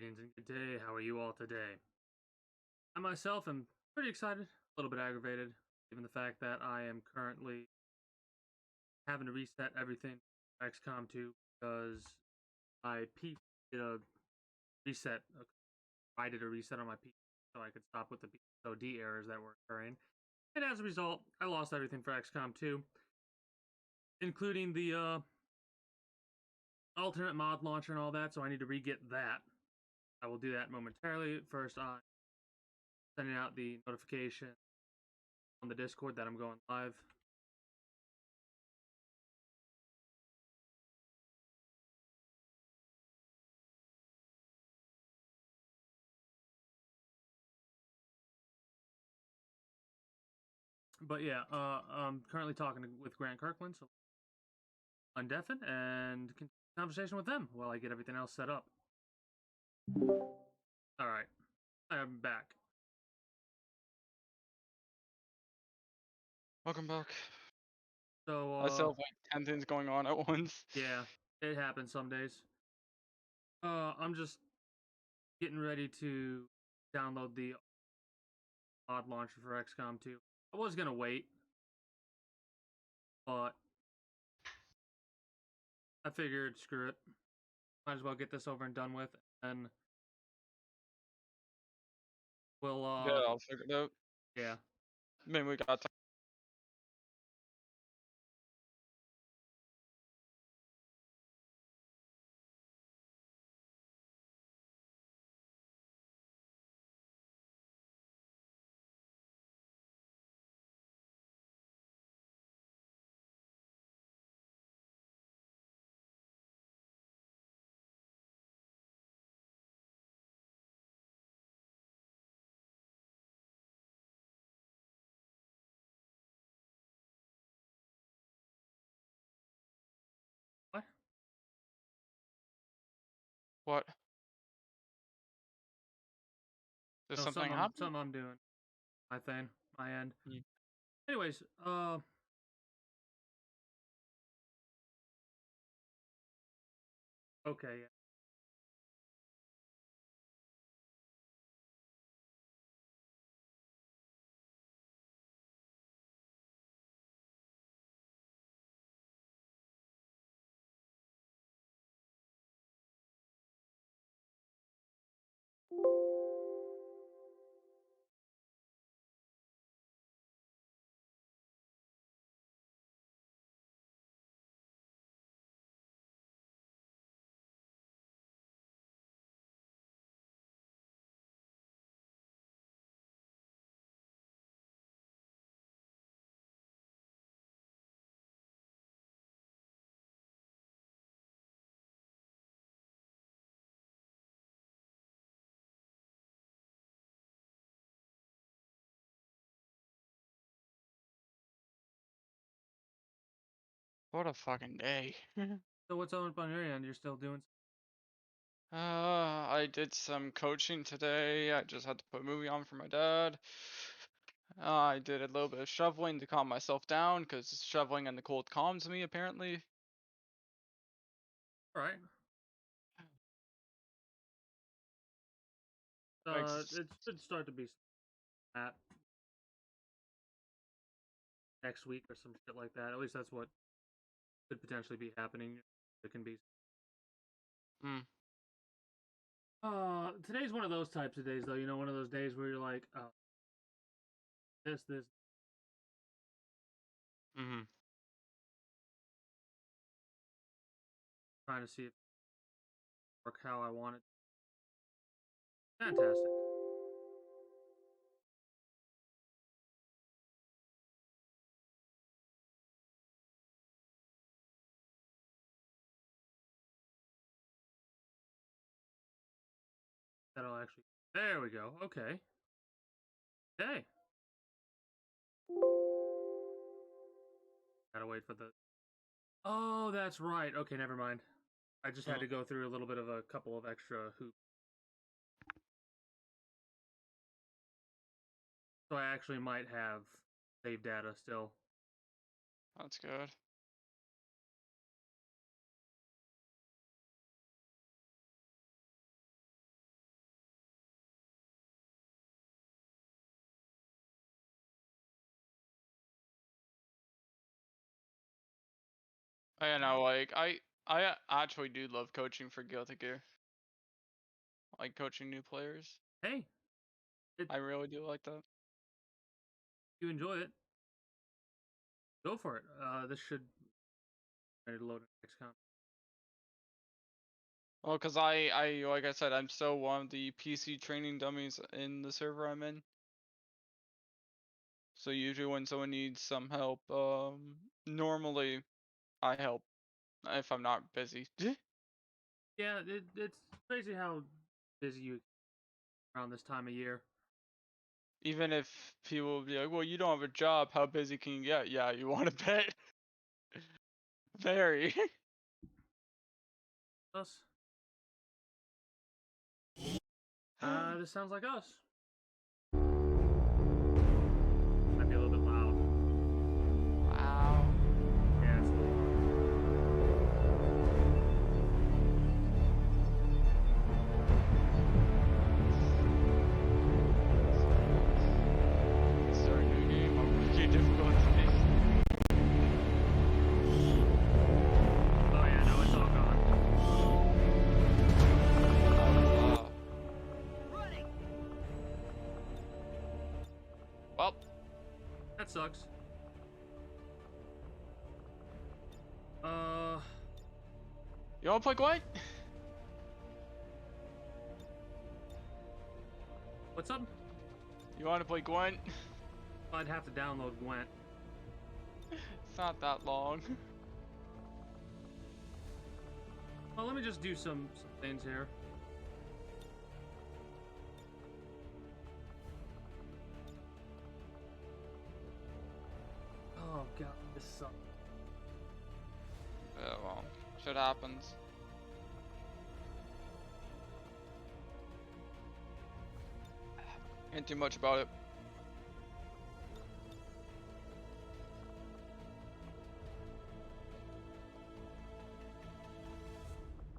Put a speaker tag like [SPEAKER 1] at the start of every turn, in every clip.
[SPEAKER 1] Greetings and good day. How are you all today? I myself am pretty excited, a little bit aggravated, given the fact that I am currently having to reset everything for XCOM 2 because my PC did a reset. I did a reset on my PC so I could stop with the POD errors that were occurring. And as a result, I lost everything for XCOM 2, including the alternate mod launcher and all that, so I need to re-get that. I will do that momentarily. First, I'm sending out the notification on the Discord that I'm going live. But yeah, I'm currently talking with Grant Kirkland, so undeafen and continue conversation with them while I get everything else set up. All right, I'm back.
[SPEAKER 2] Welcome back.
[SPEAKER 1] So
[SPEAKER 2] I still have like 10 things going on at once.
[SPEAKER 1] yeah, it happens some days. I'm just getting ready to download the mod launcher for XCOM 2. I was gonna wait, but I figured screw it. Might as well get this over and done with, and we'll
[SPEAKER 2] Yeah, I'll figure it out.
[SPEAKER 1] yeah.
[SPEAKER 2] Maybe we got time.
[SPEAKER 1] What?
[SPEAKER 2] What? There's
[SPEAKER 1] No,
[SPEAKER 2] something happening?
[SPEAKER 1] something I'm doing. My thing, my end.
[SPEAKER 2] Yeah.
[SPEAKER 1] Anyways, okay, yeah.
[SPEAKER 2] What a fucking day.
[SPEAKER 1] So what's up on your end? You're still doing?
[SPEAKER 2] I did some coaching today. I just had to put a movie on for my dad. I did a little bit of shoveling to calm myself down because shoveling in the cold calms me apparently.
[SPEAKER 1] All right. It should start to be at next week or some shit like that. At least that's what could potentially be happening. It can be.
[SPEAKER 2] Mm.
[SPEAKER 1] Today's one of those types of days, though. You know, one of those days where you're like, this.
[SPEAKER 2] Mm-hmm.
[SPEAKER 1] Trying to see if it work how I want it. Fantastic. That'll actually. There we go. Okay. Okay. Gotta wait for the. Oh, that's right. Okay, never mind. I just had to go through a little bit of a couple of extra hoops. So I actually might have save data still.
[SPEAKER 2] That's good. I know, like I actually do love coaching for Guilty Gear, like coaching new players.
[SPEAKER 1] Hey, it,
[SPEAKER 2] I really do like that.
[SPEAKER 1] you enjoy it, go for it. This should ready to load the next con.
[SPEAKER 2] Well, cause I like I said, I'm still one of the PC training dummies in the server I'm in. So usually when someone needs some help, normally I help if I'm not busy.
[SPEAKER 1] Yeah, it's crazy how busy you around this time of year.
[SPEAKER 2] Even if people will be like, "Well, you don't have a job. How busy can you get?" Yeah, you want to bet? Very.
[SPEAKER 1] Us, this sounds like us. Might be a little bit loud.
[SPEAKER 2] Wow.
[SPEAKER 1] Yeah, it's a little.
[SPEAKER 2] Start a new game. Okay, difficulty.
[SPEAKER 1] Oh yeah, no, it's all gone.
[SPEAKER 2] Well,
[SPEAKER 1] That sucks. Uh,
[SPEAKER 2] you wanna play Gwent?
[SPEAKER 1] what's up?
[SPEAKER 2] You wanna play Gwent?
[SPEAKER 1] I'd have to download Gwent.
[SPEAKER 2] It's not that long.
[SPEAKER 1] Well, let me just do some things here. Oh god, this sucks.
[SPEAKER 2] Yeah, well, shit happens. Can't do much about it.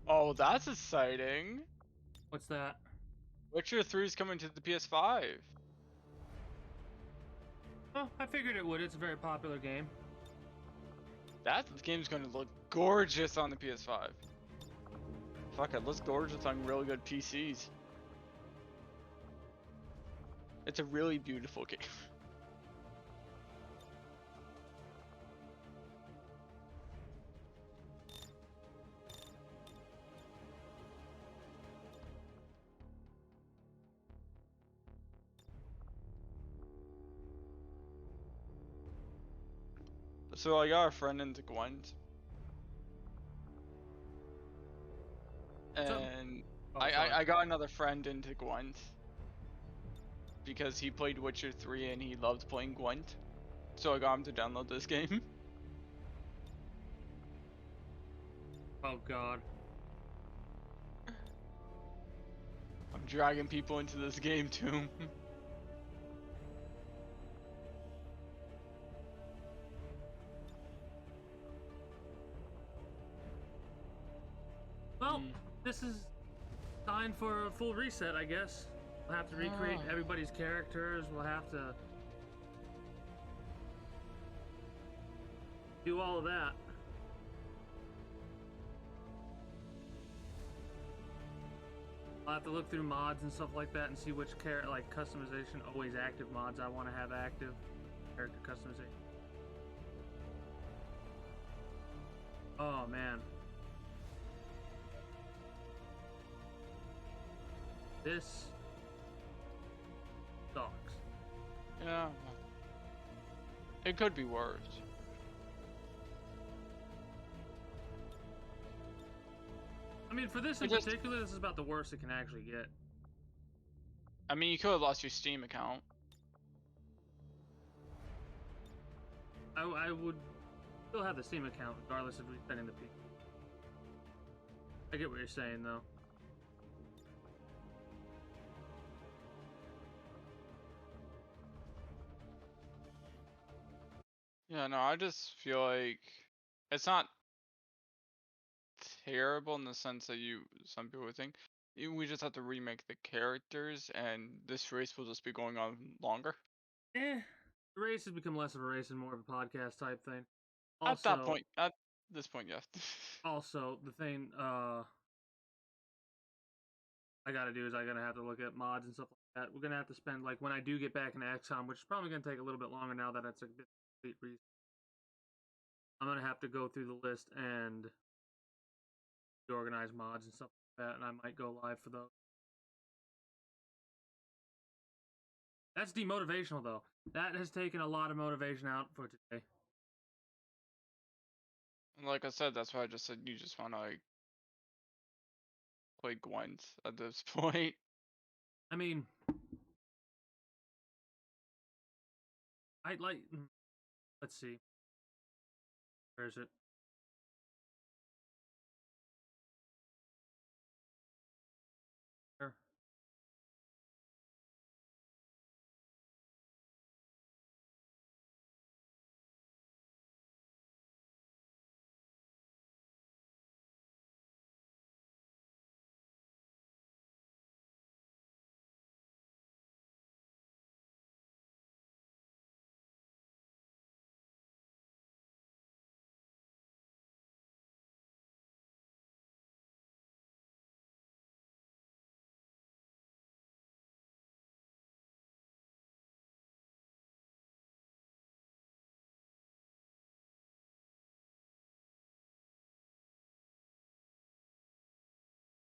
[SPEAKER 2] Oh, that's exciting.
[SPEAKER 1] What's that?
[SPEAKER 2] Witcher 3 is coming to the PS5.
[SPEAKER 1] Oh, I figured it would. It's a very popular game.
[SPEAKER 2] That game's gonna look gorgeous on the PS5. Fuck, it looks gorgeous on really good PCs. It's a really beautiful game. So I got a friend into Gwent,
[SPEAKER 1] What's up?
[SPEAKER 2] and
[SPEAKER 1] Oh,
[SPEAKER 2] I,
[SPEAKER 1] sorry.
[SPEAKER 2] I I got another friend into Gwent because he played Witcher 3 and he loved playing Gwent. So I got him to download this game.
[SPEAKER 1] Oh god.
[SPEAKER 2] I'm dragging people into this game too.
[SPEAKER 1] Well,
[SPEAKER 2] Mm.
[SPEAKER 1] this is time for a full reset, I guess. We'll have to recreate
[SPEAKER 2] Ah.
[SPEAKER 1] everybody's characters. We'll have to do all of that. I'll have to look through mods and stuff like that and see which like customization, always active mods I want to have active. Character customization. Oh man. This sucks.
[SPEAKER 2] Yeah. It could be worse.
[SPEAKER 1] I mean, for this in particular, this is about the worst it can actually get.
[SPEAKER 2] I mean, you could have lost your Steam account.
[SPEAKER 1] I would still have the Steam account regardless of resetting the PC. I get what you're saying though.
[SPEAKER 2] Yeah, no, I just feel like it's not terrible in the sense that some people would think. We just have to remake the characters, and this race will just be going on longer.
[SPEAKER 1] The race has become less of a race and more of a podcast type thing.
[SPEAKER 2] At that
[SPEAKER 1] Also,
[SPEAKER 2] point, at this point, yeah.
[SPEAKER 1] Also, the thing I gotta do is I gotta have to look at mods and stuff like that. We're gonna have to spend like when I do get back into XCOM, which is probably gonna take a little bit longer now that it's a bit complete I'm gonna have to go through the list and organize mods and stuff like that, and I might go live for those. That's demotivational though. That has taken a lot of motivation out for today.
[SPEAKER 2] And like I said, that's why I just said you just want to like play Gwent at this point.
[SPEAKER 1] I mean, I like. Let's see. Where is it? There.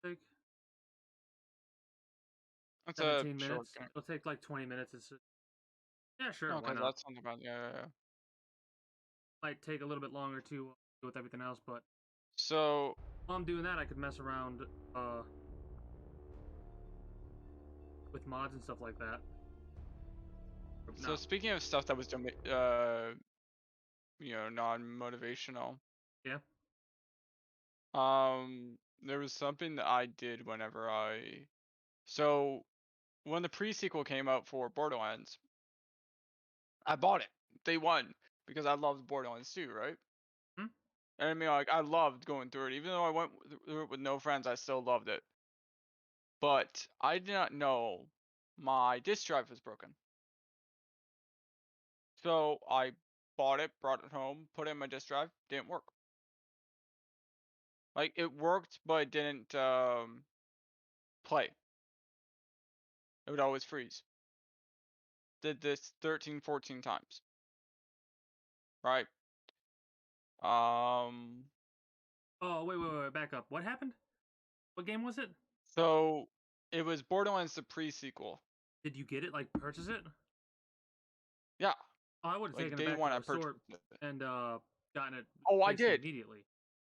[SPEAKER 1] Take
[SPEAKER 2] It's a
[SPEAKER 1] 17
[SPEAKER 2] short
[SPEAKER 1] minutes.
[SPEAKER 2] game.
[SPEAKER 1] It'll take like 20 minutes. Yeah, sure. Why
[SPEAKER 2] Okay,
[SPEAKER 1] not?
[SPEAKER 2] that's something about yeah.
[SPEAKER 1] Might take a little bit longer to do with everything else, but
[SPEAKER 2] So
[SPEAKER 1] while I'm doing that, I could mess around uh, with mods and stuff like that.
[SPEAKER 2] so
[SPEAKER 1] No.
[SPEAKER 2] speaking of stuff that was non-motivational,
[SPEAKER 1] Yeah.
[SPEAKER 2] there was something that I did whenever so when the pre-sequel came out for Borderlands, I bought it day one because I loved Borderlands 2, right?
[SPEAKER 1] Hmm?
[SPEAKER 2] And I mean, like, I loved going through it. Even though I went through it with no friends, I still loved it. But I did not know my disk drive was broken. So I bought it, brought it home, put it in my disk drive, didn't work. Like, it worked, but it didn't play. It would always freeze. Did this 13, 14 times. Right? Um,
[SPEAKER 1] Oh, wait. Back up. What happened? What game was it?
[SPEAKER 2] so it was Borderlands the pre-sequel.
[SPEAKER 1] Did you get it? Like purchase it?
[SPEAKER 2] Yeah,
[SPEAKER 1] Oh, I would have
[SPEAKER 2] like
[SPEAKER 1] taken it
[SPEAKER 2] day
[SPEAKER 1] back to
[SPEAKER 2] one I
[SPEAKER 1] the
[SPEAKER 2] purchased
[SPEAKER 1] store
[SPEAKER 2] it.
[SPEAKER 1] and gotten it
[SPEAKER 2] Oh, I
[SPEAKER 1] replaced
[SPEAKER 2] did.
[SPEAKER 1] immediately.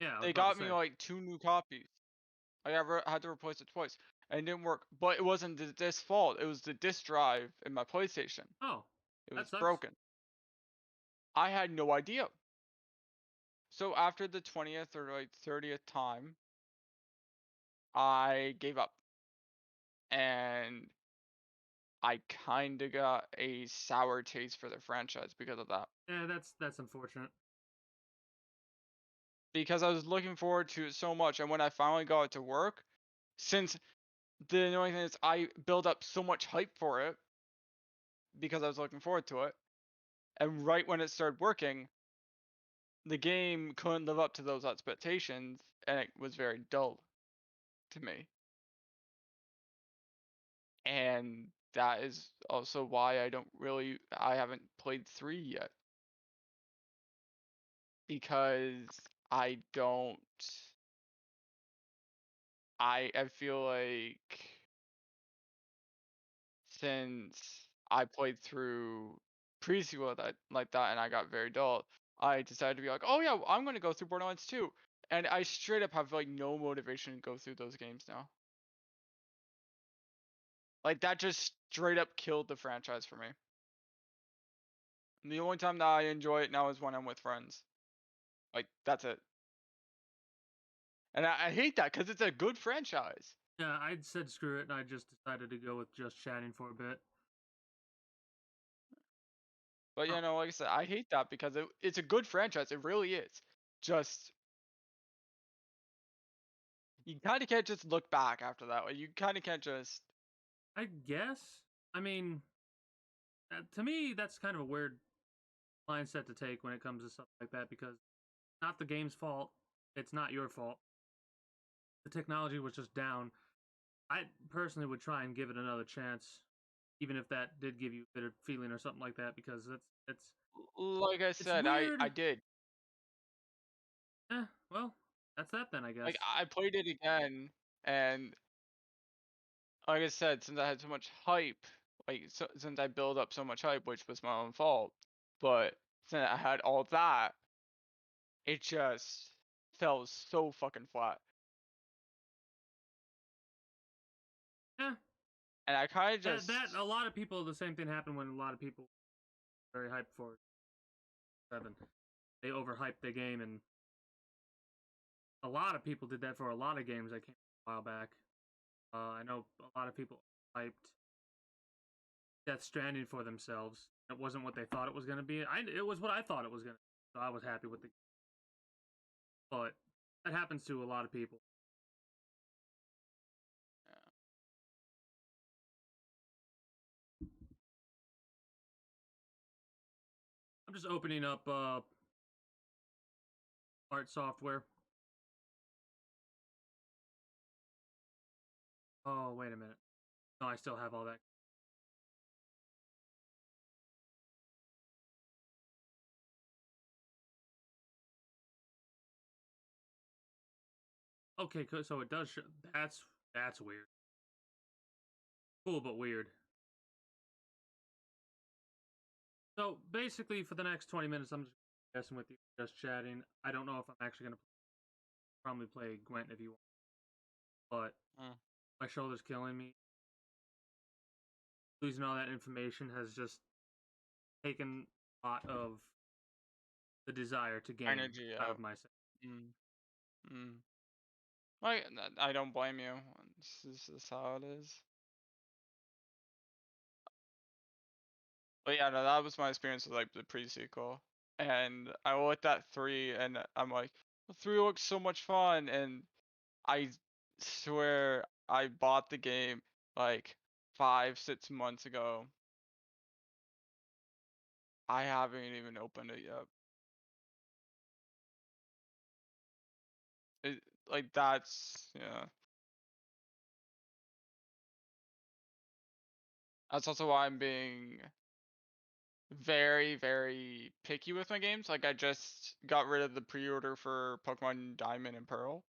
[SPEAKER 1] Yeah, I was
[SPEAKER 2] They
[SPEAKER 1] about to
[SPEAKER 2] got me
[SPEAKER 1] say.
[SPEAKER 2] like 2 new copies. I ever had to replace it twice, and it didn't work. But it wasn't the disk's fault. It was the disk drive in my PlayStation.
[SPEAKER 1] Oh,
[SPEAKER 2] It
[SPEAKER 1] that
[SPEAKER 2] was
[SPEAKER 1] sucks.
[SPEAKER 2] broken. I had no idea. So after the 20th or like 30th time, I gave up, and I kind of got a sour taste for the franchise because of that.
[SPEAKER 1] Yeah, that's unfortunate.
[SPEAKER 2] Because I was looking forward to it so much, and when I finally got it to work, since the annoying thing is I built up so much hype for it because I was looking forward to it, and right when it started working, the game couldn't live up to those expectations, and it was very dull to me. And that is also why I haven't played 3 yet, because I don't I feel like since I played through pre-sequel that like that and I got very dull, I decided to be like, "Oh yeah, I'm gonna go through Borderlands 2." And I straight up have like no motivation to go through those games now. Like that just straight up killed the franchise for me. And the only time that I enjoy it now is when I'm with friends. Like that's it. And I hate that because it's a good franchise.
[SPEAKER 1] Yeah, I said screw it, and I just decided to go with just chatting for a bit.
[SPEAKER 2] But
[SPEAKER 1] Oh,
[SPEAKER 2] like I said, I hate that because it's a good franchise. It really is. Just you kind of can't just look back after that. Like, you kind of can't just.
[SPEAKER 1] I guess. I mean, to me, that's kind of a weird mindset to take when it comes to stuff like that because not the game's fault. It's not your fault. The technology was just down. I personally would try and give it another chance, even if that did give you a bitter feeling or something like that, because
[SPEAKER 2] Like I
[SPEAKER 1] it's
[SPEAKER 2] said, I
[SPEAKER 1] weird.
[SPEAKER 2] did.
[SPEAKER 1] Well, that's that then, I
[SPEAKER 2] Like,
[SPEAKER 1] guess.
[SPEAKER 2] I played it again, and like I said, since I had so much hype, since I built up so much hype, which was my own fault, but since I had all that, it just fell so fucking flat.
[SPEAKER 1] Yeah,
[SPEAKER 2] And I kind of
[SPEAKER 1] that
[SPEAKER 2] just
[SPEAKER 1] a lot of people the same thing happened when a lot of people were very hyped for 7. They overhyped the game, and a lot of people did that for a lot of games that came a while back. I know a lot of people hyped Death Stranding for themselves. It wasn't what they thought it was going to be. It was what I thought it was going to be, so I was happy with it. But that happens to a lot of people.
[SPEAKER 2] yeah.
[SPEAKER 1] I'm just opening up art software. Oh, wait a minute. No, I still have all that. Okay, so it does. That's weird. Cool, but weird. So basically, for the next 20 minutes, I'm just guessing with you, just chatting. I don't know if I'm actually gonna probably play Gwent if you want, but
[SPEAKER 2] Mm.
[SPEAKER 1] my shoulder's killing me. Losing all that information has just taken a lot of the desire to game
[SPEAKER 2] Energy
[SPEAKER 1] out of
[SPEAKER 2] out.
[SPEAKER 1] myself.
[SPEAKER 2] Mm. Mm. Like, I don't blame you. This is how it is. But yeah, no, that was my experience with like the pre-sequel. And I looked at 3 and I'm like, "Well, 3 looks so much fun." And I swear I bought the game like 5, 6 months ago. I haven't even opened it yet. It, like that's yeah. That's also why I'm being very, very picky with my games. Like I just got rid of the pre-order for Pokemon Diamond and Pearl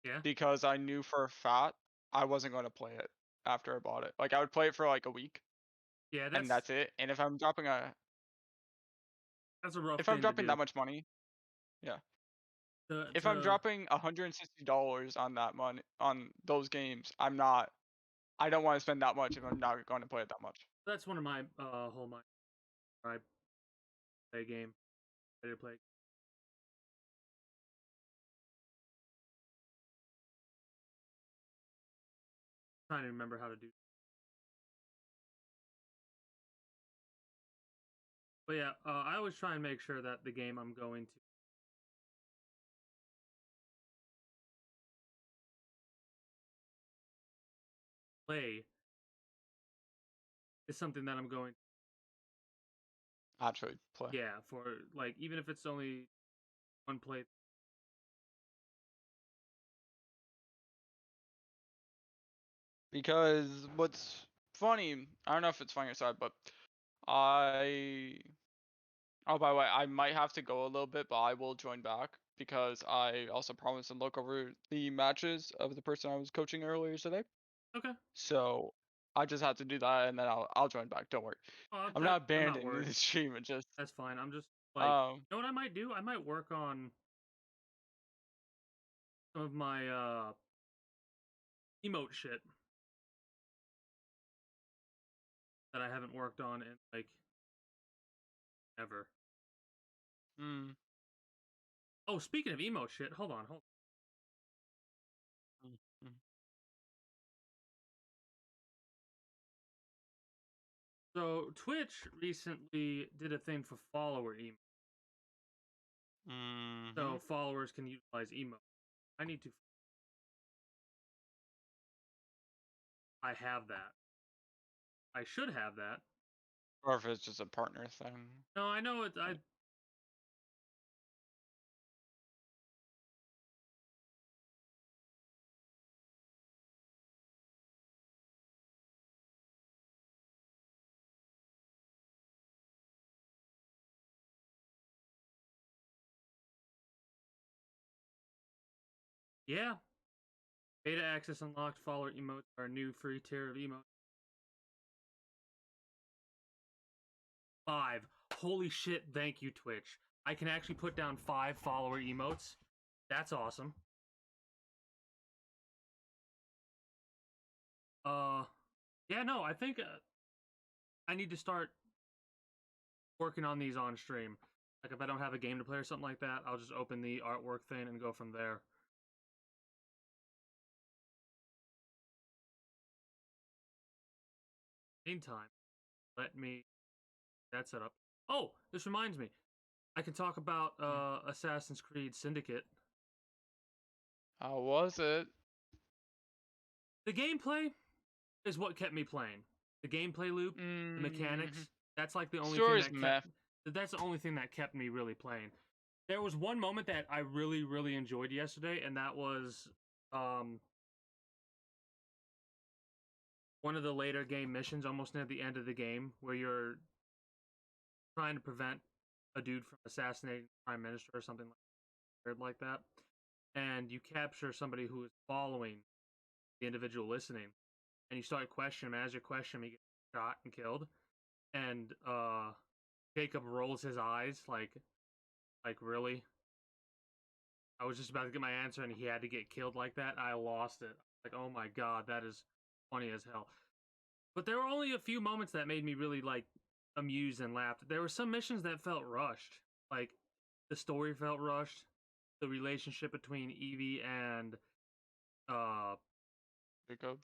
[SPEAKER 1] Yeah,
[SPEAKER 2] because I knew for a fact I wasn't going to play it after I bought it. Like I would play it for like a week
[SPEAKER 1] yeah,
[SPEAKER 2] and that's it. And
[SPEAKER 1] that's a rough
[SPEAKER 2] if I'm
[SPEAKER 1] thing to
[SPEAKER 2] dropping
[SPEAKER 1] do.
[SPEAKER 2] that much money, yeah.
[SPEAKER 1] To
[SPEAKER 2] If I'm
[SPEAKER 1] to
[SPEAKER 2] dropping $160 on that money on those games, I don't want to spend that much if I'm not going to play it that much.
[SPEAKER 1] that's one of my whole mind. I play a game, ready to play. Trying to remember how to do. But yeah, I always try and make sure that the game I'm going to play is something that I'm going.
[SPEAKER 2] Actually play.
[SPEAKER 1] Yeah, for like even if it's only one play.
[SPEAKER 2] Because what's funny, I don't know if it's funny or sad, but I oh by the way, I might have to go a little bit, but I will join back because I also promised to look over the matches of the person I was coaching earlier today.
[SPEAKER 1] Okay,
[SPEAKER 2] So I just have to do that and then I'll join back. Don't worry. I'm
[SPEAKER 1] that
[SPEAKER 2] not
[SPEAKER 1] I'm not
[SPEAKER 2] abandoning
[SPEAKER 1] worried.
[SPEAKER 2] the stream. It just
[SPEAKER 1] That's fine. I'm just like,
[SPEAKER 2] um
[SPEAKER 1] you know what I might do? I might work on some of my emote shit that I haven't worked on in like ever.
[SPEAKER 2] mm,
[SPEAKER 1] Oh, speaking of emote shit, hold on.
[SPEAKER 2] mm, mm,
[SPEAKER 1] So Twitch recently did a thing for follower emo,
[SPEAKER 2] mm-hmm.
[SPEAKER 1] so followers can utilize emote. I need to. I have that. I should have that.
[SPEAKER 2] Or if it's just a partner thing.
[SPEAKER 1] No, I know it. I Yeah, beta access unlocked. Follower emotes are a new free tier of emotes. 5. Holy shit! Thank you, Twitch. I can actually put down 5 follower emotes. That's awesome. Uh, yeah, no, I think I need to start working on these on stream. Like if I don't have a game to play or something like that, I'll just open the artwork thing and go from there. Meantime, let me that set up. Oh, this reminds me. I can talk about
[SPEAKER 2] Mm.
[SPEAKER 1] Assassin's Creed Syndicate.
[SPEAKER 2] How was it?
[SPEAKER 1] The gameplay is what kept me playing. The gameplay loop, the
[SPEAKER 2] Mm-hmm.
[SPEAKER 1] mechanics, that's like the only thing
[SPEAKER 2] Story's
[SPEAKER 1] that kept
[SPEAKER 2] meh.
[SPEAKER 1] that's the only thing that kept me really playing. There was one moment that I really, really enjoyed yesterday, and that was um one of the later game missions, almost near the end of the game, where you're trying to prevent a dude from assassinating the prime minister or something like that, and you capture somebody who is following the individual listening, and you start questioning him. As you question him, he gets shot and killed, and Jacob rolls his eyes like really. I was just about to get my answer, and he had to get killed like that. I lost it. Like, oh my god, that is funny as hell. But there were only a few moments that made me really like amused and laughed. There were some missions that felt rushed. Like the story felt rushed. The relationship between Evie and uh
[SPEAKER 2] Jacob.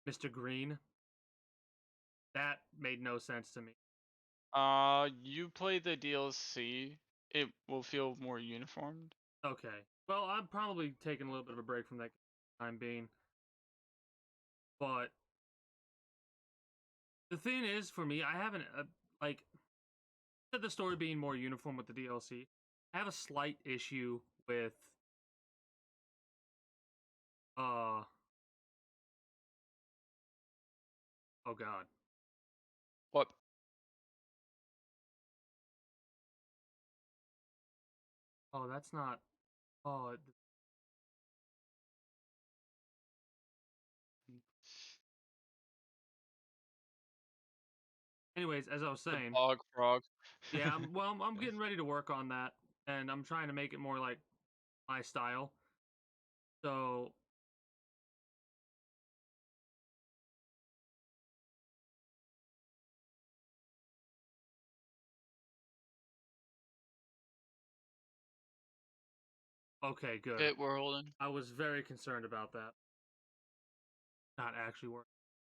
[SPEAKER 1] Mr. Green, that made no sense to me.
[SPEAKER 2] You play the DLC. It will feel more uniformed.
[SPEAKER 1] Okay. Well, I'm probably taking a little bit of a break from that time being. But the thing is, for me, I haven't like the story being more uniform with the DLC. I have a slight issue with uh oh god.
[SPEAKER 2] What?
[SPEAKER 1] Oh, that's not. Oh, anyways, as I was
[SPEAKER 2] The
[SPEAKER 1] saying,
[SPEAKER 2] bog frog.
[SPEAKER 1] yeah, I'm getting ready to work on that, and I'm trying to make it more like my style. So okay, good.
[SPEAKER 2] Pit World.
[SPEAKER 1] I was very concerned about that not actually working.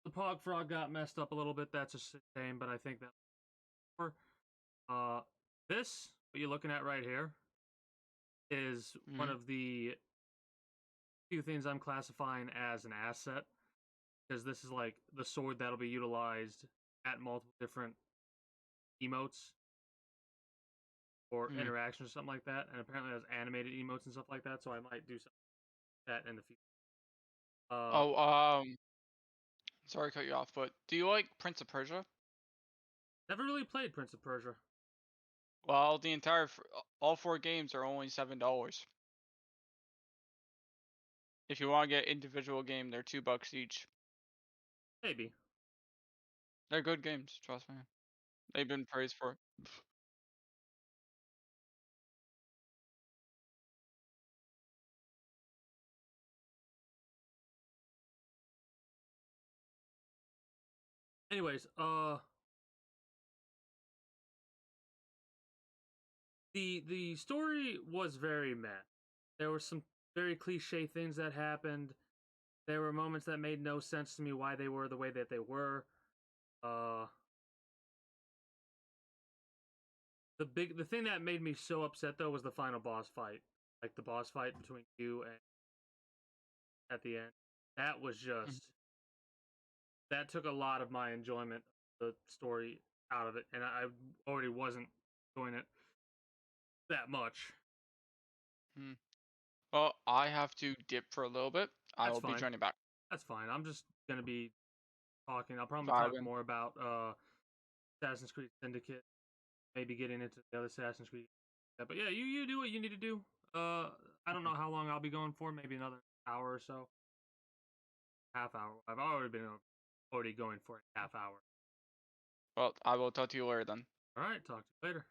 [SPEAKER 1] The Pog Frog got messed up a little bit. That's a shame, but I think that uh this what you're looking at right here is one
[SPEAKER 2] Mm-hmm.
[SPEAKER 1] of the few things I'm classifying as an asset because this is like the sword that'll be utilized at multiple different emotes or
[SPEAKER 2] Mm.
[SPEAKER 1] interactions or something like that, and apparently has animated emotes and stuff like that. So I might do something like that in the future. Uh,
[SPEAKER 2] Oh, sorry to cut you off, but do you like Prince of Persia?
[SPEAKER 1] never really played Prince of Persia.
[SPEAKER 2] Well, all 4 games are only $7. If you want to get individual game, they're $2 each.
[SPEAKER 1] Maybe.
[SPEAKER 2] They're good games, trust me. They've been praised for it.
[SPEAKER 1] Anyways, the story was very meh. There were some very cliche things that happened. There were moments that made no sense to me why they were the way that they were. Uh, the thing that made me so upset though was the final boss fight, like the boss fight between you and at the end. That was
[SPEAKER 2] Mhm.
[SPEAKER 1] just that took a lot of my enjoyment of the story out of it, and I already wasn't enjoying it that much.
[SPEAKER 2] Mm. Well, I have to dip for a little bit. I
[SPEAKER 1] That's
[SPEAKER 2] will be
[SPEAKER 1] fine.
[SPEAKER 2] joining back.
[SPEAKER 1] That's fine. I'm just gonna be talking. I'll probably talk
[SPEAKER 2] Vibing.
[SPEAKER 1] more about Assassin's Creed Syndicate, maybe getting into the other Assassin's Creed. Yeah, but yeah, you do what you need to do. I don't know how long I'll be going for. Maybe another hour or so. Half hour. I've already been already going for a half hour.
[SPEAKER 2] Well, I will talk to you later then.
[SPEAKER 1] All right, talk to you later.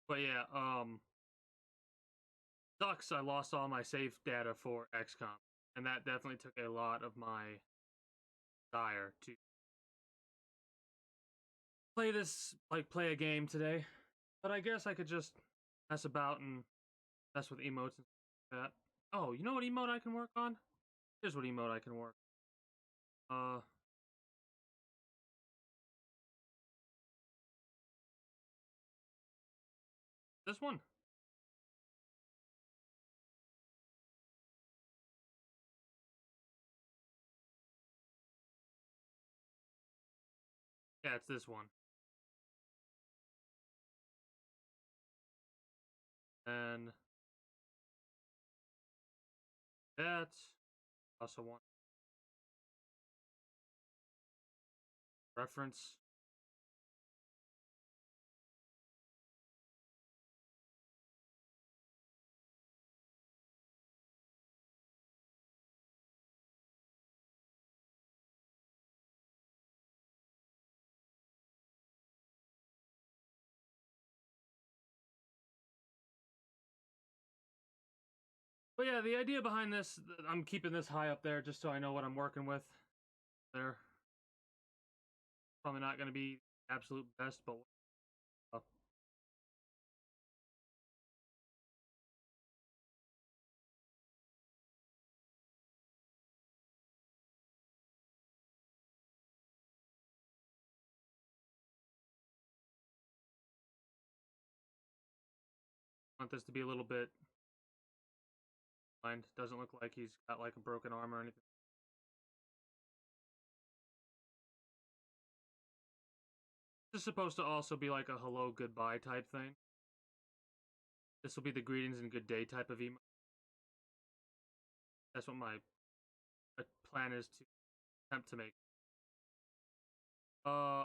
[SPEAKER 1] But yeah, sucks. I lost all my save data for XCOM, and that definitely took a lot of my desire to play this, like play a game today. But I guess I could just mess about and mess with emotes and stuff like that. Oh, you know what emote I can work on? Here's what emote I can work. Uh, this one. Yeah, it's this one. And that's also one reference. But yeah, the idea behind this, I'm keeping this high up there just so I know what I'm working with. There, probably not going to be absolute best, but I want this to be a little bit blind. Doesn't look like he's got like a broken arm or anything. This is supposed to also be like a hello goodbye type thing. This will be the greetings and good day type of email. That's what my plan is to attempt to make. Uh,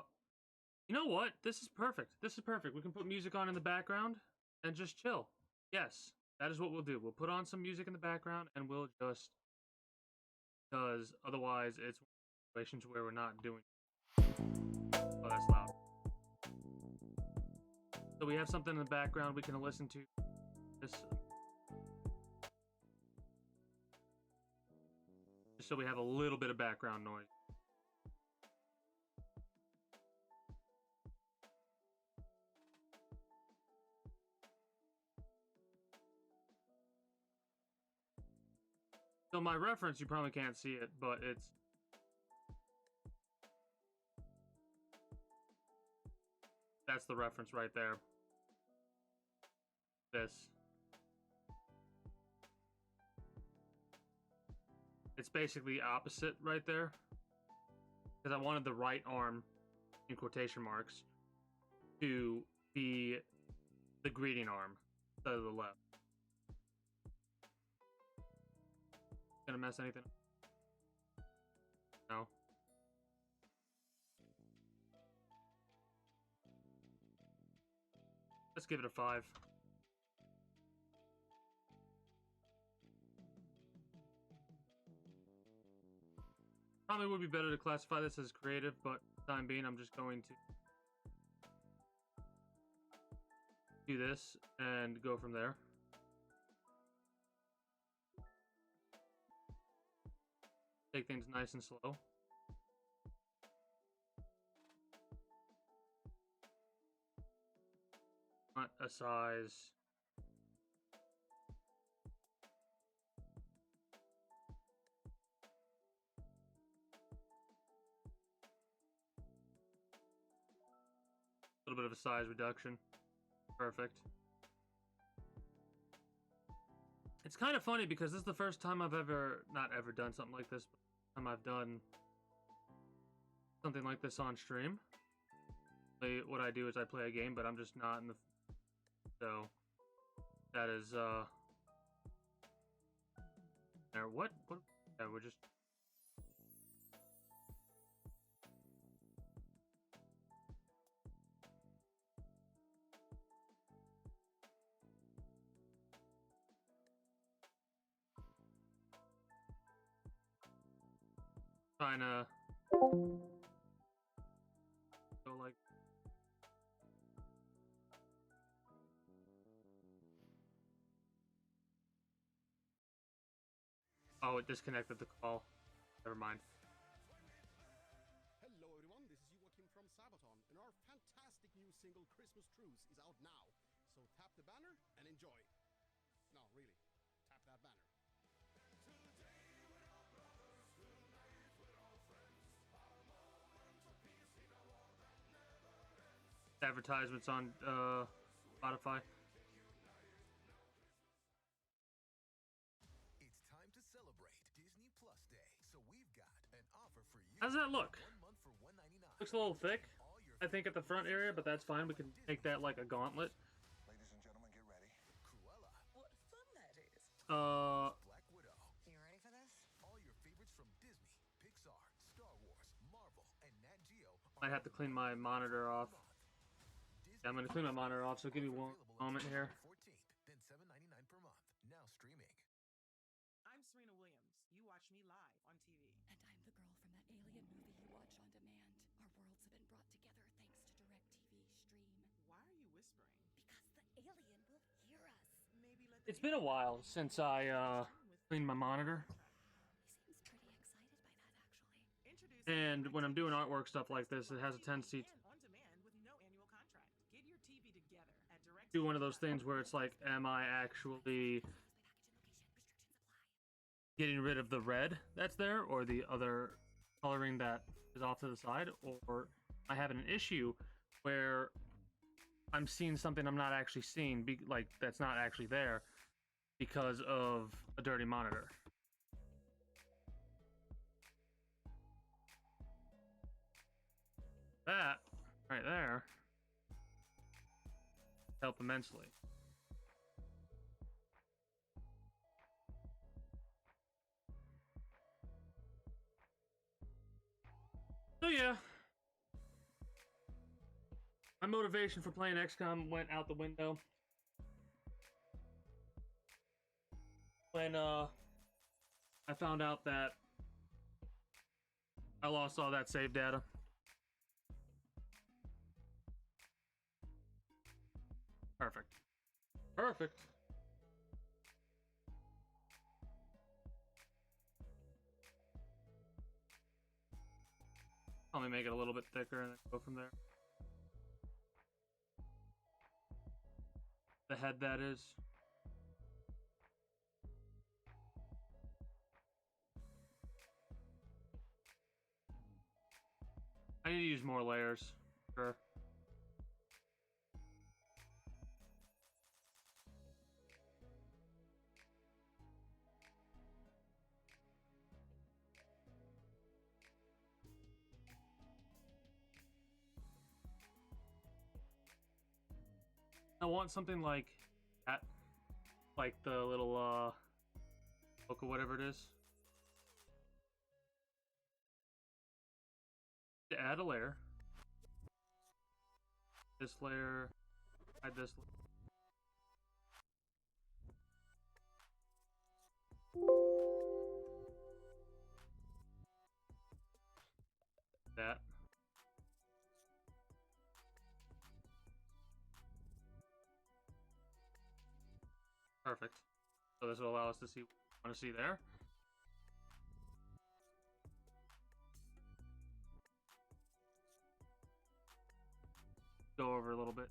[SPEAKER 1] you know what? This is perfect. This is perfect. We can put music on in the background and just chill. Yes, that is what we'll do. We'll put on some music in the background and we'll just, because otherwise it's situations where we're not doing. Oh, that's loud. So we have something in the background we can listen to. This, just so we have a little bit of background noise. So my reference, you probably can't see it, but that's the reference right there. This. It's basically opposite right there. Because I wanted the right arm, in quotation marks, to be the greeting arm instead of the left. Gonna mess anything? No. Let's give it a 5. Probably would be better to classify this as creative, but for the time being, I'm just going to do this and go from there. Take things nice and slow. Not a size. A little bit of a size reduction. Perfect. It's kind of funny because this is the first time I've not ever done something like this, but the time I've done something like this on stream. What I do is I play a game, but I'm just not in the... So, that is, there, what? Yeah, we're just... trying to go like. Oh, it disconnected the call. Never mind.
[SPEAKER 3] Hello everyone, this is Joachim from Sabaton, and our fantastic new single Christmas Truce is out now. So tap the banner and enjoy. No, really, tap that banner.
[SPEAKER 1] Advertisements on Spotify.
[SPEAKER 4] It's time to celebrate Disney Plus Day, so we've got an offer for you.
[SPEAKER 1] How does that look?
[SPEAKER 4] 1 month for $1.99.
[SPEAKER 1] Looks a little thick,
[SPEAKER 4] All your
[SPEAKER 1] I think, at the front area, but that's fine. We can make that like a gauntlet.
[SPEAKER 5] Ladies and gentlemen, get ready.
[SPEAKER 4] Cruella,
[SPEAKER 6] What fun that is.
[SPEAKER 4] Black Widow,
[SPEAKER 6] You ready for this?
[SPEAKER 4] all your favorites from Disney, Pixar, Star Wars, Marvel, and Nat Geo.
[SPEAKER 1] I have to clean my monitor off. Yeah, I'm gonna clean my monitor off, so give me one moment here.
[SPEAKER 4] 14th, then $7.99 per month. Now streaming.
[SPEAKER 7] I'm Serena Williams. You watch me live on TV.
[SPEAKER 8] And I'm the girl from that alien movie you watch on demand. Our worlds have been brought together thanks to DirecTV Stream.
[SPEAKER 7] Why are you whispering?
[SPEAKER 8] Because the alien will hear us.
[SPEAKER 7] Maybe let
[SPEAKER 1] It's been a while since I cleaned my monitor,
[SPEAKER 8] He seems pretty excited by that, actually.
[SPEAKER 7] Introducing
[SPEAKER 1] and when I'm doing
[SPEAKER 7] DirecTV
[SPEAKER 1] artwork stuff like this, it has a tendency to
[SPEAKER 7] and on demand with no annual contract. Get your TV together at
[SPEAKER 1] do one of those things where it's like, am I actually getting rid of the red that's there, or the other coloring that is off to the side, or I have an issue where I'm seeing something I'm not actually seeing, like that's not actually there because of a dirty monitor. That right there help immensely. So yeah, my motivation for playing XCOM went out the window when I found out that I lost all that save data. Perfect. Perfect. Let me make it a little bit thicker and then go from there. The head, that is. I need to use more layers. Sure. I want something like that, like the little book or whatever it is. To add a layer. This layer, add this layer. That. Perfect. So this will allow us to see what we want to see there. Go over a little bit.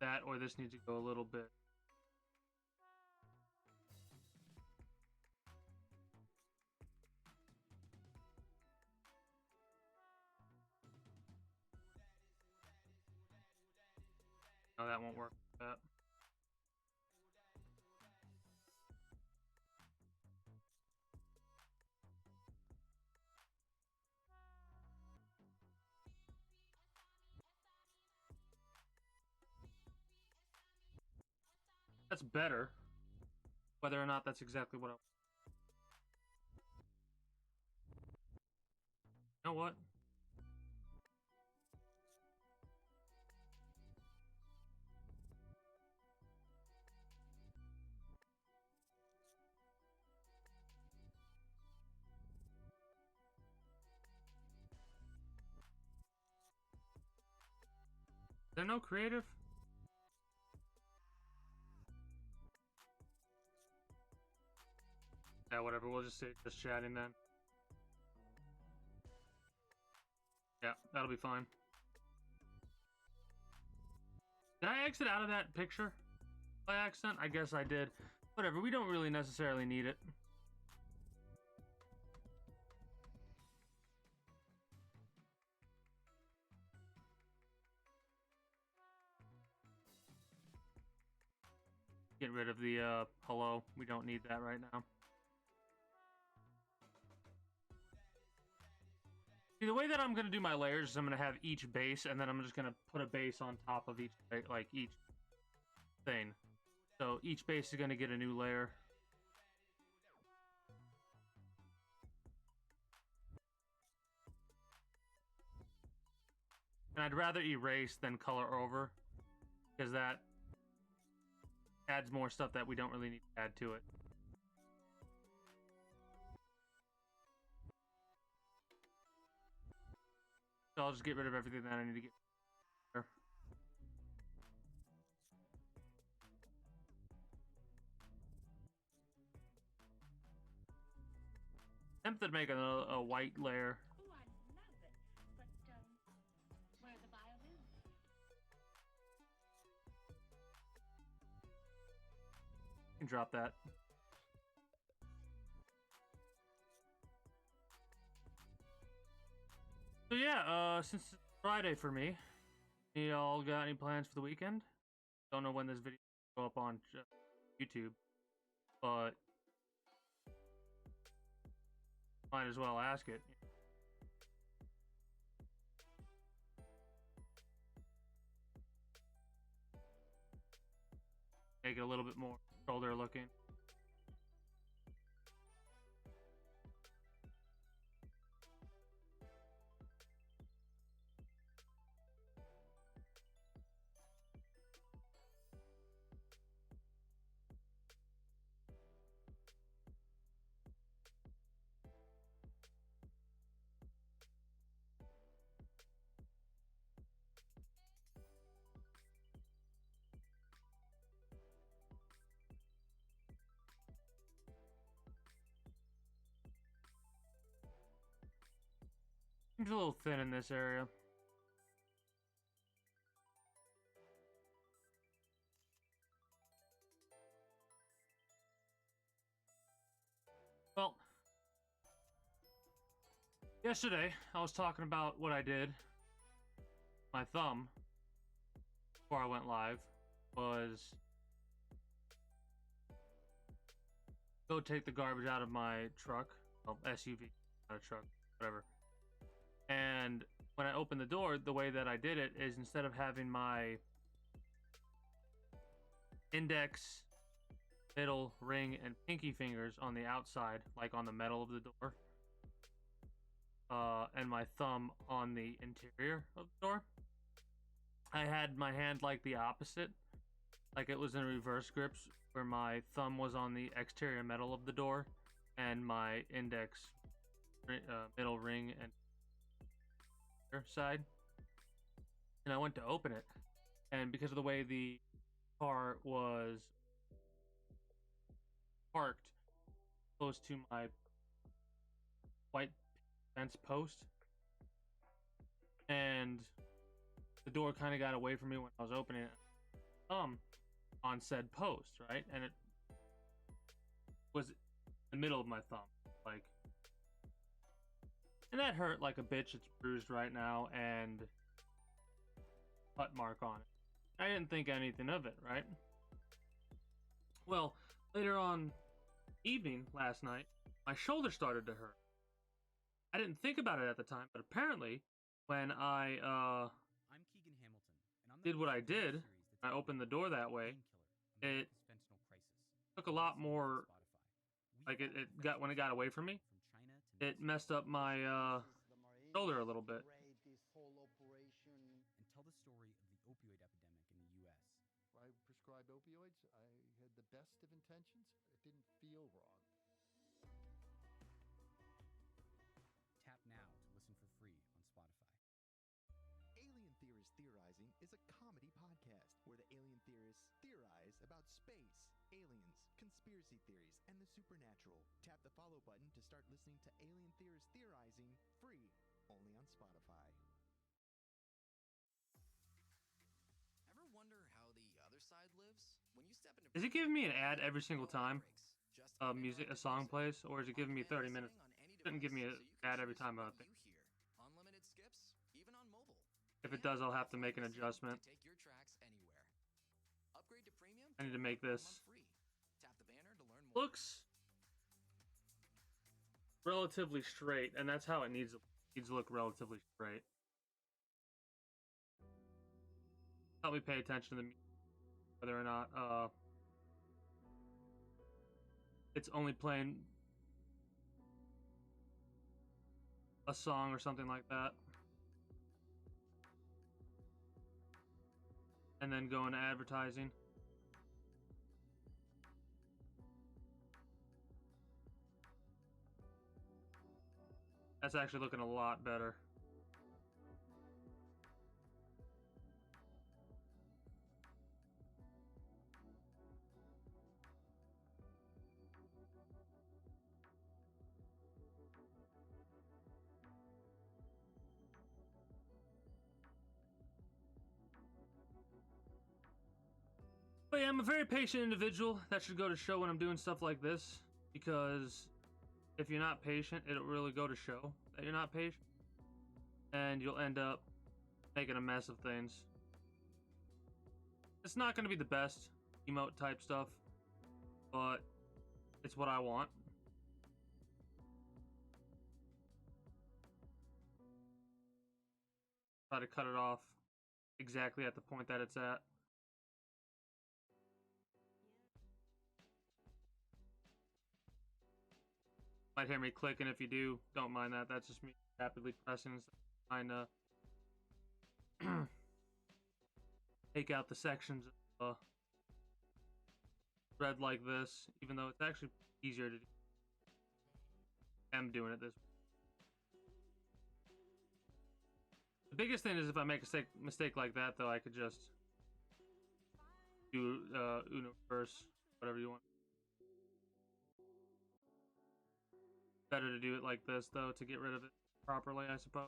[SPEAKER 1] That or this needs to go a little bit. No, that won't work. That. That's better. Whether or not that's exactly what I want. You know what? there no creative? Yeah, whatever. We'll just sit just chatting then. Yeah, that'll be fine. Did I exit out of that picture by accident? I guess I did. Whatever, we don't really necessarily need it. Get rid of the hello. We don't need that right now. See, the way that I'm gonna do my layers is I'm gonna have each base, and then I'm just gonna put a base on top of each, like each thing. So each base is gonna get a new layer. And I'd rather erase than color over, because that adds more stuff that we don't really need to add to it. So I'll just get rid of everything that I need to get rid of. Tempted to make a white layer.
[SPEAKER 9] Oh, I love it. But, where are the violins?
[SPEAKER 1] You can drop that. So yeah, since it's Friday for me, y'all got any plans for the weekend? Don't know when this video will go up on YouTube, but might as well ask it. Make it a little bit more shoulder looking. Seems a little thin in this area. Well, yesterday I was talking about what I did. My thumb, before I went live, was go take the garbage out of my truck. Well, SUV, not a truck, whatever. And when I opened the door, the way that I did it is instead of having my index, middle, ring, and pinky fingers on the outside, like on the metal of the door, and my thumb on the interior of the door, I had my hand like the opposite, like it was in reverse grips, where my thumb was on the exterior metal of the door, and my index, middle, ring, and side. And I went to open it, and because of the way the car was parked close to my white fence post, and the door kind of got away from me when I was opening it, on said post, right? And it was in the middle of my thumb, like, and that hurt like a bitch. It's bruised right now and cut mark on it. I didn't think anything of it, right? Well, later on evening last night, my shoulder started to hurt. I didn't think about it at the time, but apparently when I
[SPEAKER 10] I'm Keegan Hamilton, and I'm
[SPEAKER 1] did what I did, I opened the door that way, it took a lot more, like it got, when it got away from me, it messed up my shoulder a little bit.
[SPEAKER 10] And tell the story of the opioid epidemic in the U.S.
[SPEAKER 11] I prescribed opioids. I had the best of intentions. It didn't feel wrong.
[SPEAKER 10] Tap now to listen for free on Spotify.
[SPEAKER 4] Alien Theorist Theorizing is a comedy
[SPEAKER 12] space, aliens, conspiracy theories, and the supernatural. Tap the follow button to start listening to Alien Theorists Theorizing free, only on Spotify.
[SPEAKER 13] Ever wonder how the other side lives? When you step into
[SPEAKER 1] Is it giving me an ad every single time a song plays, or is it giving me 30 minutes? It shouldn't give me an ad every time a thing.
[SPEAKER 13] unlimited skips, even on mobile.
[SPEAKER 1] If it does, I'll have to make an adjustment.
[SPEAKER 13] Take your tracks anywhere. Upgrade to premium.
[SPEAKER 1] I need to make this.
[SPEAKER 13] Free. Tap the banner to learn more.
[SPEAKER 1] Looks relatively straight, and that's how it needs to look, relatively straight. Help me pay attention to the music, whether or not it's only playing a song or something like that. And then go into advertising. That's actually looking a lot better. But yeah, I'm a very patient individual. That should go to show when I'm doing stuff like this, because if you're not patient, it'll really go to show that you're not patient, and you'll end up making a mess of things. It's not going to be the best emote type stuff, but it's what I want. Try to cut it off exactly at the point that it's at. Might hear me clicking. If you do, don't mind that. That's just me rapidly pressing and trying to take out the sections of thread like this, even though it's actually easier to do. I'm doing it this way. The biggest thing is if I make a mistake like that, though, I could just do Uno reverse, whatever you want. Better to do it like this, though, to get rid of it properly, I suppose.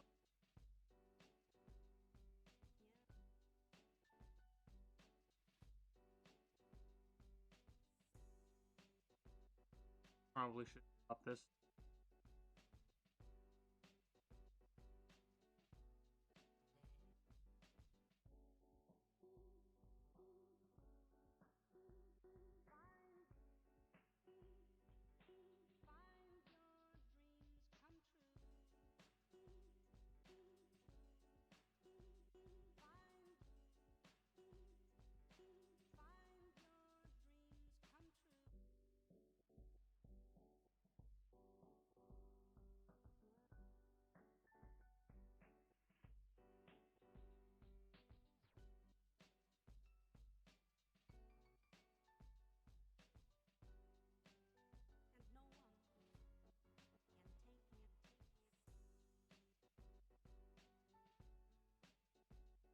[SPEAKER 1] Probably should stop this.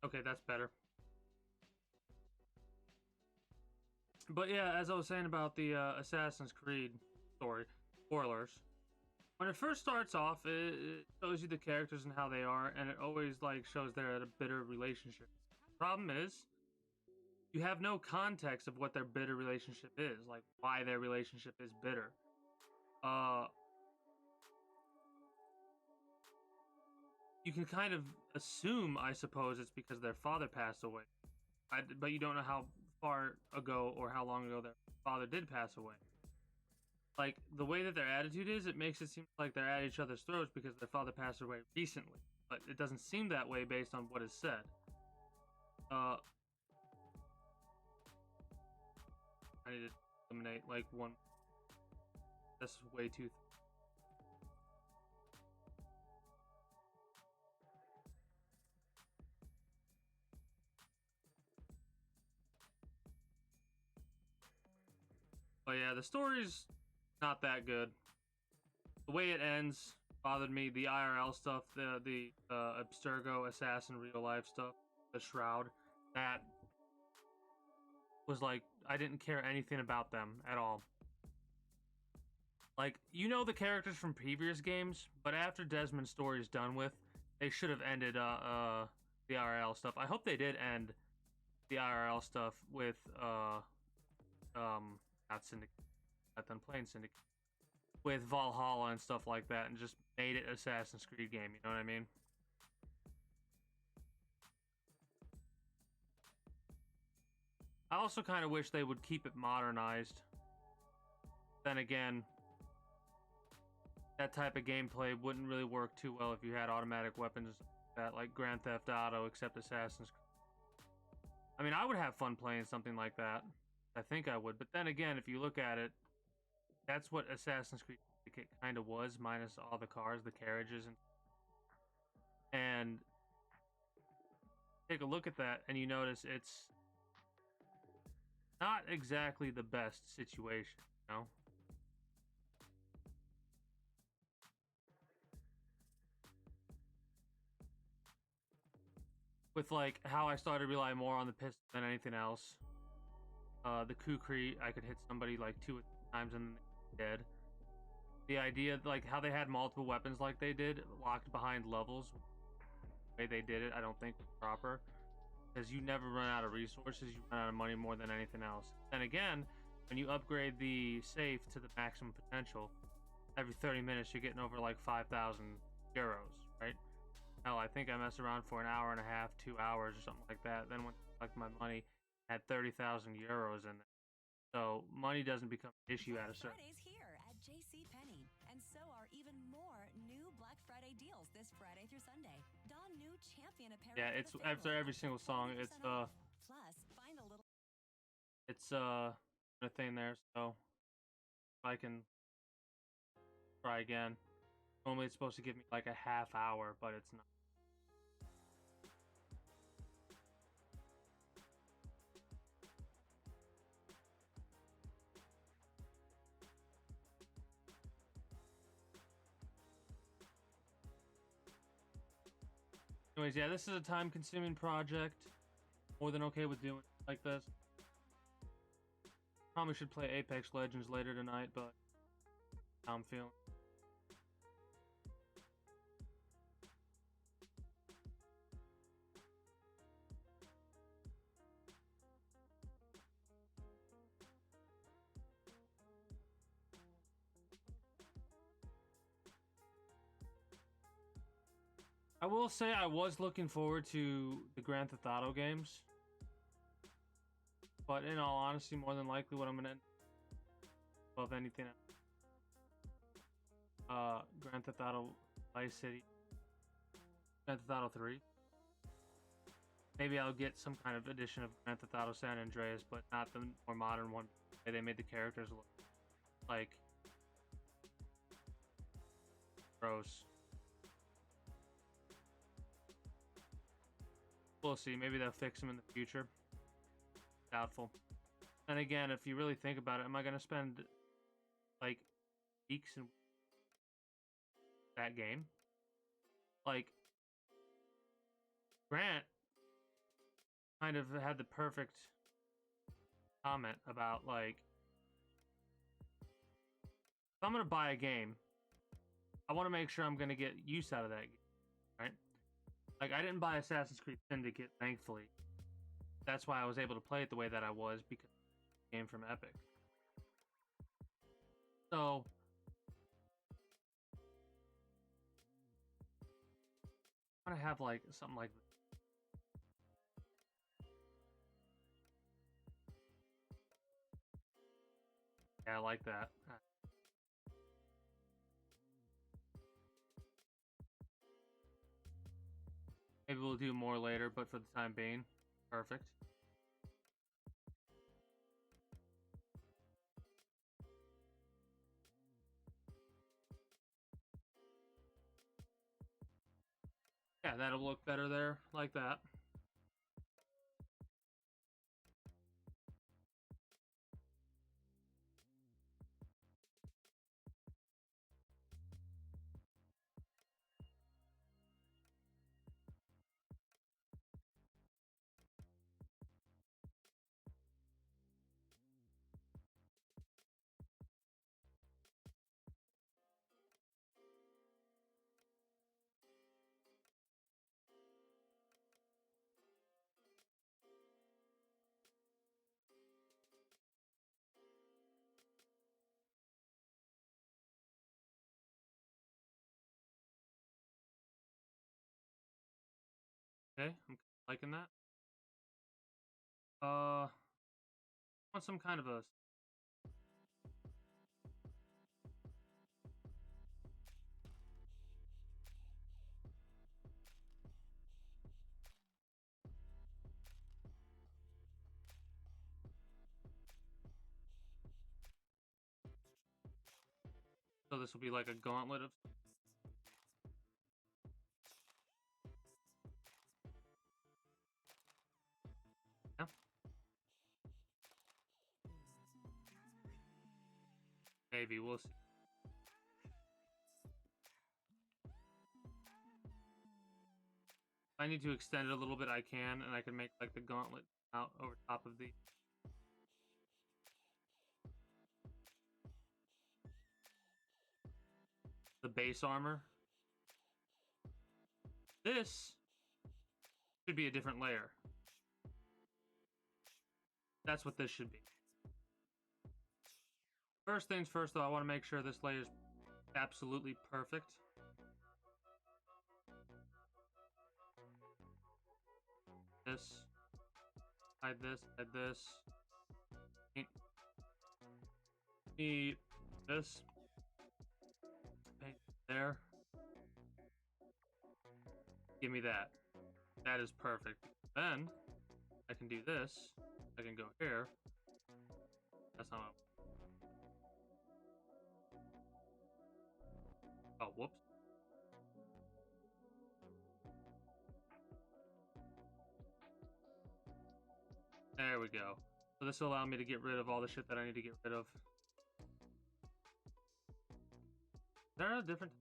[SPEAKER 1] Okay, that's better. But yeah, as I was saying about the Assassin's Creed story, spoilers. When it first starts off, it shows you the characters and how they are, and it always like shows they're at a bitter relationship. Problem is, you have no context of what their bitter relationship is, like why their relationship is bitter. You can kind of assume, I suppose, it's because their father passed away. But you don't know how far ago or how long ago their father did pass away. Like, the way that their attitude is, it makes it seem like they're at each other's throats because their father passed away recently. But it doesn't seem that way based on what is said. I need to eliminate, like, one. That's way too... But yeah, the story's not that good. The way it ends bothered me. The IRL stuff, the Abstergo assassin real life stuff, the Shroud, that was like I didn't care anything about them at all. Like, you know the characters from previous games, but after Desmond's story is done with, they should have ended the IRL stuff. I hope they did end the IRL stuff with not Syndicate, not done playing Syndicate, with Valhalla and stuff like that, and just made it Assassin's Creed game. You know what I mean? I also kind of wish they would keep it modernized. Then again, that type of gameplay wouldn't really work too well if you had automatic weapons that, like Grand Theft Auto, except Assassin's Creed. I mean, I would have fun playing something like that. I think I would. But then again, if you look at it, that's what Assassin's Creed kind of was, minus all the cars, the carriages, and take a look at that, and you notice it's not exactly the best situation, you know? With like how I started to rely more on the pistol than anything else. The Kukri, I could hit somebody like 2 times and they're dead. The idea, like how they had multiple weapons like they did, locked behind levels, the way they did it, I don't think was proper. Because you never run out of resources, you run out of money more than anything else. Then again, when you upgrade the safe to the maximum potential, every 30 minutes you're getting over like 5,000 euros, right? Hell, I think I messed around for an hour and a half, 2 hours or something like that. Then when I collected my money, had 30,000 euros in there. So money doesn't become an issue at a certain.
[SPEAKER 14] Friday's here at JCPenney, and so are even more new Black Friday deals this Friday through Sunday. Don new champion apparel.
[SPEAKER 1] Yeah, it's after every single song. It's
[SPEAKER 14] plus find a little.
[SPEAKER 1] It's a thing there. So I can try again. Normally it's supposed to give me like a half hour, but it's not. Anyways, yeah, this is a time-consuming project. More than okay with doing it like this. Probably should play Apex Legends later tonight, but how I'm feeling. I will say I was looking forward to the Grand Theft Auto games. But in all honesty, more than likely what I'm gonna end above anything else. Grand Theft Auto Vice City. Grand Theft Auto 3. Maybe I'll get some kind of edition of Grand Theft Auto San Andreas, but not the more modern one. They made the characters look like gross. We'll see. Maybe they'll fix them in the future. Doubtful. And again, if you really think about it, am I going to spend like weeks in that game? Like, Grant kind of had the perfect comment about like, if I'm going to buy a game, I want to make sure I'm going to get use out of that game, right? Like, I didn't buy Assassin's Creed Syndicate, thankfully. That's why I was able to play it the way that I was, because it came from Epic. So, I want to have, like, something like this. Yeah, I like that. Maybe we'll do more later, but for the time being, perfect. Yeah, that'll look better there, like that. Okay, I'm liking that. Want some kind of a so this will be like a gauntlet of yeah. Maybe we'll see. If I need to extend it a little bit, I can, and I can make like the gauntlet out over top of the base armor. This should be a different layer. That's what this should be. First things first, though, I want to make sure this layer is absolutely perfect. This, hide this. Need this. Paint there. Give me that. That is perfect. Then I can do this. I can go here. That's not. Oh, whoops. There we go. So this will allow me to get rid of all the shit that I need to get rid of. There are different.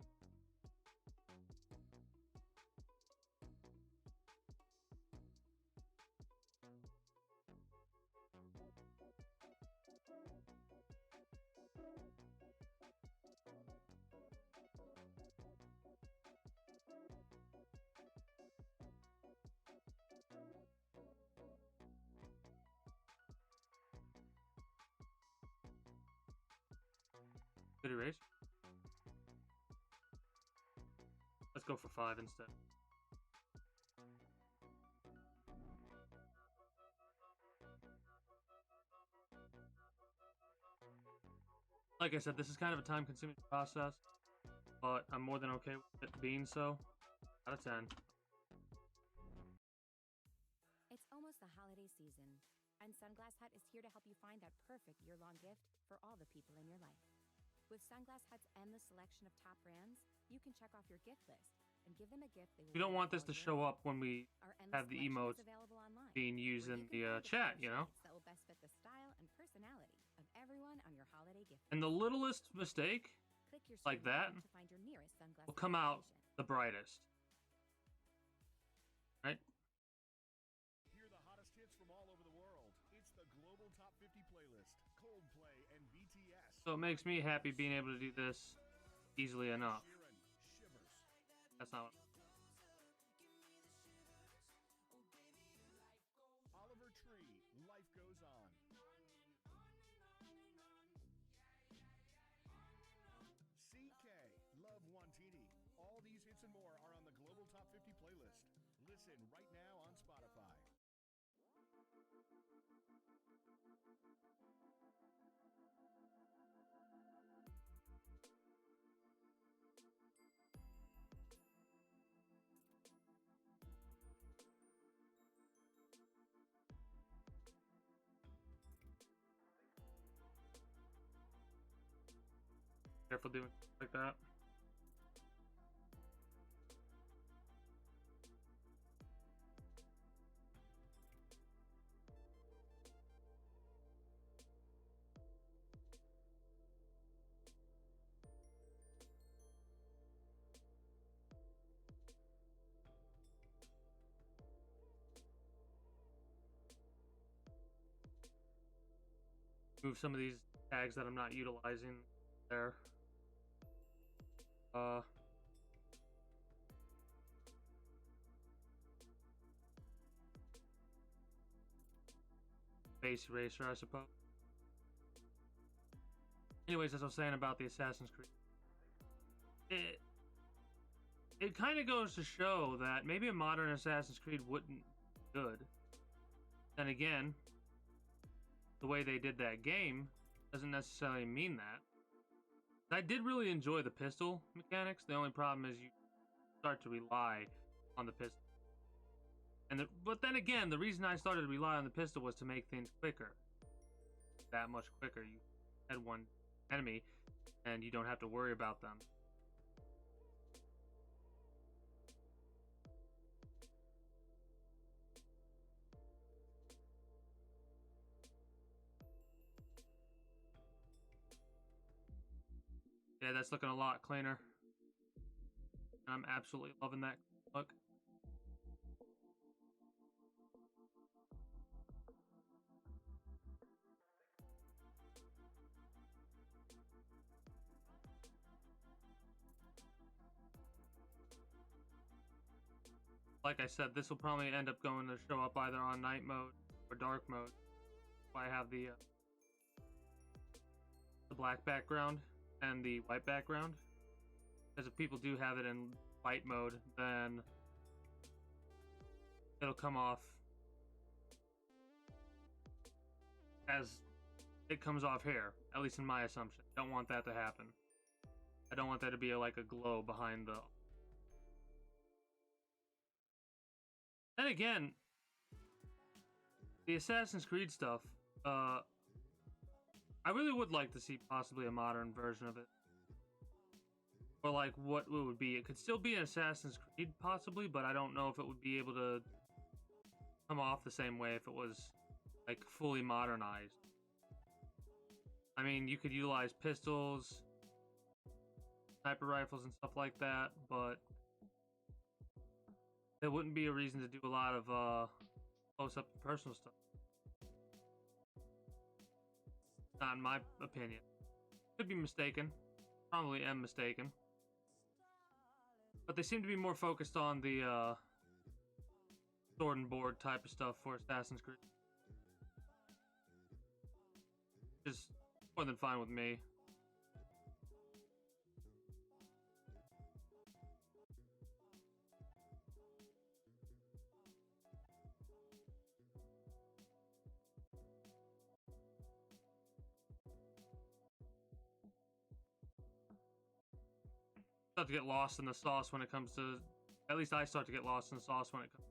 [SPEAKER 1] Good erase. Let's go for 5 instead. Like I said, this is kind of a time-consuming process, but I'm more than okay with it being so. Out of 10.
[SPEAKER 14] It's almost the holiday season, and Sunglass Hut is here to help you find that perfect year-long gift for all the people in your life. With Sunglass Hut's endless selection of top brands, you can check off your gift list and give them a gift they will.
[SPEAKER 1] We don't want this to show up when we have the emotes being used in the chat, you know?
[SPEAKER 14] That will best fit the style and personality of everyone on your holiday gift.
[SPEAKER 1] And the littlest mistake, like that,
[SPEAKER 14] to find your nearest Sunglass
[SPEAKER 1] will come out the brightest. Right?
[SPEAKER 3] Hear the hottest hits from all over the world. It's the Global Top 50 playlist. Coldplay and BTS.
[SPEAKER 1] So it makes me happy being able to do this easily enough. That's not.
[SPEAKER 3] Oliver Tree, Life Goes On. CK, Love Wantiti. All these hits and more are on the Global Top 50 playlist. Listen right now on Spotify.
[SPEAKER 1] Careful doing like that. Move some of these tags that I'm not utilizing there. Base eraser, I suppose. Anyways, as I was saying about the Assassin's Creed, it kind of goes to show that maybe a modern Assassin's Creed wouldn't be good. Then again, the way they did that game doesn't necessarily mean that. I did really enjoy the pistol mechanics. The only problem is you start to rely on the pistol. But then again, the reason I started to rely on the pistol was to make things quicker. That much quicker. You had one enemy, and you don't have to worry about them. Yeah, that's looking a lot cleaner. I'm absolutely loving that look. Like I said, this will probably end up going to show up either on night mode or dark mode. I have the black background and the white background. Because if people do have it in white mode, then it'll come off as it comes off here, at least in my assumption. Don't want that to happen. I don't want there to be like a glow behind the... Then again, the Assassin's Creed stuff, I really would like to see possibly a modern version of it. Or like what it would be. It could still be an Assassin's Creed possibly, but I don't know if it would be able to come off the same way if it was like fully modernized. I mean, you could utilize pistols, sniper rifles and stuff like that, but there wouldn't be a reason to do a lot of close-up and personal stuff. Not in my opinion. Could be mistaken. Probably am mistaken. But they seem to be more focused on the sword and board type of stuff for Assassin's Creed. Which is more than fine with me. Start to get lost in the sauce when it comes to... At least I start to get lost in the sauce when it comes...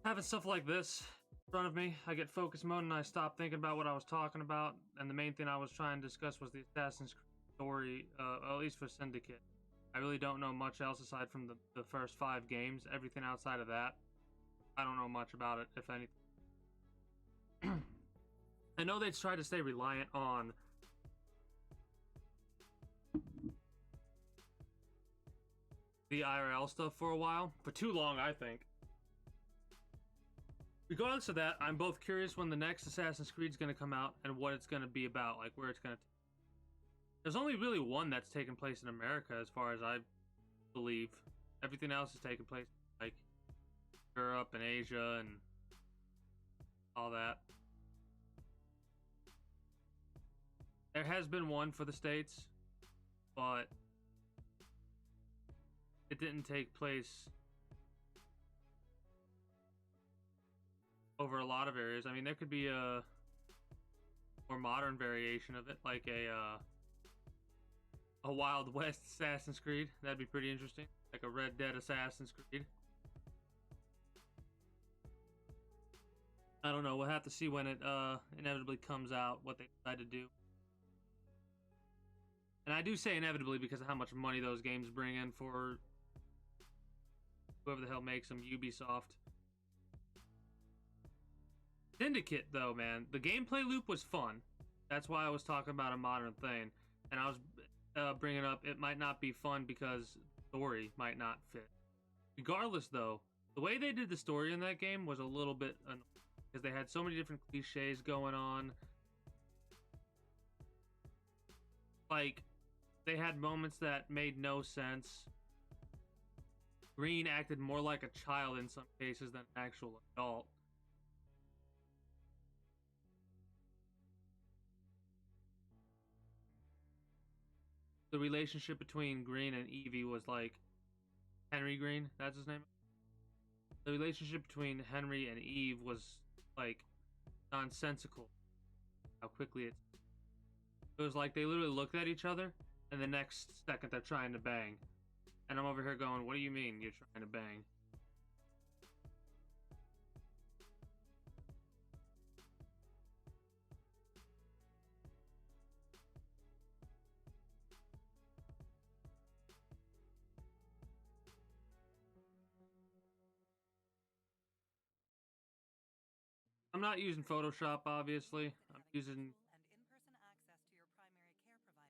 [SPEAKER 1] Having stuff like this in front of me, I get focus mode and I stop thinking about what I was talking about. And the main thing I was trying to discuss was the Assassin's Creed story, at least for Syndicate. I really don't know much else aside from the first 5 games. Everything outside of that, I don't know much about it, if anything. I know they try to stay reliant on the IRL stuff for a while. For too long, I think. Regardless of that, I'm both curious when the next Assassin's Creed is going to come out and what it's going to be about, like where it's going to... There's only really one that's taken place in America as far as I believe. Everything else has taken place like Europe and Asia and all that. There has been one for the States, but it didn't take place over a lot of areas. I mean, there could be a more modern variation of it, like a Wild West Assassin's Creed. That'd be pretty interesting. Like a Red Dead Assassin's Creed. I don't know. We'll have to see when it inevitably comes out, what they decide to do. And I do say inevitably because of how much money those games bring in for whoever the hell makes them, Ubisoft. Syndicate, though, man. The gameplay loop was fun. That's why I was talking about a modern thing. And I was bringing up it might not be fun because story might not fit. Regardless, though, the way they did the story in that game was a little bit annoying because they had so many different cliches going on. Like, they had moments that made no sense. Green acted more like a child in some cases than an actual adult. the relationship between Green and Evie was like Henry Green, that's his name. The relationship between Henry and Eve was like nonsensical. How quickly it was like they literally looked at each other and the next second they're trying to bang. And I'm over here going, what do you mean you're trying to bang? I'm not using Photoshop, obviously. I'm using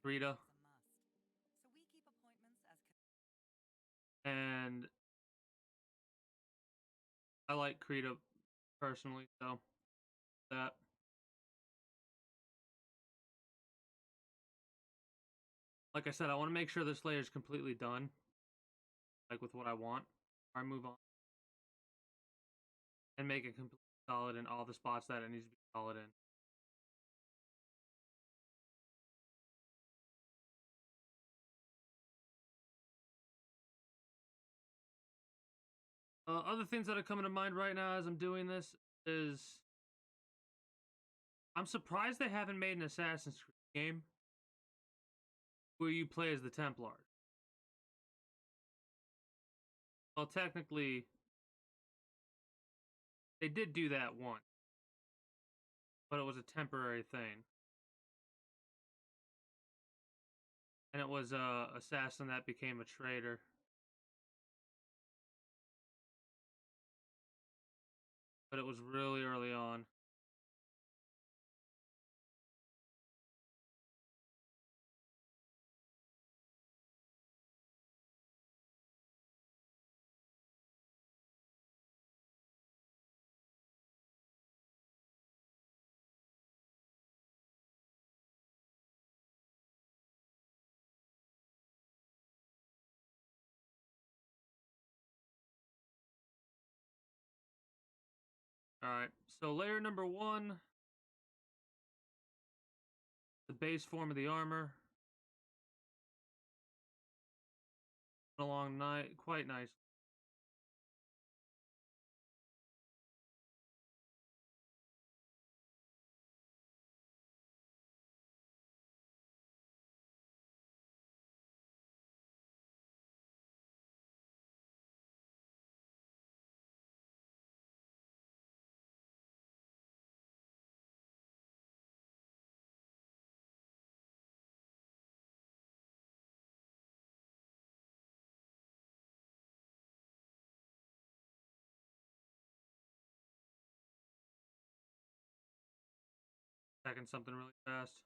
[SPEAKER 1] Rita. And I like Krita personally, so that. Like I said, I want to make sure this layer is completely done, like with what I want. Or I move on and make it completely solid in all the spots that it needs to be solid in. Other things that are coming to mind right now as I'm doing this is I'm surprised they haven't made an Assassin's Creed game where you play as the Templars. Well, technically, they did do that once, but it was a temporary thing. And it was a assassin that became a traitor. But it was really early on. Alright, so layer number 1, the base form of the armor. Along quite nice. Second something really fast.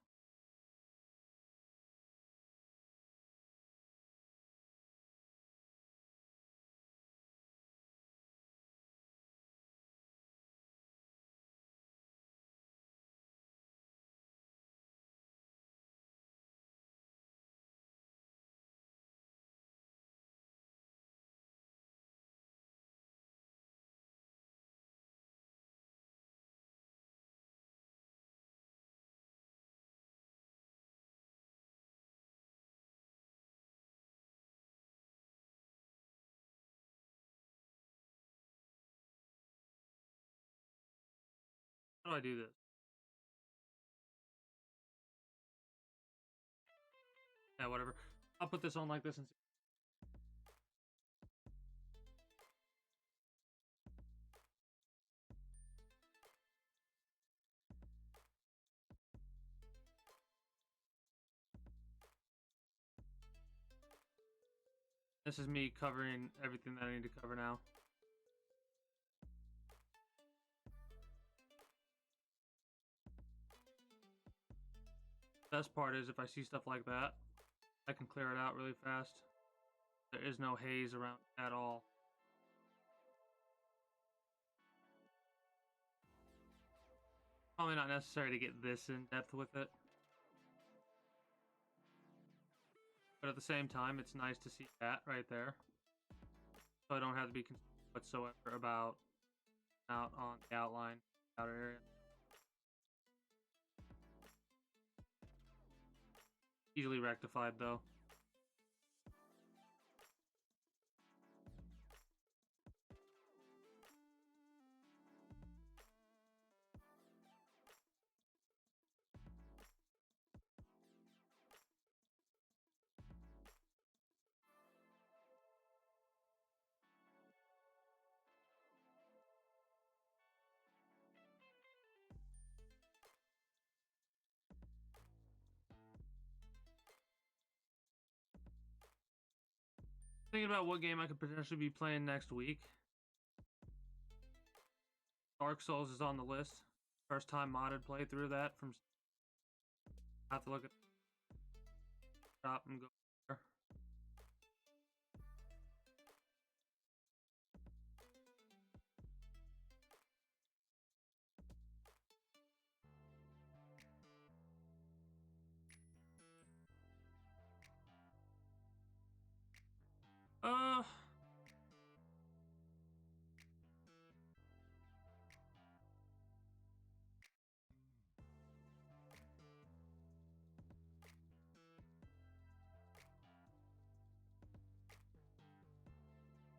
[SPEAKER 1] How do I do this? Yeah, whatever. I'll put this on like this and see. This is me covering everything that I need to cover now. Best part is if I see stuff like that, I can clear it out really fast. There is no haze around at all. Probably not necessary to get this in depth with it. But at the same time, it's nice to see that right there. So I don't have to be concerned whatsoever about out on the outline, outer area. Easily rectified though. Thinking about what game I could potentially be playing next week. Dark Souls is on the list. First time modded playthrough of that from. I have to look at shop and go there. Uh,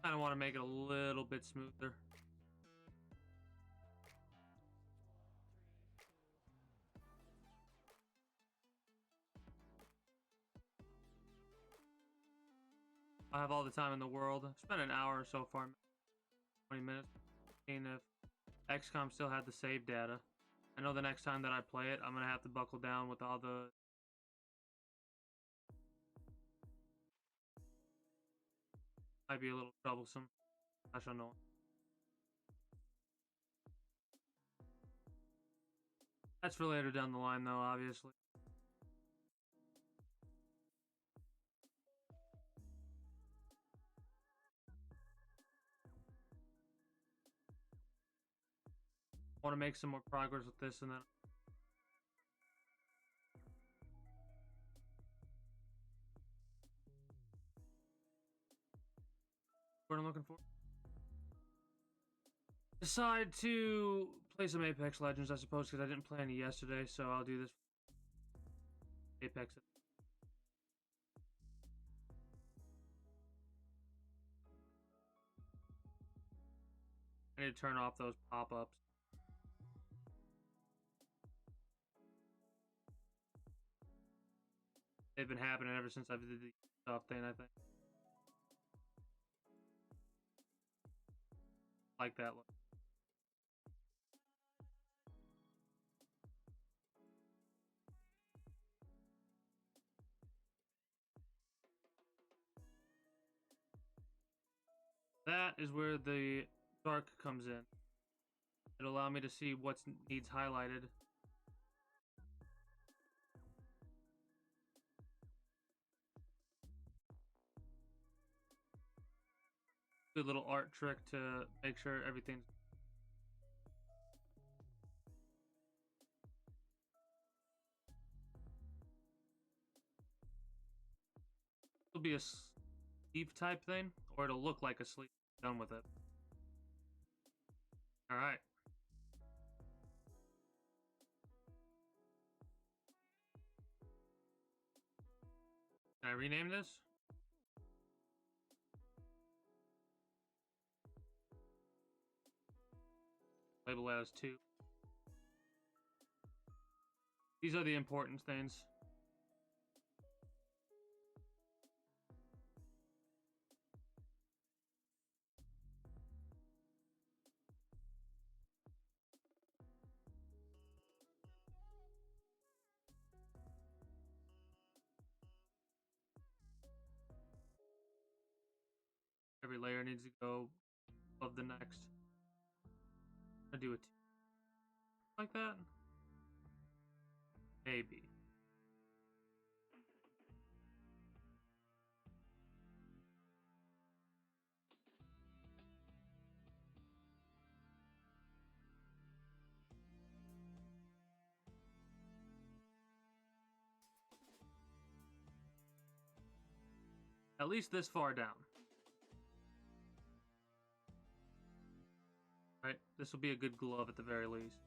[SPEAKER 1] kind of want to make it a little bit smoother. I have all the time in the world. I've spent an hour so far, 20 minutes. Seeing if XCOM still had the save data. I know the next time that I play it, I'm gonna have to buckle down with all the. Might be a little troublesome. I shall know. That's for later down the line, though, obviously. I want to make some more progress with this, and then what I'm looking for. Decide to play some Apex Legends, I suppose, because I didn't play any yesterday, so I'll do this. Apex. I need to turn off those pop-ups. They've been happening ever since I did the stuff thing, I think. Like that look. That is where the dark comes in. It'll allow me to see what needs highlighted. Good little art trick to make sure everything's. It'll be a sleeve type thing, or it'll look like a sleeve. Done with it. All right. Can I rename this? Label as 2. These are the important things. Every layer needs to go above the next. I do it like that. Maybe. At least this far down. Right? This will be a good glove at the very least.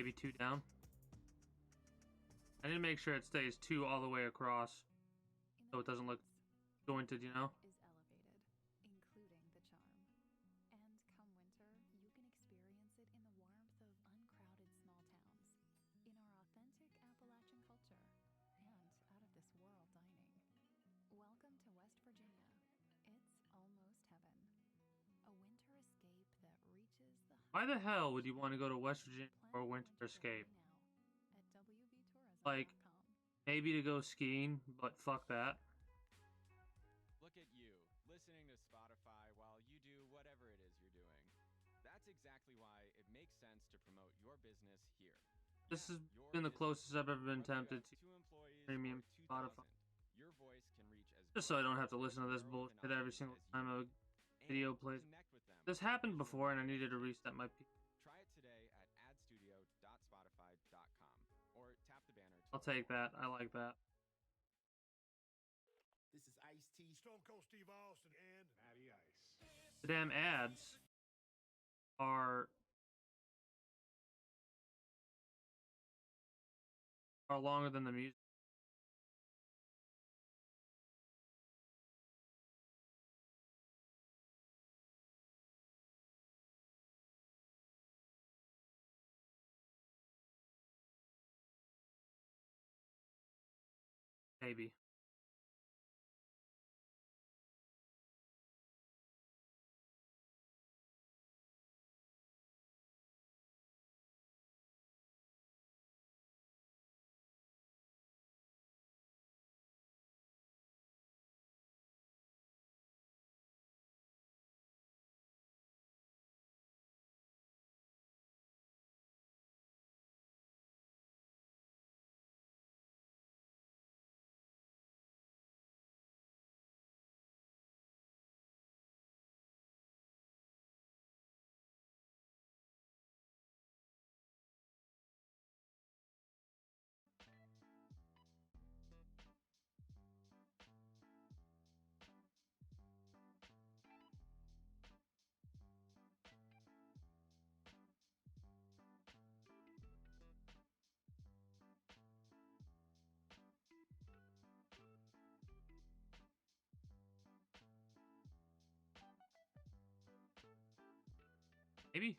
[SPEAKER 1] Maybe 2 down. I need to make sure it stays 2 all the way across, so it doesn't look jointed, you know?
[SPEAKER 15] Is elevated, including the charm. And come winter, you can experience it in the warmth of uncrowded small towns, in our authentic Appalachian culture, and out of this world dining. Welcome to West Virginia. It's almost heaven. A winter escape that reaches the
[SPEAKER 1] Why the hell would you want to go to West Virginia for a winter escape?
[SPEAKER 15] at wvtourism.com.
[SPEAKER 1] Like, maybe to go skiing, but fuck that.
[SPEAKER 16] Look at you, listening to Spotify while you do whatever it is you're doing. That's exactly why it makes sense to promote your business here.
[SPEAKER 1] This has been the closest I've ever been tempted to premium Spotify.
[SPEAKER 16] Your voice can reach as
[SPEAKER 1] Just so I don't have to listen to this bullshit every single time a video plays. This happened before and I needed to reset my PC.
[SPEAKER 16] Try it today at adstudio.spotify.com or tap the banner.
[SPEAKER 1] I'll take that. I like that.
[SPEAKER 3] This is Ice-T, Stone Cold Steve Austin, and Matty Ice.
[SPEAKER 1] The damn ads are longer than the music. Maybe. Maybe.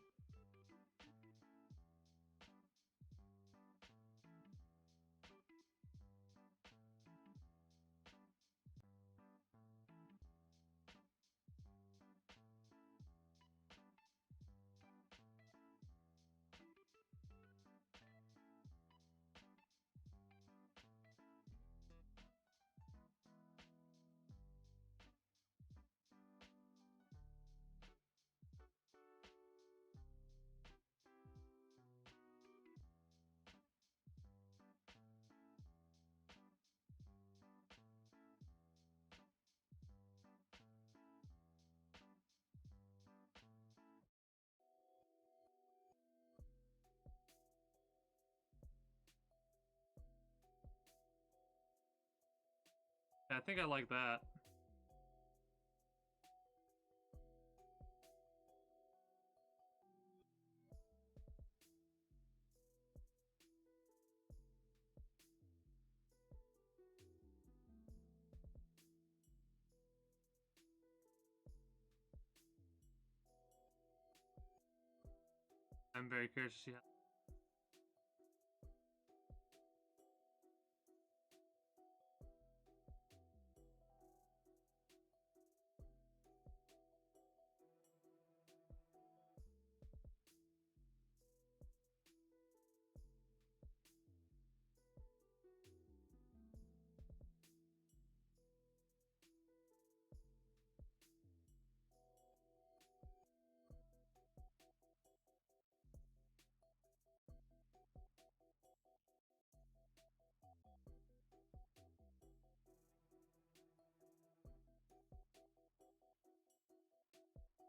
[SPEAKER 1] Yeah, I think I like that. I'm very curious to see how.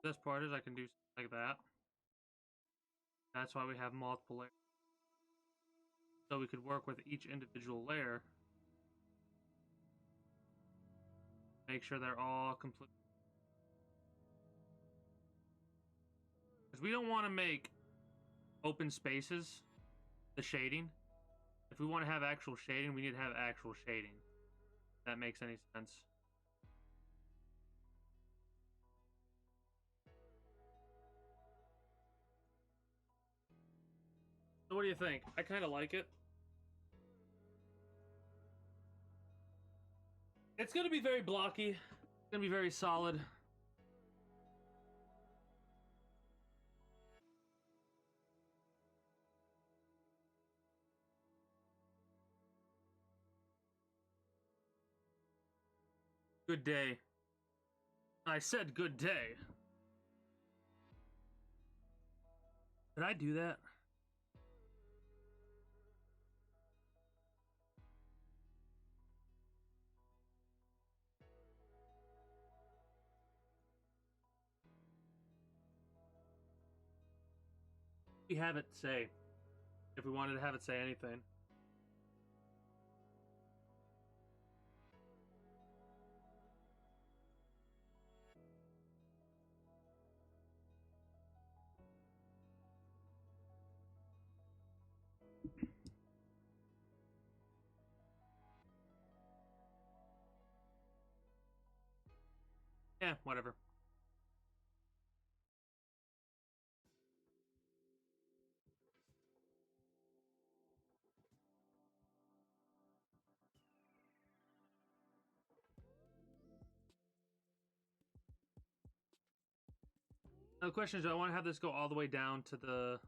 [SPEAKER 1] The best part is I can do something like that. That's why we have multiple layers. So we could work with each individual layer. Make sure they're all complete. Because we don't want to make open spaces the shading. If we want to have actual shading, we need to have actual shading. If that makes any sense. So what do you think? I kind of like it. It's going to be very blocky. It's going to be very solid. Good day. I said good day. Did I do that? We have it say. If we wanted to have it say anything. Yeah, whatever. Now the question is, do I want to have this go all the way down to the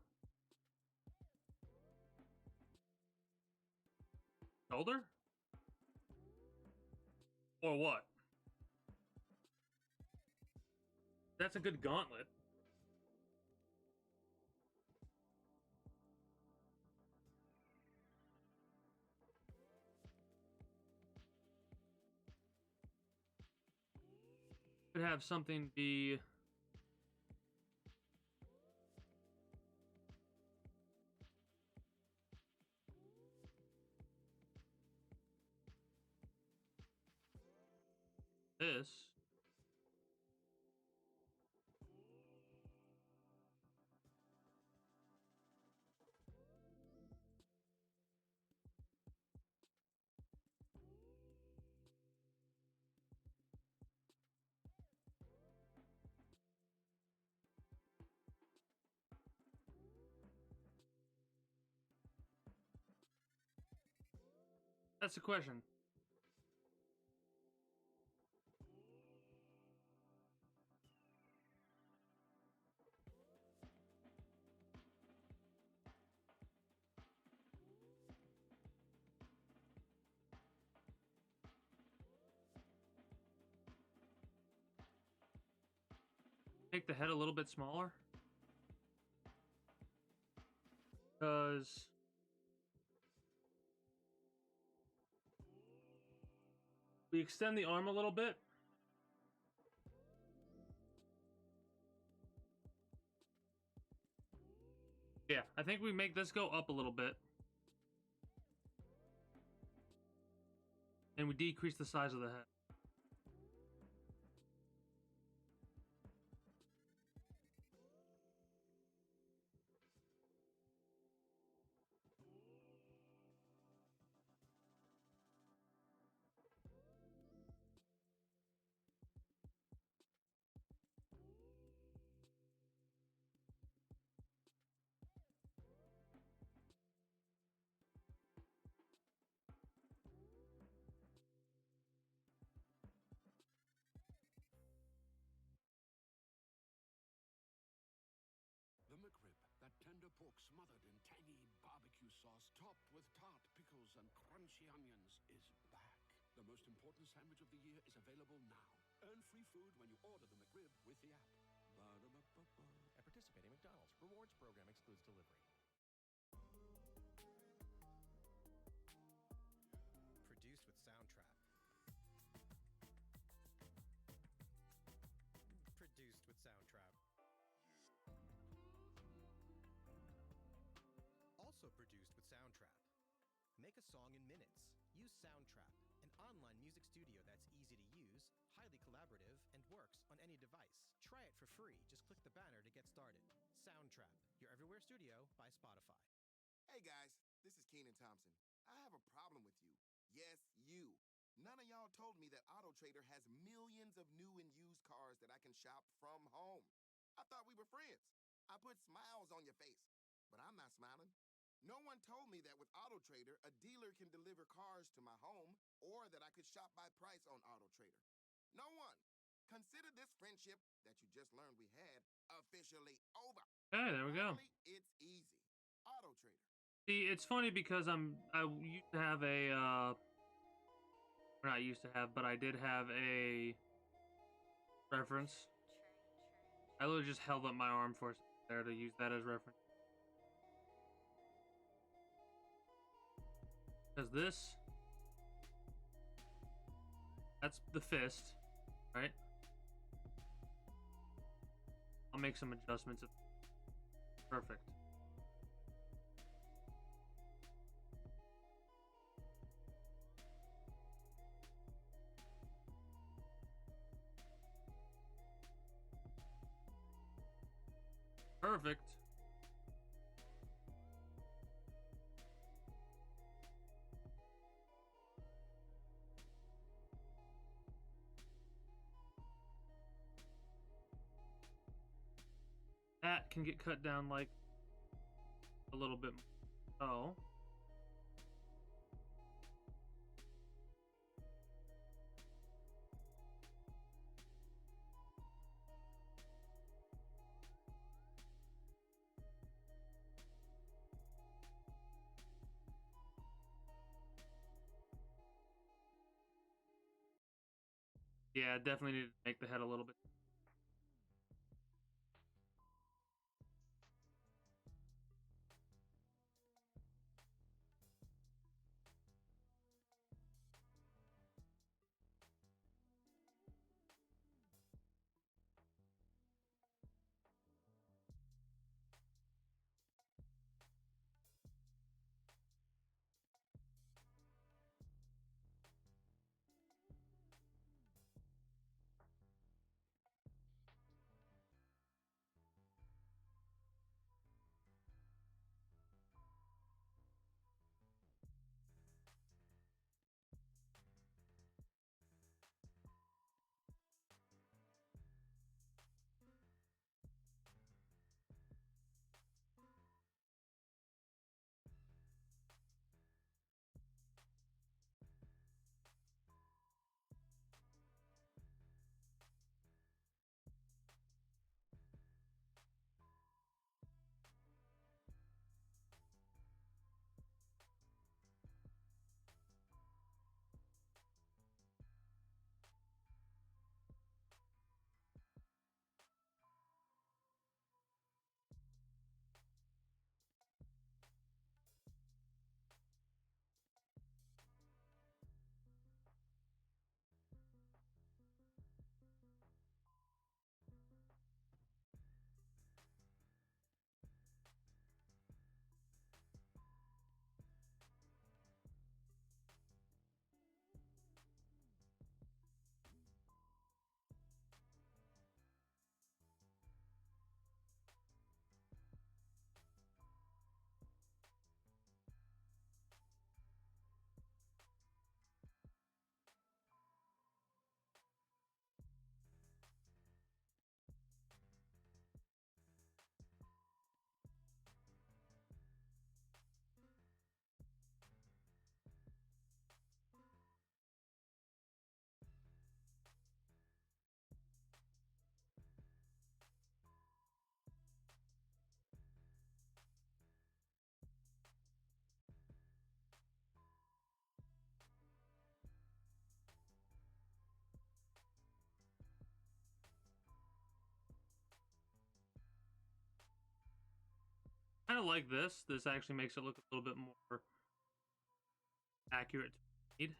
[SPEAKER 1] shoulder? Or what? That's a good gauntlet. Could have something be this. That's the question. Make the head a little bit smaller. Because we extend the arm a little bit. Yeah, I think we make this go up a little bit. And we decrease the size of the head.
[SPEAKER 17] The McRib, that tender pork smothered in tangy barbecue sauce, topped with tart pickles and crunchy onions, is back. The most important sandwich of the year is available now. Earn free food when you order the McRib with the app. Ba-da-ba-ba-ba.
[SPEAKER 18] At participating McDonald's, rewards program excludes delivery.
[SPEAKER 19] Produced with Soundtrap. Produced with Soundtrap. Also produced with Soundtrap. Make a song in minutes. Use Soundtrap, an online music studio that's easy to use, highly collaborative, and works on any device. Try it for free. Just click the banner to get started. Soundtrap, your everywhere studio by Spotify.
[SPEAKER 20] Hey guys, this is Keenan Thompson.
[SPEAKER 5] I have a problem with you. Yes, you. None of y'all told me that AutoTrader has millions of new and used cars that I can shop from home. I thought we were friends. I put smiles on your face, but I'm not smiling. No one told me that with AutoTrader, a dealer can deliver cars to my home or that I could shop by price on AutoTrader. No one. Consider this friendship that you just learned we had officially over.
[SPEAKER 1] Okay, there we go.
[SPEAKER 5] Finally, it's easy. AutoTrader.
[SPEAKER 1] See, it's funny because I used to have a or not used to have, but I did have a reference. I literally just held up my arm for a second there to use that as reference. Because this, that's the fist, right? I'll make some adjustments. Perfect. Perfect. That can get cut down like a little bit. Oh. Yeah, definitely need to make the head a little bit. Kind of like this. This actually makes it look a little bit more accurate to need.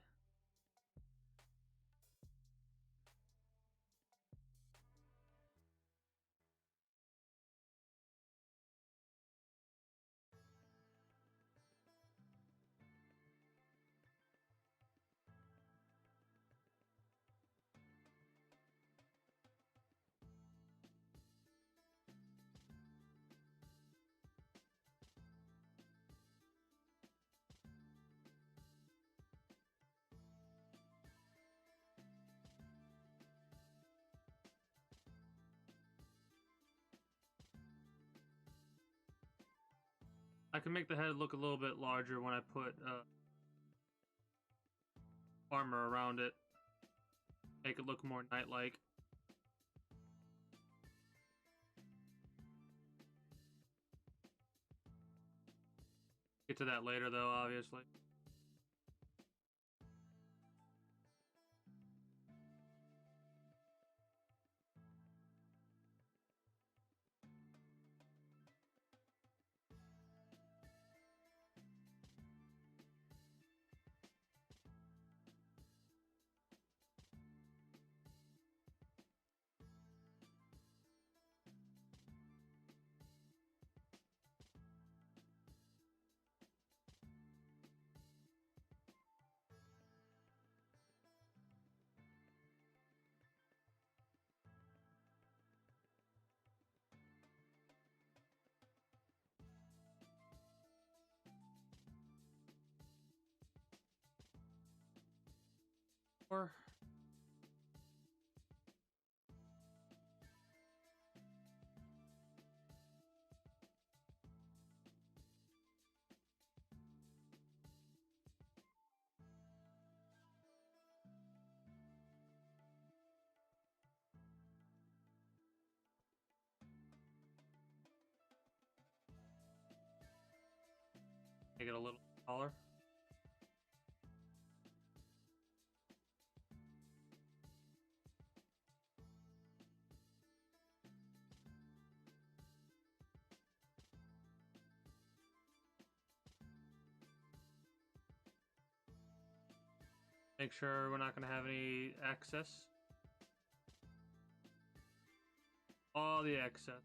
[SPEAKER 1] I can make the head look a little bit larger when I put armor around it. Make it look more knight-like. Get to that later, though, obviously. Or make it a little taller. Make sure we're not going to have any excess. All the excess.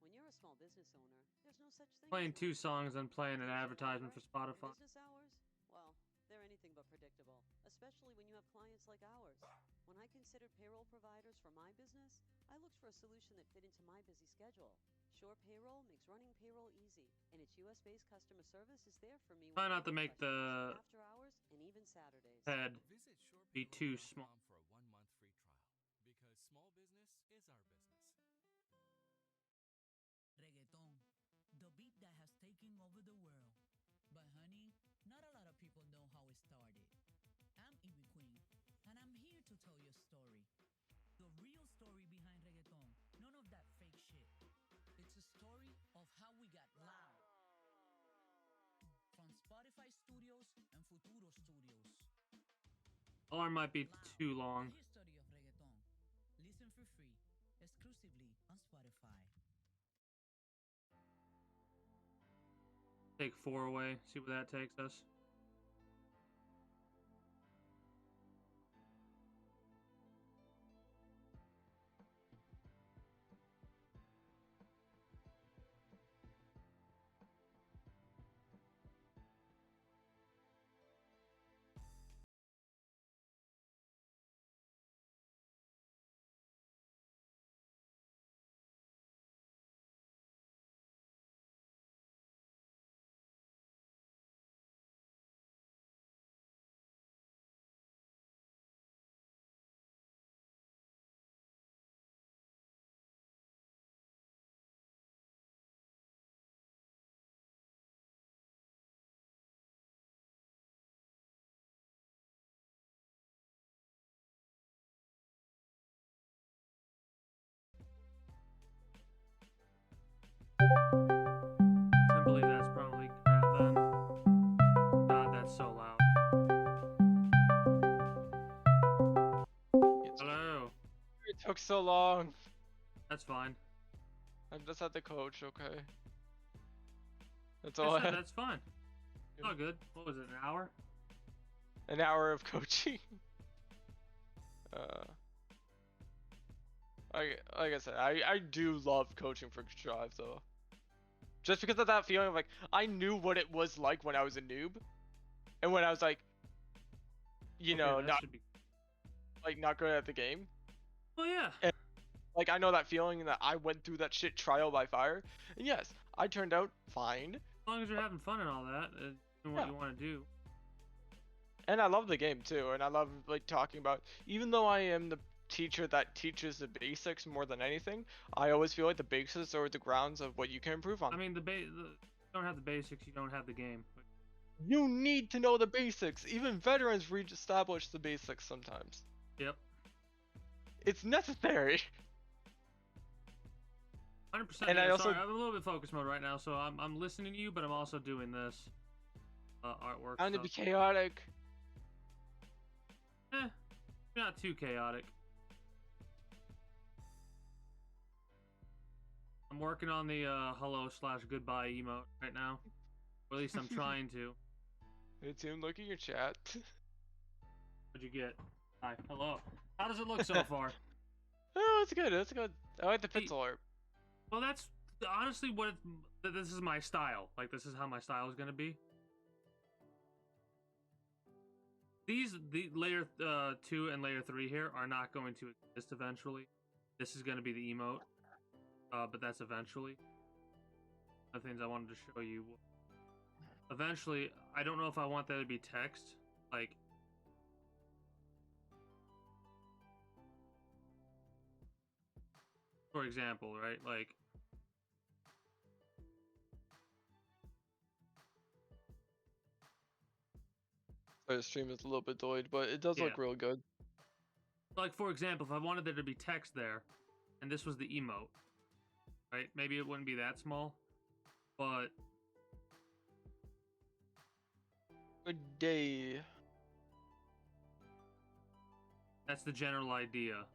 [SPEAKER 20] When you're a small business owner, there's no such thing
[SPEAKER 1] Playing
[SPEAKER 20] as
[SPEAKER 1] 2 songs and playing an advertisement for Spotify.
[SPEAKER 20] business hours. Well, they're anything but predictable, especially when you have clients like ours. When I considered payroll providers for my business, I looked for a solution that fit into my busy schedule. Sure Payroll makes running payroll easy, and its US-based customer service is there for me.
[SPEAKER 1] Try not to make the
[SPEAKER 20] after hours and even Saturdays.
[SPEAKER 1] head be too small.
[SPEAKER 21] for a 1-month free trial, because small business is our business.
[SPEAKER 22] Reggaeton, the beat that has taken over the world. But honey, not a lot of people know how it started. I'm Ivy Queen, and I'm here to tell you a story. The real story behind reggaeton, none of that fake shit. It's a story of how we got loud. From Spotify Studios and Futuro Studios.
[SPEAKER 1] Alarm might be too long.
[SPEAKER 22] The history of reggaeton. Listen for free, exclusively on Spotify.
[SPEAKER 1] Take 4 away, see where that takes us. I believe that's probably crap then. God, that's so loud. Hello.
[SPEAKER 2] It took so long.
[SPEAKER 1] That's fine.
[SPEAKER 2] I'm just at the coach, okay? That's
[SPEAKER 1] Like
[SPEAKER 2] all
[SPEAKER 1] I
[SPEAKER 2] I
[SPEAKER 1] said,
[SPEAKER 2] had.
[SPEAKER 1] that's fine. It's all good. What was it, an hour?
[SPEAKER 2] An hour of coaching. Like I said, I do love coaching for Drive though. Just because of that feeling of like, I knew what it was like when I was a noob. And when I was like, you know, not not good at the game.
[SPEAKER 1] Oh yeah.
[SPEAKER 2] And, like I know that feeling that I went through that shit trial by fire. And yes, I turned out fine.
[SPEAKER 1] As long as you're having fun and all that, and what you want to do.
[SPEAKER 2] And I love the game too, and I love like talking about. Even though I am teacher that teaches the basics more than anything. I always feel like the basics are the grounds of what you can improve on.
[SPEAKER 1] I mean, you don't have the basics, you don't have the game.
[SPEAKER 2] You need to know the basics. Even veterans re-establish the basics sometimes.
[SPEAKER 1] Yep.
[SPEAKER 2] It's necessary.
[SPEAKER 1] 100%.
[SPEAKER 2] And
[SPEAKER 1] yeah,
[SPEAKER 2] I also
[SPEAKER 1] sorry, I'm a little bit focus mode right now, so I'm listening to you, but I'm also doing this artwork.
[SPEAKER 2] I'm to be chaotic.
[SPEAKER 1] Not too chaotic. I'm working on the hello/goodbye emote right now. Or at least I'm trying to.
[SPEAKER 2] Hey Tim, look at your chat.
[SPEAKER 1] What'd you get? Hi. Hello. How does it look so far?
[SPEAKER 2] Oh, it's good. It's good. I like the pencil art.
[SPEAKER 1] Well, that's honestly what this is my style. Like, this is how my style is gonna be. The layer 2 and layer 3 here are not going to exist eventually. This is going to be the emote, but that's eventually. The things I wanted to show you. Eventually, I don't know if I want that to be text. Like, for example, right? Like,
[SPEAKER 2] The stream is a little bit delayed, but it does look real good.
[SPEAKER 1] Like, for example, if I wanted there to be text there, and this was the emote, right? Maybe it wouldn't be that small, but...
[SPEAKER 2] Good day.
[SPEAKER 1] That's the general idea.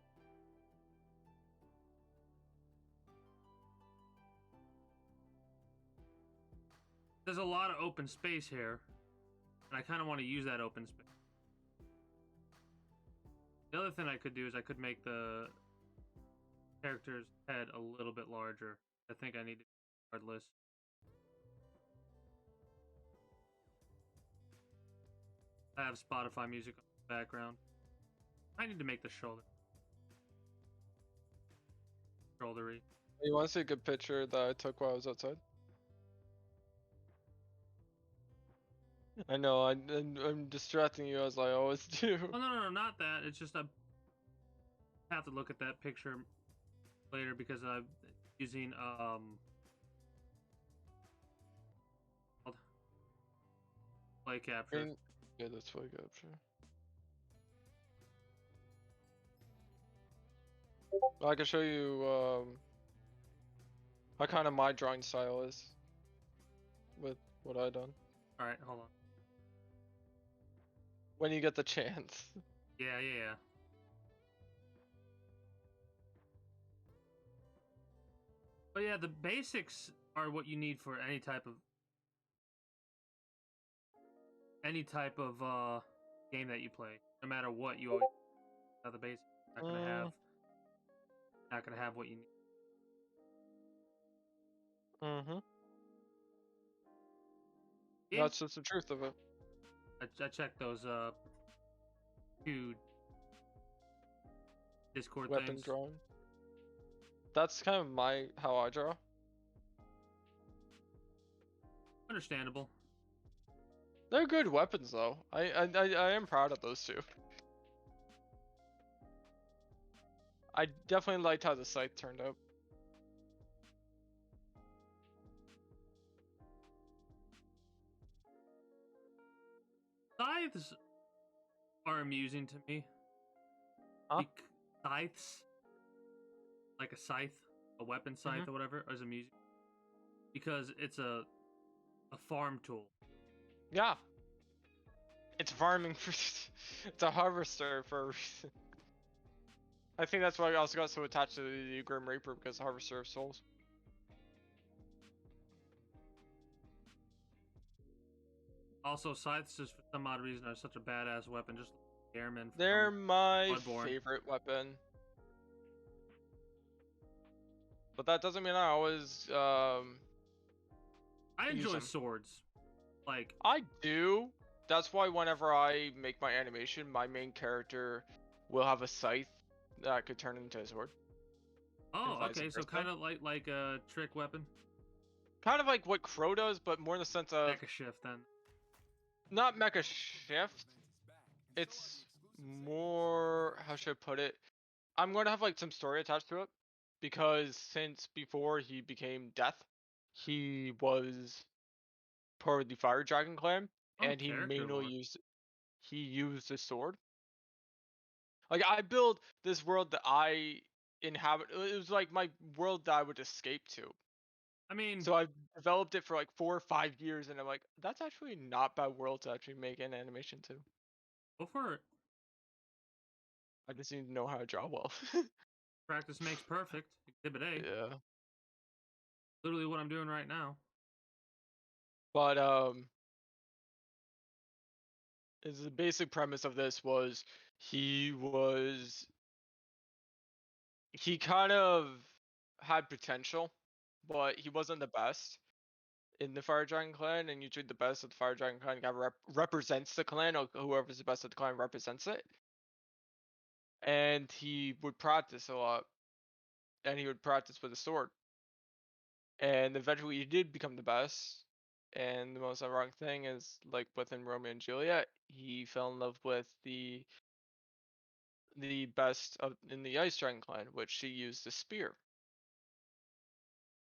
[SPEAKER 1] There's a lot of open space here, and I kind of want to use that open space. The other thing I could do is I could make the character's head a little bit larger. I think I need to regardless. I have Spotify music on the background. I need to make the shouldery.
[SPEAKER 2] You want to see a good picture that I took while I was outside? I know, I'm distracting you as I always do.
[SPEAKER 1] Oh, no, not that. It's just I have to look at that picture later because I'm using play capture.
[SPEAKER 2] Yeah, that's play capture. I can show you how kind of my drawing style is with what I done.
[SPEAKER 1] All right, hold on.
[SPEAKER 2] When you get the chance.
[SPEAKER 1] Yeah. But yeah, the basics are what you need for any type of game that you play. No matter what, you always have the basics. Not gonna have what you need. Yeah.
[SPEAKER 2] That's just the truth of it.
[SPEAKER 1] I checked those 2 Discord
[SPEAKER 2] Weapon
[SPEAKER 1] things.
[SPEAKER 2] drawing. That's kind of how I draw.
[SPEAKER 1] Understandable.
[SPEAKER 2] They're good weapons though. I am proud of those 2. I definitely liked how the scythe turned out.
[SPEAKER 1] Scythes are amusing to me.
[SPEAKER 2] Huh?
[SPEAKER 1] Scythes, like a scythe, a weapon scythe or whatever, is amusing because it's a farm tool.
[SPEAKER 2] Yeah. It's farming for it's a harvester for a reason. I think that's why I also got so attached to the Grim Reaper, because harvester of souls.
[SPEAKER 1] Also, scythes just for some odd reason are such a badass weapon. Just like airmen.
[SPEAKER 2] They're my
[SPEAKER 1] Bloodborne.
[SPEAKER 2] favorite weapon. But that doesn't mean I always
[SPEAKER 1] I enjoy swords. Like,
[SPEAKER 2] I do. That's why whenever I make my animation, my main character will have a scythe that could turn into a sword.
[SPEAKER 1] Oh, okay, so kind of like a trick weapon.
[SPEAKER 2] Kind of like what Crow does, but more in the sense of
[SPEAKER 1] Mecha shift then.
[SPEAKER 2] Not mecha shift. It's more, how should I put it? I'm going to have like some story attached to it because since before he became Death, he was part of the Fire Dragon clan,
[SPEAKER 1] Oh,
[SPEAKER 2] and
[SPEAKER 1] character lore.
[SPEAKER 2] he used a sword. Like I built this world that I inhabit. It was like my world that I would escape to.
[SPEAKER 1] I mean,
[SPEAKER 2] So I developed it for like 4 or 5 years, and I'm like, that's actually not bad world to actually make an animation to.
[SPEAKER 1] go for it.
[SPEAKER 2] I just need to know how to draw well.
[SPEAKER 1] Practice makes perfect. Exhibit A.
[SPEAKER 2] Yeah.
[SPEAKER 1] Literally what I'm doing right now.
[SPEAKER 2] But is the basic premise of this was he was he kind of had potential, but he wasn't the best in the Fire Dragon clan, and usually the best of the Fire Dragon clan kind of represents the clan, or whoever's the best of the clan represents it. And he would practice a lot, and he would practice with a sword. And eventually he did become the best. And the most ironic thing is, like within Romeo and Juliet, he fell in love with the best of in the Ice Dragon clan, which she used a spear.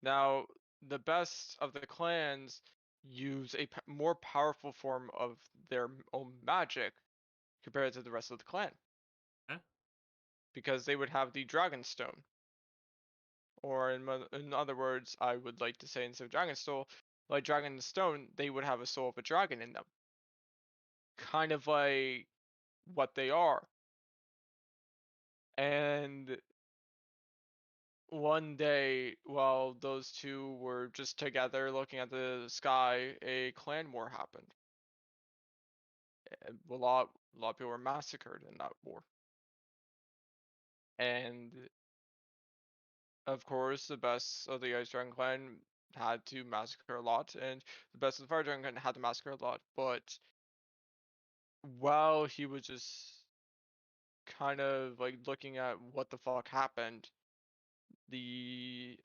[SPEAKER 2] Now, the best of the clans use a more powerful form of their own magic compared to the rest of the clan.
[SPEAKER 1] Eh?
[SPEAKER 2] Because they would have the Dragon Stone. Or in other words, I would like to say instead of Dragon Soul, like Dragon Stone, they would have a soul of a dragon in them. Kind of like what they are. And one day, while those two were just together looking at the sky, a clan war happened. And a lot of people were massacred in that war. And of course, the best of the Ice Dragon clan had to massacre a lot, and the best of the Fire Dragon clan had to massacre a lot. But while he was just kind of like looking at what the fuck happened, the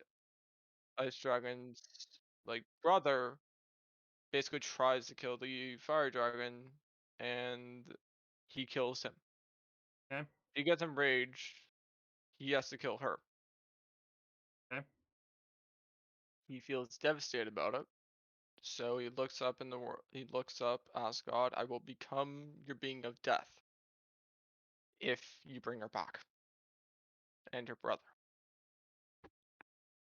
[SPEAKER 2] Ice Dragon's like brother basically tries to kill the Fire Dragon, and he kills him.
[SPEAKER 1] Okay.
[SPEAKER 2] He gets enraged. He has to kill her.
[SPEAKER 1] Okay.
[SPEAKER 2] He feels devastated about it. So he looks up in the world. He looks up, asks God, "I will become your being of death if you bring her back and her brother."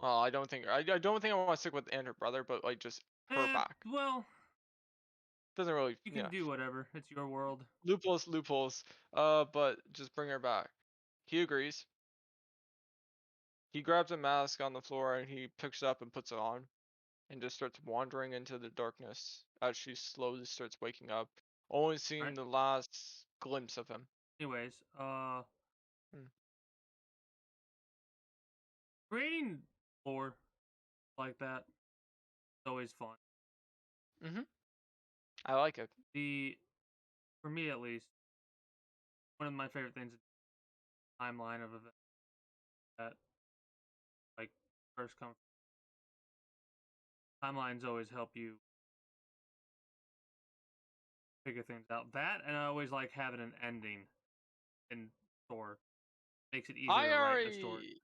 [SPEAKER 2] Well, I don't think I don't think I want to stick with and her brother, but like just her back.
[SPEAKER 1] Well,
[SPEAKER 2] Doesn't really.
[SPEAKER 1] you can do whatever. It's your world.
[SPEAKER 2] Loopholes. But just bring her back. He agrees. He grabs a mask on the floor and he picks it up and puts it on, and just starts wandering into the darkness as she slowly starts waking up, only seeing the last glimpse of him.
[SPEAKER 1] Anyways, creating lore like that is always fun.
[SPEAKER 2] I like it.
[SPEAKER 1] For me at least, one of my favorite things is the timeline of events that like first come. Timelines always help you figure things out. That, and I always like having an ending in store. Makes it easier to write the story.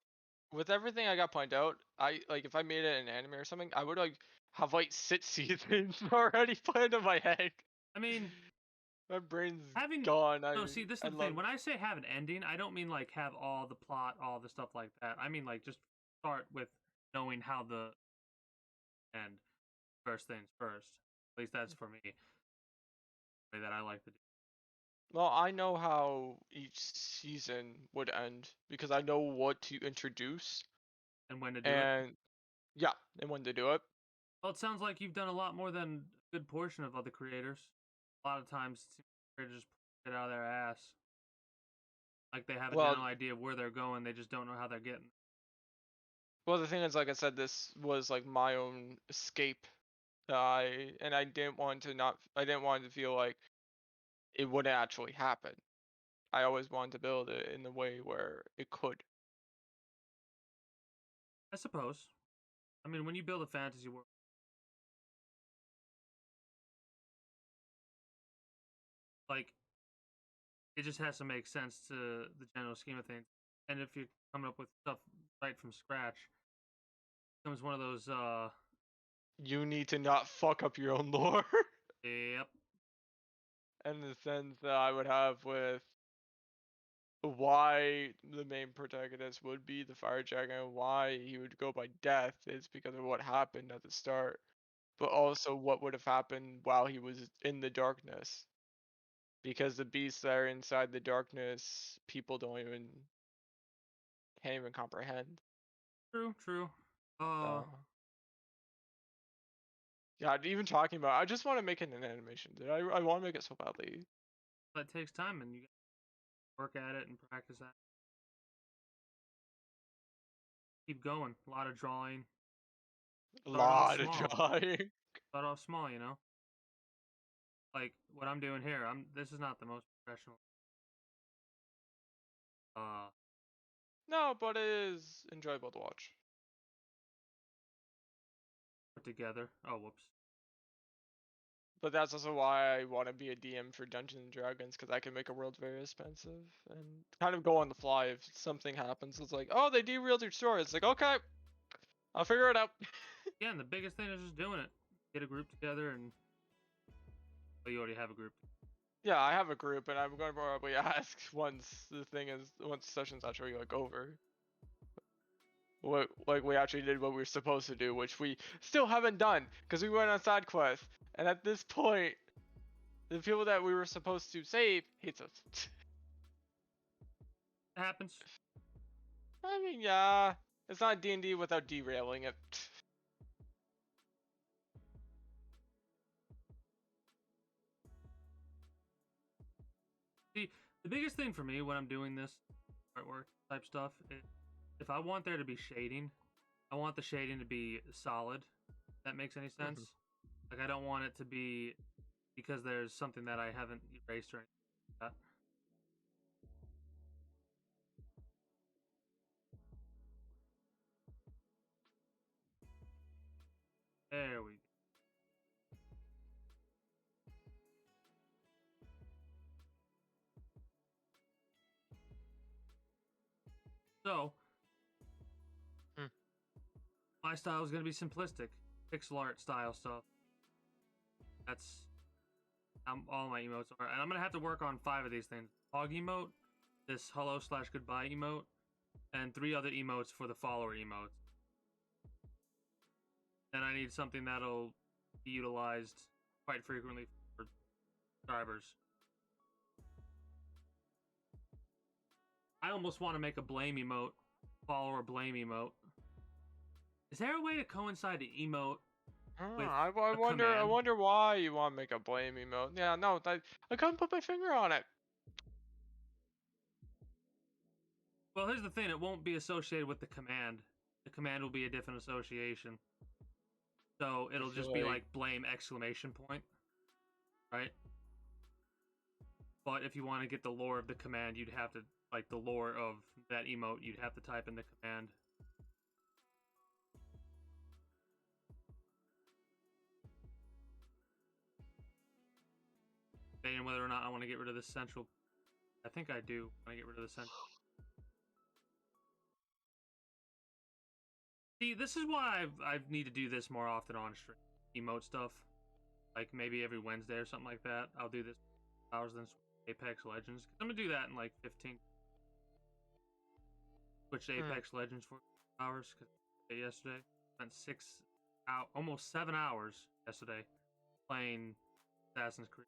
[SPEAKER 2] With everything I got pointed out, I like if I made it an anime or something, I would like have like 6 seasons already planned in my head.
[SPEAKER 1] I mean,
[SPEAKER 2] my brain's gone.
[SPEAKER 1] No, see, this is the thing. When I say have an ending, I don't mean like have all the plot, all the stuff like that. I mean like just start with knowing how the end. First things first. At least that's for me. The way that I like to do.
[SPEAKER 2] Well, I know how each season would end because I know what to introduce
[SPEAKER 1] and when to do it.
[SPEAKER 2] Yeah, and when to do it.
[SPEAKER 1] Well, it sounds like you've done a lot more than a good portion of other creators. A lot of times, creators just pull it out of their ass. Like they have a general idea of where they're going, they just don't know how they're getting.
[SPEAKER 2] Well, the thing is, like I said, this was like my own escape. I didn't want to feel like it wouldn't actually happen. I always wanted to build it in the way where it could.
[SPEAKER 1] I suppose. I mean, when you build a fantasy world, like, it just has to make sense to the general scheme of things. and if you're coming up with stuff right from scratch, it becomes one of those.
[SPEAKER 2] You need to not fuck up your own lore.
[SPEAKER 1] Yep.
[SPEAKER 2] And the sense that I would have with why the main protagonist would be the fire dragon and why he would go by death is because of what happened at the start, but also what would have happened while he was in the darkness. Because the beasts that are inside the darkness, people can't even comprehend.
[SPEAKER 1] True.
[SPEAKER 2] Yeah, even talking about, I just want to make it an animation, dude. I want to make it so badly.
[SPEAKER 1] But it takes time, and you work at it and practice that. Keep going. A lot of drawing.
[SPEAKER 2] A lot of drawing.
[SPEAKER 1] Start off small, Like what I'm doing here. This is not the most professional.
[SPEAKER 2] No, but it is enjoyable to watch.
[SPEAKER 1] Put together. Oh, whoops.
[SPEAKER 2] But that's also why I want to be a DM for Dungeons and Dragons, because I can make a world very expensive and kind of go on the fly if something happens. It's like, oh, they derailed your story. It's like, okay, I'll figure it out.
[SPEAKER 1] Yeah, and the biggest thing is just doing it. Get a group together, and you already have a group.
[SPEAKER 2] Yeah, I have a group, and I'm going to probably ask once the session's actually over. Like we actually did what we were supposed to do, which we still haven't done because we went on side quest, and at this point, the people that we were supposed to save hates us.
[SPEAKER 1] It happens.
[SPEAKER 2] I mean, yeah, it's not D&D without derailing it.
[SPEAKER 1] See, the biggest thing for me when I'm doing this artwork type stuff, if I want there to be shading, I want the shading to be solid. If that makes any sense? Like, I don't want it to be because there's something that I haven't erased or anything like that. There we go. So, my style is going to be simplistic, pixel art style stuff. That's all my emotes are. And I'm going to have to work on 5 of these things. Hog emote, this hello/goodbye emote, and 3 other emotes for the follower emotes. Then I need something that'll be utilized quite frequently for subscribers. I almost want to make a blame emote, follower blame emote. Is there a way to coincide the emote with
[SPEAKER 2] I
[SPEAKER 1] a
[SPEAKER 2] wonder.
[SPEAKER 1] command?
[SPEAKER 2] I wonder why you want to make a blame emote. Yeah, no, I couldn't put my finger on it.
[SPEAKER 1] Well, here's the thing: it won't be associated with the command. The command will be a different association. So it'll just be like blame exclamation point, right? But if you want to get the lore of the command, you'd have to, like, the lore of that emote, you'd have to type in the command. Debating whether or not I want to get rid of the central. I think I do want to get rid of the central. See, this is why I need to do this more often on stream. Emote stuff. Like maybe every Wednesday or something like that. I'll do this hours then Apex Legends. Cause I'm gonna do that in like 15. Switch to Apex Legends for hours. Cause yesterday spent almost 7 hours yesterday playing Assassin's Creed.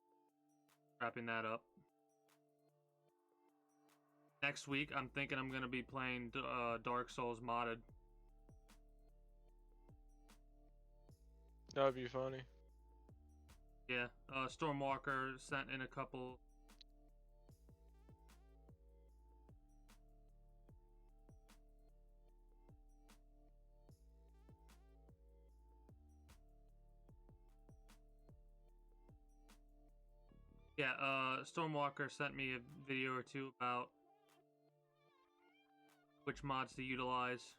[SPEAKER 1] Wrapping that up. Next week, I'm thinking I'm gonna be playing Dark Souls modded.
[SPEAKER 2] That would be funny.
[SPEAKER 1] Yeah, Stormwalker sent in a couple. Yeah, Stormwalker sent me a video or 2 about which mods to utilize.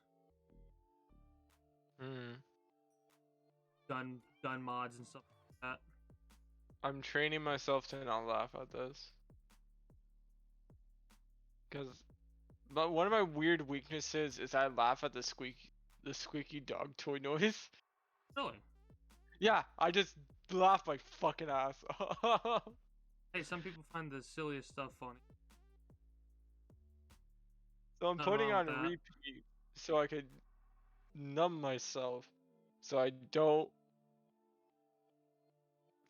[SPEAKER 1] Gun mods and stuff like that.
[SPEAKER 2] I'm training myself to not laugh at this. Because But one of my weird weaknesses is I laugh at the squeaky dog toy noise.
[SPEAKER 1] Really?
[SPEAKER 2] Yeah, I just laugh my fucking ass off.
[SPEAKER 1] Hey, some people find the silliest stuff funny.
[SPEAKER 2] So I'm
[SPEAKER 1] Nothing
[SPEAKER 2] putting
[SPEAKER 1] wrong with
[SPEAKER 2] on
[SPEAKER 1] that.
[SPEAKER 2] repeat so I could numb myself, so I don't,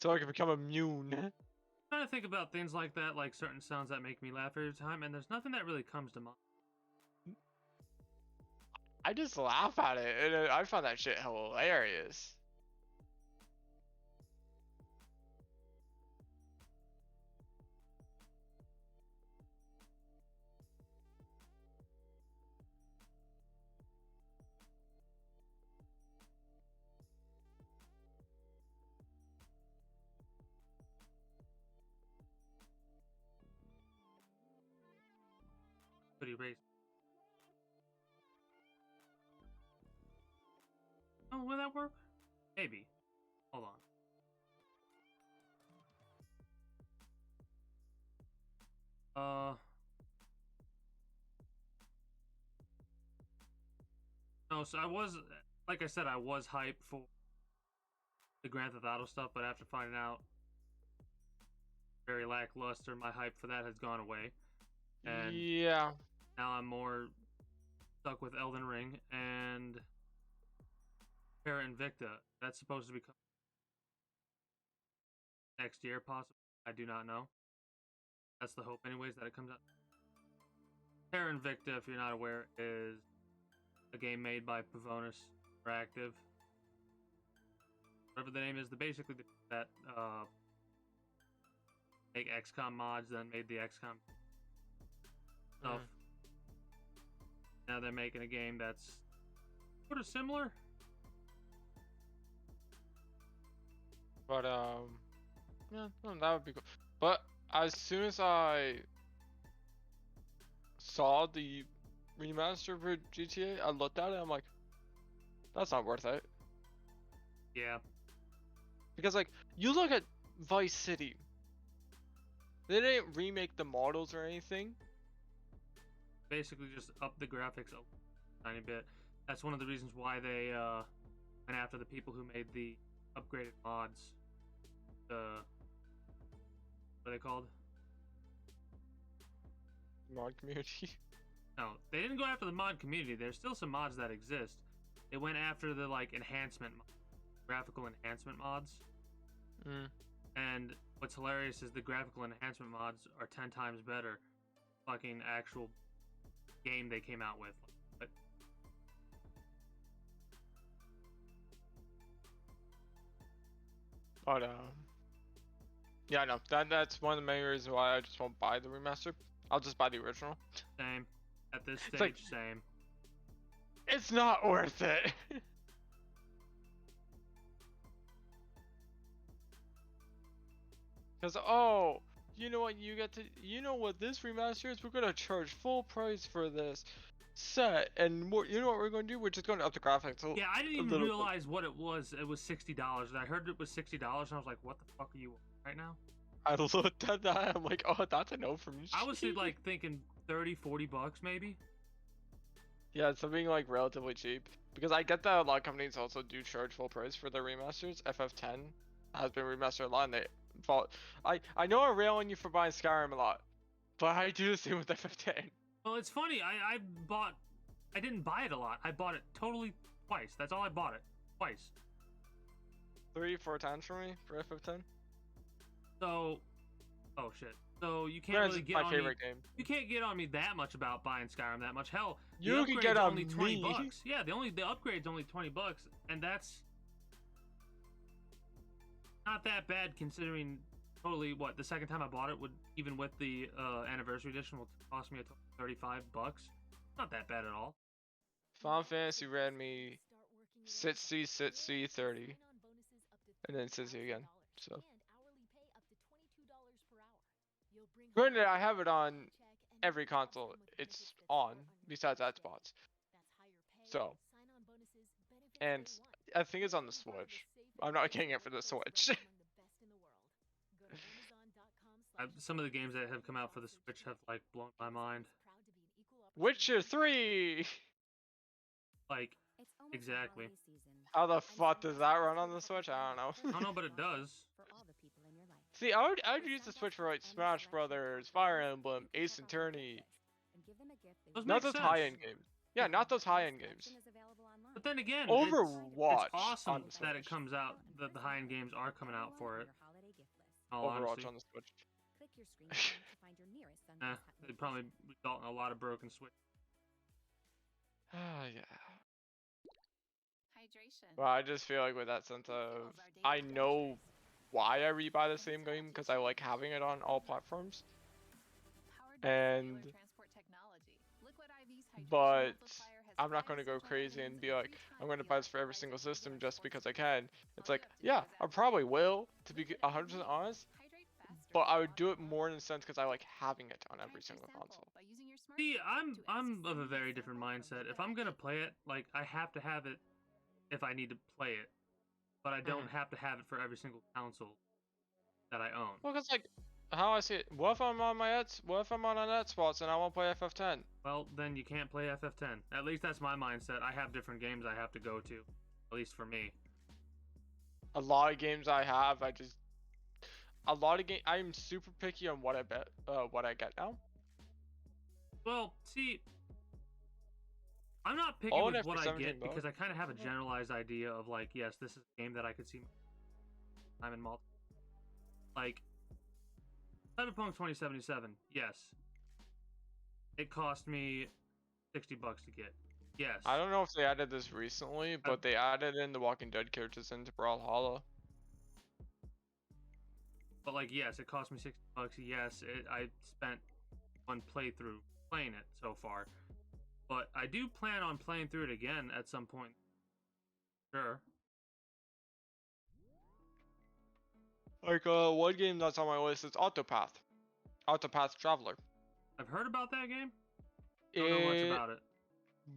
[SPEAKER 2] so I can become immune.
[SPEAKER 1] Trying to think about things like that, like certain sounds that make me laugh every time, and there's nothing that really comes to mind.
[SPEAKER 2] I just laugh at it, and I find that shit hilarious.
[SPEAKER 1] Pretty race. Oh, will that work? Maybe. Hold on. No, so I was, like I said, I was hyped for the Grand Theft Auto stuff, but after finding out very lackluster, my hype for that has gone away. And
[SPEAKER 2] yeah.
[SPEAKER 1] Now I'm more stuck with Elden Ring and Terra Invicta. That's supposed to be next year, possibly. I do not know. That's the hope, anyways, that it comes out. Terra Invicta, if you're not aware, is a game made by Pavonis Interactive. Whatever the name is, basically that make XCOM mods, then made the XCOM stuff. Now they're making a game that's sort of similar.
[SPEAKER 2] But yeah, that would be cool. But as soon as I saw the remaster for GTA, I looked at it, I'm like, that's not worth it.
[SPEAKER 1] Yeah.
[SPEAKER 2] Because like, you look at Vice City, they didn't remake the models or anything.
[SPEAKER 1] Basically just up the graphics a tiny bit. That's one of the reasons why they went after the people who made the upgraded mods. What are they called?
[SPEAKER 2] Mod community.
[SPEAKER 1] No, they didn't go after the mod community. There's still some mods that exist. They went after the like graphical enhancement mods. And what's hilarious is the graphical enhancement mods are 10 times better. Fucking actual game they came out with.
[SPEAKER 2] But yeah, no, that's one of the main reasons why I just won't buy the remaster. I'll just buy the original.
[SPEAKER 1] Same. At this stage,
[SPEAKER 2] like,
[SPEAKER 1] same.
[SPEAKER 2] It's not worth it. Because, oh, you know what, you know what this remaster is? We're going to charge full price for this set, and more, you know what we're going to do? We're just going to up the graphics
[SPEAKER 1] Yeah, I didn't even realize what it was. It was $60. I heard it was $60, and I was like, what the fuck are you on right now?
[SPEAKER 2] I looked at that, I'm like, oh, that's a no from me.
[SPEAKER 1] I was like thinking 30, 40 bucks maybe.
[SPEAKER 2] Yeah, it's something like relatively cheap. Because I get that a lot of companies also do charge full price for their remasters. FF10 has been remastered a lot, and they fault. I know I rail on you for buying Skyrim a lot, but I do the same with FF10.
[SPEAKER 1] Well, it's funny. I didn't buy it a lot. I bought it totally twice. That's all I bought it. Twice.
[SPEAKER 2] 3-4 times for me for FF10.
[SPEAKER 1] So, oh shit. So you can't really get on me.
[SPEAKER 2] Game.
[SPEAKER 1] You can't get on me that much about buying Skyrim that much. Hell,
[SPEAKER 2] you can get on
[SPEAKER 1] only
[SPEAKER 2] me.
[SPEAKER 1] 20 bucks. Yeah, the upgrade's only 20 bucks, and that's not that bad considering totally what the second time I bought it would, even with the anniversary edition, will cost me a total of 35 bucks. Not that bad at all.
[SPEAKER 2] Final Fantasy ran me 60, 30, and then 60 again. So. Granted, I have it on every console. It's on, besides Xbox. So, and I think it's on the Switch. I'm not getting it for the Switch.
[SPEAKER 1] Some of the games that have come out for the Switch have like blown my mind.
[SPEAKER 2] Witcher 3.
[SPEAKER 1] Like, exactly.
[SPEAKER 2] How the fuck does that run on the Switch? I don't
[SPEAKER 1] I
[SPEAKER 2] know.
[SPEAKER 1] don't know, but it does.
[SPEAKER 2] See, I would use the Switch for like Smash Brothers, Fire Emblem, Ace Attorney.
[SPEAKER 1] Those
[SPEAKER 2] Not
[SPEAKER 1] make
[SPEAKER 2] those
[SPEAKER 1] sense.
[SPEAKER 2] high-end games. Yeah, not those high-end games.
[SPEAKER 1] But then again,
[SPEAKER 2] Overwatch
[SPEAKER 1] it's awesome
[SPEAKER 2] on the
[SPEAKER 1] that it
[SPEAKER 2] Switch.
[SPEAKER 1] comes out, that the high-end games are coming out for it. In all
[SPEAKER 2] Overwatch
[SPEAKER 1] honesty.
[SPEAKER 2] on the Switch.
[SPEAKER 14] Click your screen to find your nearest Sunglass Hut
[SPEAKER 1] It'd probably result in a lot of broken Switch.
[SPEAKER 2] Ah, yeah.
[SPEAKER 15] Hydration.
[SPEAKER 2] Well, I just feel like with that sense of, I know why I rebuy the same game because I like having it on all platforms. And but I'm not going to go crazy and be like, I'm going to buy this for every single system just because I can. It's like, yeah, I probably will, to be 100% honest, but I would do it more in a sense because I like having it on every single console.
[SPEAKER 1] See, I'm of a very different mindset. If I'm gonna play it, like, I have to have it if I need to play it, but I don't have to have it for every single console that I own.
[SPEAKER 2] Well, because like, how I see it, what if I'm on what if I'm on an Xbox and I want to play FF10?
[SPEAKER 1] Well, then you can't play FF10. At least that's my mindset. I have different games I have to go to, at least for me.
[SPEAKER 2] A lot of games I have, I'm super picky on what I get now.
[SPEAKER 1] Well, see, I'm not picky
[SPEAKER 2] Own
[SPEAKER 1] with
[SPEAKER 2] it for
[SPEAKER 1] what I
[SPEAKER 2] 17
[SPEAKER 1] get
[SPEAKER 2] bucks.
[SPEAKER 1] because I kind of have a generalized idea of like, yes, this is a game that I could see I'm in multi. Like, Cyberpunk 2077, yes. It cost me $60 to get. Yes.
[SPEAKER 2] I don't know if they added this recently, but they added in the Walking Dead characters into Brawlhalla.
[SPEAKER 1] But like, yes, it cost me $60. Yes, I spent one playthrough playing it so far. But I do plan on playing through it again at some point. Sure.
[SPEAKER 2] Like, one game that's on my list is Octopath. Octopath Traveler.
[SPEAKER 1] I've heard about that game. Don't know much about it.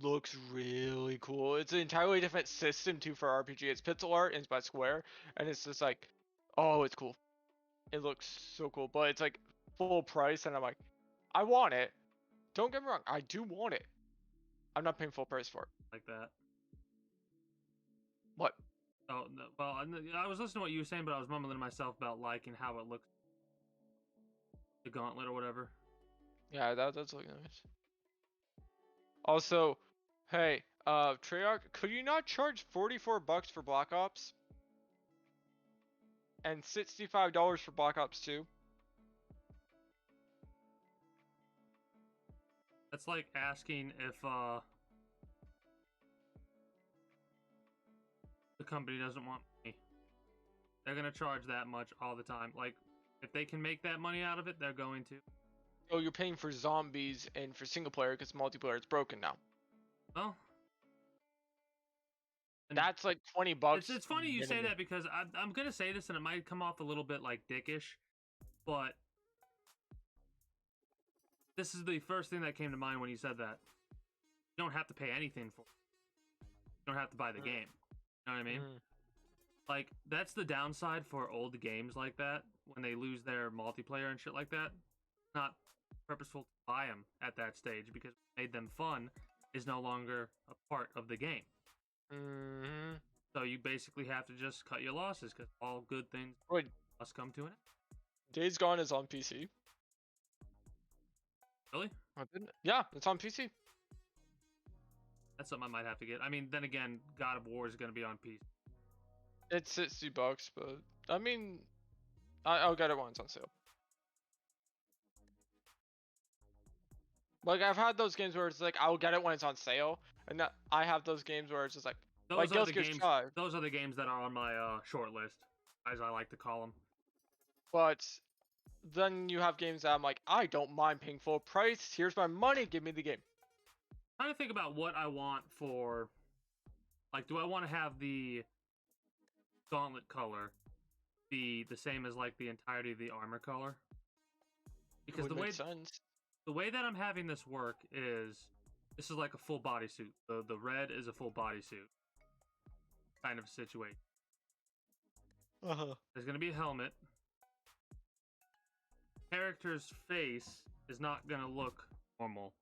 [SPEAKER 2] Looks really cool. It's an entirely different system too for RPG. It's pixel art and it's by Square, and it's just like, oh, it's cool. It looks so cool, but it's like full price, and I'm like, I want it. Don't get me wrong, I do want it. I'm not paying full price for it.
[SPEAKER 1] Like that.
[SPEAKER 2] What?
[SPEAKER 1] Oh, no, well, I was listening to what you were saying, but I was mumbling to myself about liking how it looks. The gauntlet or whatever.
[SPEAKER 2] Yeah, that's looking nice. Also, hey, Treyarch, could you not charge $44 for Black Ops? And $65 for Black Ops 2?
[SPEAKER 1] That's like asking if the company doesn't want money. They're gonna charge that much all the time. Like, if they can make that money out of it, they're going to.
[SPEAKER 2] Oh, you're paying for zombies and for single player because multiplayer is broken now.
[SPEAKER 1] Well,
[SPEAKER 2] that's like $20.
[SPEAKER 1] It's funny you say that because I'm gonna say this and it might come off a little bit like dickish, but this is the first thing that came to mind when you said that. You don't have to pay anything for it. You don't have to buy the game. You know what I mean? Like, that's the downside for old games like that, when they lose their multiplayer and shit like that. It's not purposeful to buy them at that stage because what made them fun is no longer a part of the game. So you basically have to just cut your losses because all good things must come to an end.
[SPEAKER 2] Days Gone is on PC.
[SPEAKER 1] Really?
[SPEAKER 2] Yeah, it's on PC.
[SPEAKER 1] That's something I might have to get. I mean, then again, God of War is going to be on PC.
[SPEAKER 2] It's $60, but I mean, I'll get it when it's on sale. Like, I've had those games where it's like, I'll get it when it's on sale, and I have those games where it's just like
[SPEAKER 1] Those are the
[SPEAKER 2] Gear
[SPEAKER 1] games.
[SPEAKER 2] 5.
[SPEAKER 1] Those are the games that are on my short list, as I like to call them.
[SPEAKER 2] But then you have games that I'm like, I don't mind paying full price. Here's my money. Give me the game.
[SPEAKER 1] I'm trying to think about what I want for. Like, do I want to have the gauntlet color be the same as like the entirety of the armor color? Because the way that I'm having this work is, this is like a full bodysuit. The red is a full bodysuit kind of situation. There's gonna be a helmet. Character's face is not gonna look normal.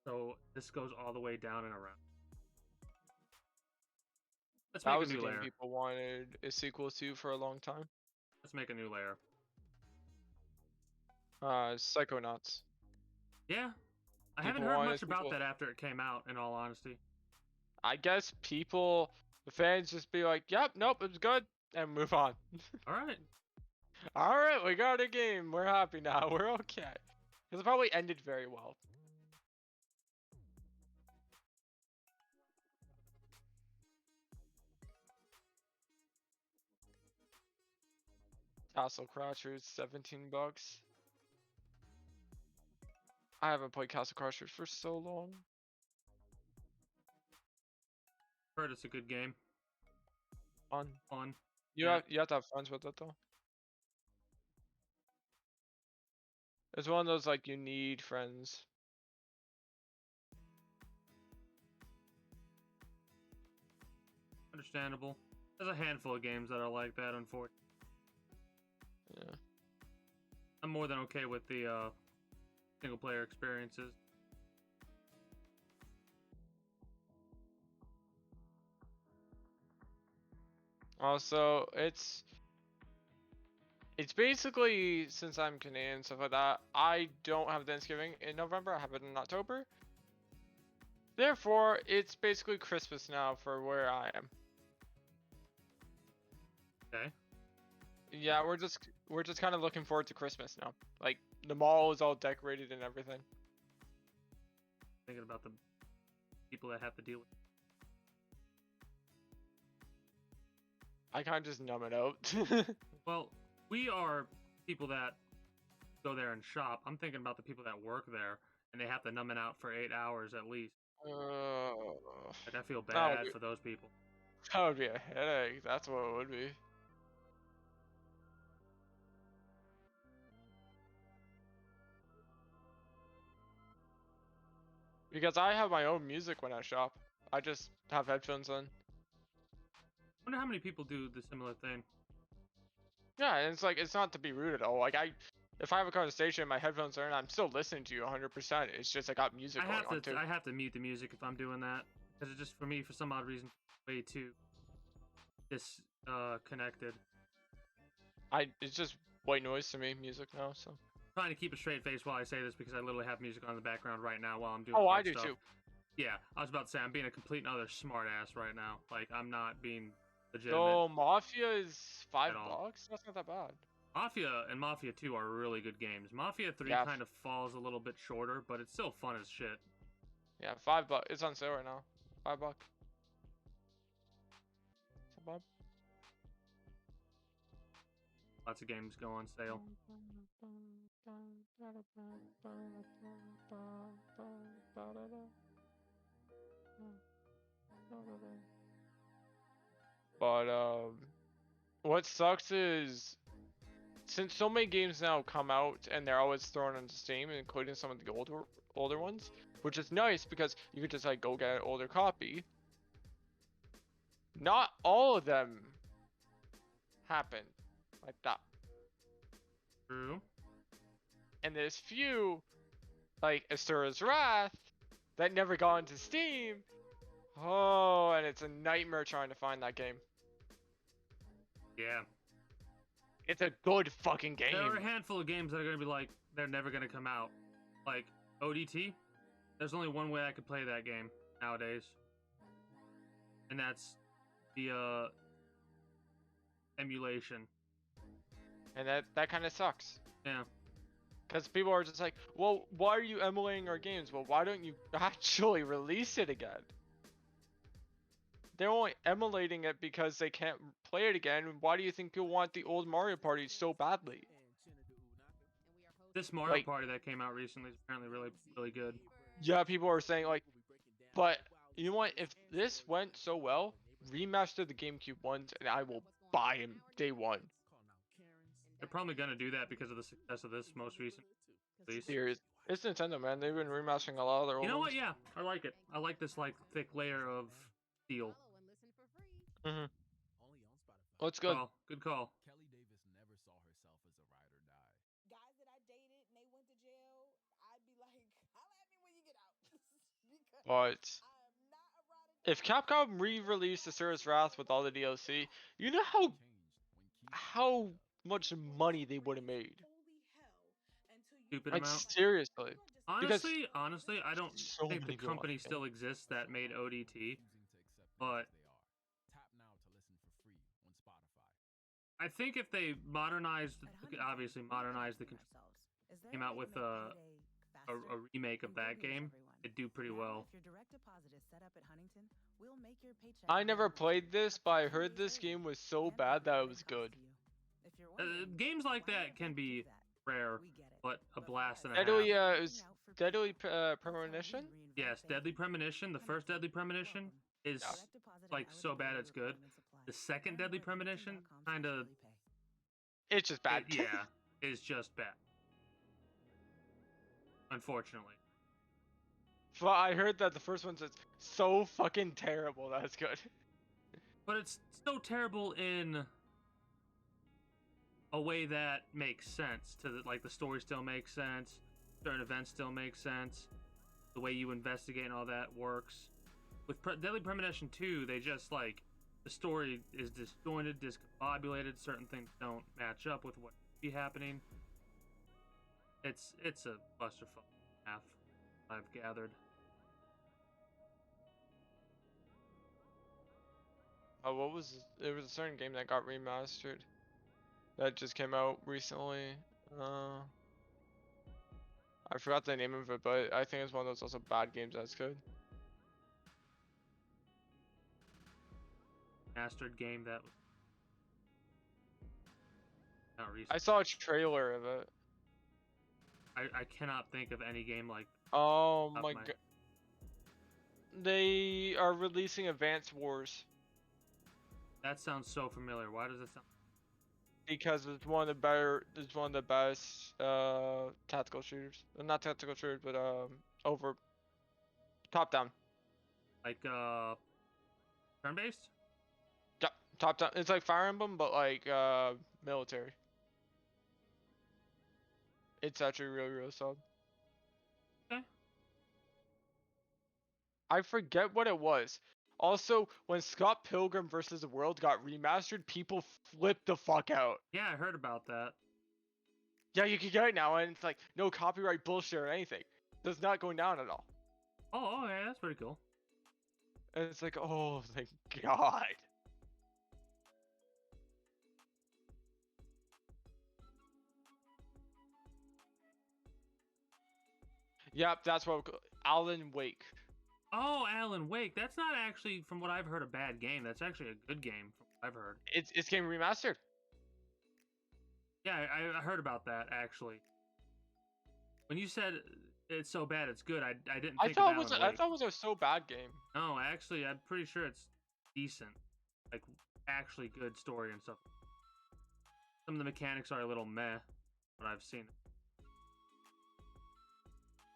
[SPEAKER 1] So this goes all the way down and around. Let's
[SPEAKER 2] That
[SPEAKER 1] make a
[SPEAKER 2] was a
[SPEAKER 1] new
[SPEAKER 2] game
[SPEAKER 1] layer.
[SPEAKER 2] people wanted a sequel to for a long time.
[SPEAKER 1] Let's make a new layer.
[SPEAKER 2] Psychonauts.
[SPEAKER 1] Yeah. I haven't
[SPEAKER 2] People
[SPEAKER 1] heard
[SPEAKER 2] wanted a
[SPEAKER 1] much about
[SPEAKER 2] sequel.
[SPEAKER 1] that after it came out, in all honesty.
[SPEAKER 2] I guess people, the fans just be like, yep, nope, it was good, and move on.
[SPEAKER 1] Alright.
[SPEAKER 2] Alright, we got a game. We're happy now. We're okay. Because it probably ended very well. Castle Crashers, $17. I haven't played Castle Crashers for so long.
[SPEAKER 1] Heard it's a good game.
[SPEAKER 2] Fun.
[SPEAKER 1] Fun.
[SPEAKER 2] You have to have friends with it though. It's one of those like you need friends.
[SPEAKER 1] Understandable. There's a handful of games that are like that, unfortunately.
[SPEAKER 2] Yeah.
[SPEAKER 1] I'm more than okay with the single player experiences.
[SPEAKER 2] Also, it's basically, since I'm Canadian and stuff like that, I don't have Thanksgiving in November, I have it in October. Therefore, it's basically Christmas now for where I am.
[SPEAKER 1] Okay.
[SPEAKER 2] Yeah, we're just kind of looking forward to Christmas now. Like the mall is all decorated and everything.
[SPEAKER 1] Thinking about the people that have to deal with it.
[SPEAKER 2] I kind of just numb it out.
[SPEAKER 1] Well, we are people that go there and shop. I'm thinking about the people that work there and they have to numb it out for 8 hours at least. Like I feel bad for those people.
[SPEAKER 2] That would be a headache. That's what it would be. Because I have my own music when I shop. I just have headphones on.
[SPEAKER 1] I wonder how many people do the similar thing.
[SPEAKER 2] Yeah, and it's like, it's not to be rude at all. Like, if I have a conversation, my headphones are in, I'm still listening to you 100%. It's just I got music going on too.
[SPEAKER 1] I have to mute the music if I'm doing that. Because it just, for me, for some odd reason, way too disconnected.
[SPEAKER 2] It's just white noise to me, music now, so.
[SPEAKER 1] I'm trying to keep a straight face while I say this because I literally have music on in the background right now while I'm doing
[SPEAKER 2] Oh, I do
[SPEAKER 1] stuff.
[SPEAKER 2] too.
[SPEAKER 1] Yeah, I was about to say, I'm being a complete and utter smart ass right now. Like, I'm not being legitimate.
[SPEAKER 2] So, Mafia is $5? That's not that bad.
[SPEAKER 1] Mafia and Mafia 2 are really good games. Mafia 3 kind of falls a little bit shorter, but it's still fun as shit.
[SPEAKER 2] Yeah, $5. It's on sale right now. $5. Bob?
[SPEAKER 1] Lots of games go on sale.
[SPEAKER 2] But what sucks is since so many games now come out and they're always thrown onto Steam, including some of the older ones, which is nice because you could just like go get an older copy. Not all of them happen like that.
[SPEAKER 1] True.
[SPEAKER 2] And there's few, like Asura's Wrath, that never got into Steam. Oh, and it's a nightmare trying to find that game.
[SPEAKER 1] Yeah.
[SPEAKER 2] It's a good fucking game.
[SPEAKER 1] There are a handful of games that are going to be like, they're never going to come out. Like, ODT, there's only one way I could play that game nowadays. And that's the emulation.
[SPEAKER 2] And that kind of sucks.
[SPEAKER 1] Yeah.
[SPEAKER 2] Because people are just like, well, why are you emulating our games? Well, why don't you actually release it again? They're only emulating it because they can't play it again. Why do you think you'll want the old Mario Party so badly?
[SPEAKER 1] This Mario Party that came out recently is apparently really, really good.
[SPEAKER 2] Yeah, people are saying like, but you know what? If this went so well, remaster the GameCube ones and I will buy them day one.
[SPEAKER 1] They're probably going to do that because of the success of this most recent release.
[SPEAKER 2] Serious. It's Nintendo, man. They've been remastering a lot of their old
[SPEAKER 1] You know what?
[SPEAKER 2] ones.
[SPEAKER 1] Yeah, I like it. I like this like thick layer of steel.
[SPEAKER 2] Mm-hmm. Oh, it's good.
[SPEAKER 1] Good call.
[SPEAKER 21] Kelly Davis never saw herself as a ride or die.
[SPEAKER 7] Guys that I dated and they went to jail, I'd be like, holla at me when you get out.
[SPEAKER 2] But if Capcom re-released Asura's Wrath with all the DLC, you know how much money they would have made.
[SPEAKER 1] Stupid
[SPEAKER 2] Like
[SPEAKER 1] amount.
[SPEAKER 2] seriously. Because
[SPEAKER 1] Honestly, I don't
[SPEAKER 2] so
[SPEAKER 1] think the
[SPEAKER 2] many people want
[SPEAKER 1] company
[SPEAKER 2] the game.
[SPEAKER 1] still exists that made ODT, but I think if they modernized, obviously modernized the control, came out with a remake of that game, it'd do pretty well.
[SPEAKER 2] I never played this, but I heard this game was so bad that it was good.
[SPEAKER 1] Games like that can be rare, but a blast and a
[SPEAKER 2] Deadly,
[SPEAKER 1] half.
[SPEAKER 2] Deadly Premonition?
[SPEAKER 1] Yes, Deadly Premonition. The first Deadly Premonition is like so bad it's good. The second Deadly Premonition kind of,
[SPEAKER 2] it's just bad.
[SPEAKER 1] Yeah, is just bad. Unfortunately.
[SPEAKER 2] But I heard that the first one's just so fucking terrible that it's good.
[SPEAKER 1] But it's so terrible in a way that makes sense. Like the story still makes sense, certain events still make sense, the way you investigate and all that works. With Deadly Premonition 2, they just like the story is disjointed, discombobulated. Certain things don't match up with what be happening. It's a clusterfuck half, I've gathered.
[SPEAKER 2] What was there was a certain game that got remastered that just came out recently. I forgot the name of it, but I think it's one of those also bad games that's good.
[SPEAKER 1] Mastered game that was not recent.
[SPEAKER 2] I saw a trailer of it.
[SPEAKER 1] I cannot think of any game like.
[SPEAKER 2] Oh my god. They are releasing Advance Wars.
[SPEAKER 1] That sounds so familiar. Why does it sound?
[SPEAKER 2] Because it's one of the best tactical shooters. Not tactical shooters, but over top down.
[SPEAKER 1] Like turn-based?
[SPEAKER 2] Yeah, top down. It's like Fire Emblem, but like military. It's actually really solid.
[SPEAKER 1] Okay.
[SPEAKER 2] I forget what it was. Also, when Scott Pilgrim vs. the World got remastered, people flipped the fuck out.
[SPEAKER 1] Yeah, I heard about that.
[SPEAKER 2] Yeah, you can get it now, and it's like no copyright bullshit or anything. That's not going down at all.
[SPEAKER 1] Oh, okay, that's pretty cool.
[SPEAKER 2] And it's like, oh, thank God. Yep, that's what Alan Wake.
[SPEAKER 1] Oh, Alan Wake. That's not actually, from what I've heard, a bad game. That's actually a good game, from what I've heard.
[SPEAKER 2] It's getting remastered.
[SPEAKER 1] Yeah, I heard about that actually. When you said it's so bad it's good, I didn't think of Alan Wake.
[SPEAKER 2] I thought it was a so bad game.
[SPEAKER 1] No, actually, I'm pretty sure it's decent. Like, actually good story and stuff. Some of the mechanics are a little meh, but I've seen it.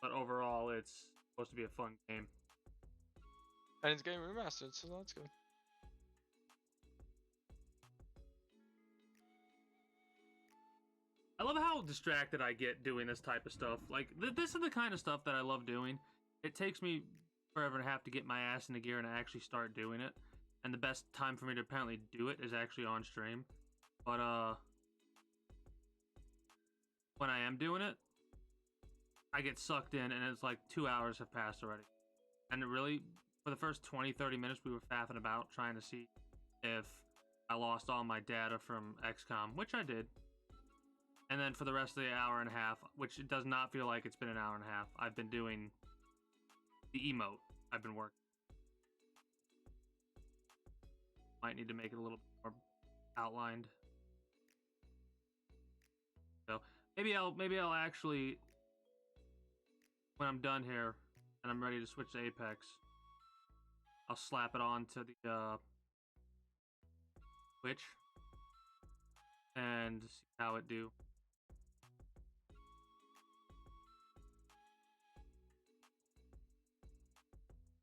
[SPEAKER 1] But overall, it's supposed to be a fun game.
[SPEAKER 2] And it's getting remastered, so that's good.
[SPEAKER 1] I love how distracted I get doing this type of stuff. Like, this is the kind of stuff that I love doing. It takes me forever to have to get my ass into gear and actually start doing it. And the best time for me to apparently do it is actually on stream. But, when I am doing it, I get sucked in and it's like 2 hours have passed already. And it really, for the first 20-30 minutes, we were faffing about trying to see if I lost all my data from XCOM, which I did. And then for the rest of the hour and a half, which it does not feel like it's been an hour and a half, I've been doing the emote. I've been working. Might need to make it a little more outlined. So maybe I'll actually, when I'm done here and I'm ready to switch to Apex, I'll slap it on to the Twitch and see how it do.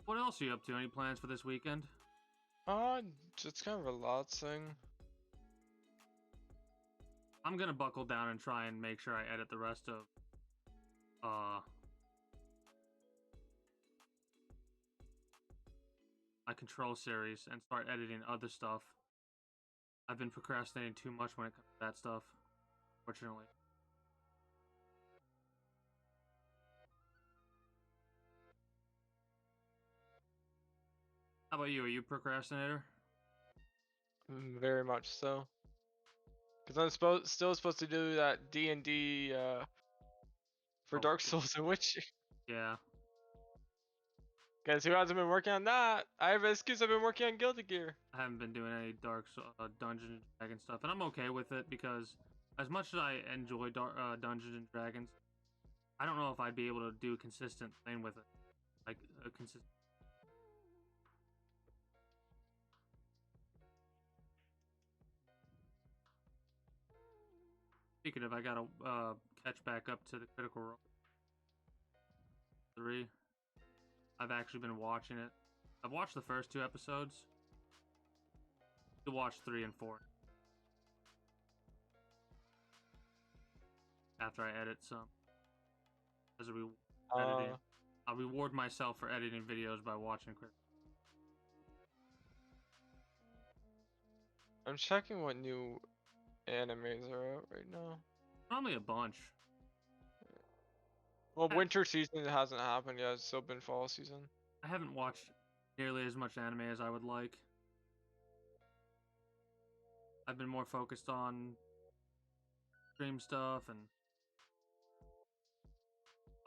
[SPEAKER 1] What else are you up to? Any plans for this weekend?
[SPEAKER 2] Just kind of relaxing.
[SPEAKER 1] I'm gonna buckle down and try and make sure I edit the rest of my Control series and start editing other stuff. I've been procrastinating too much when it comes to that stuff, fortunately. How about you? Are you a procrastinator?
[SPEAKER 2] Very much so. Because I'm still supposed to do that D&D for Dark Souls and Witcher.
[SPEAKER 1] Yeah.
[SPEAKER 2] Guess who hasn't been working on that? I have an excuse. I've been working on Guilty Gear.
[SPEAKER 1] I haven't been doing any Dungeons and Dragons stuff, and I'm okay with it because as much as I enjoy Dungeons and Dragons, I don't know if I'd be able to do consistent playing with it, like a consistent. Speaking of, I gotta catch back up to the Critical Role 3. I've actually been watching it. I've watched the first 2 episodes. To watch 3 and 4 after I edit some. As a editing, I'll reward myself for editing videos by watching Critical.
[SPEAKER 2] I'm checking what new animes are out right now.
[SPEAKER 1] Probably a bunch.
[SPEAKER 2] Well, winter season hasn't happened yet. It's still been fall season.
[SPEAKER 1] I haven't watched nearly as much anime as I would like. I've been more focused on stream stuff and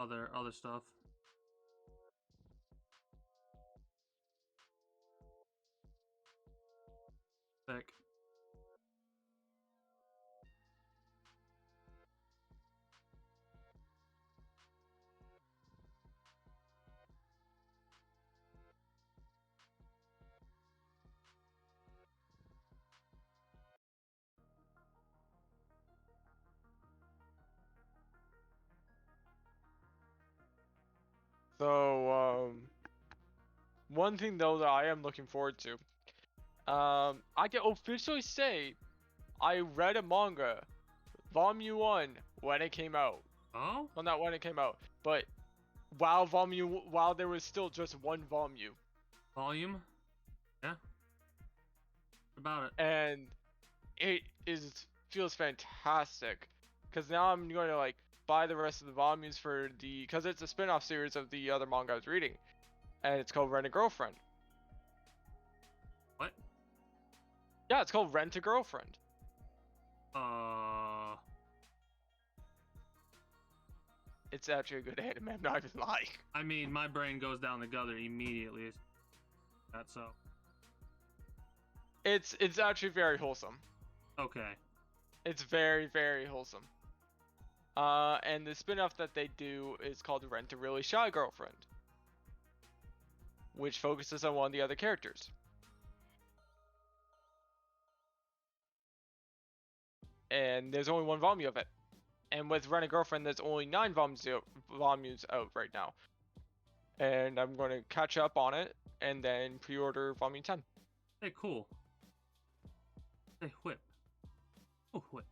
[SPEAKER 1] other stuff. Sick.
[SPEAKER 2] So, one thing though that I am looking forward to, I can officially say, I read a manga, Volume 1, when it came out.
[SPEAKER 1] Oh?
[SPEAKER 2] Well, not when it came out, but while there was still just one volume.
[SPEAKER 1] Volume? Yeah. About it.
[SPEAKER 2] And it feels fantastic, because now I'm going to like buy the rest of the volumes because it's a spin-off series of the other manga I was reading, and it's called Rent a Girlfriend.
[SPEAKER 1] What?
[SPEAKER 2] Yeah, it's called Rent a Girlfriend. It's actually a good anime, I'm not even lying.
[SPEAKER 1] I mean, my brain goes down the gutter immediately. That's so.
[SPEAKER 2] It's actually very wholesome.
[SPEAKER 1] Okay.
[SPEAKER 2] It's very, very wholesome. And the spin-off that they do is called Rent a Really Shy Girlfriend, which focuses on one of the other characters. And there's only one volume of it. And with Rent a Girlfriend, there's only 9 volumes out right now. And I'm going to catch up on it and then pre-order volume 10.
[SPEAKER 1] Hey, cool. Hey, whip. Oh, whip.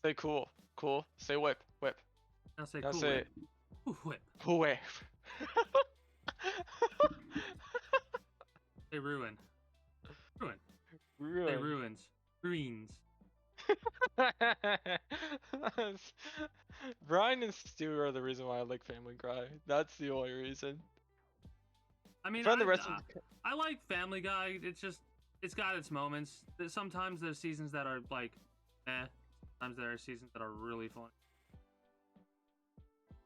[SPEAKER 2] Say cool. Cool. Say whip. Whip.
[SPEAKER 1] Now say
[SPEAKER 2] now
[SPEAKER 1] cool
[SPEAKER 2] say
[SPEAKER 1] whip. Ooh, whip.
[SPEAKER 2] Cool whip.
[SPEAKER 1] Hey, ruin. Ruin.
[SPEAKER 2] Ruin.
[SPEAKER 1] Hey, ruins. Greens.
[SPEAKER 2] Brian and Stu are the reason why I like Family Guy. That's the only reason.
[SPEAKER 1] I mean, I like Family Guy. It's got its moments. Sometimes there's seasons that are like, eh. Sometimes there are seasons that are really fun.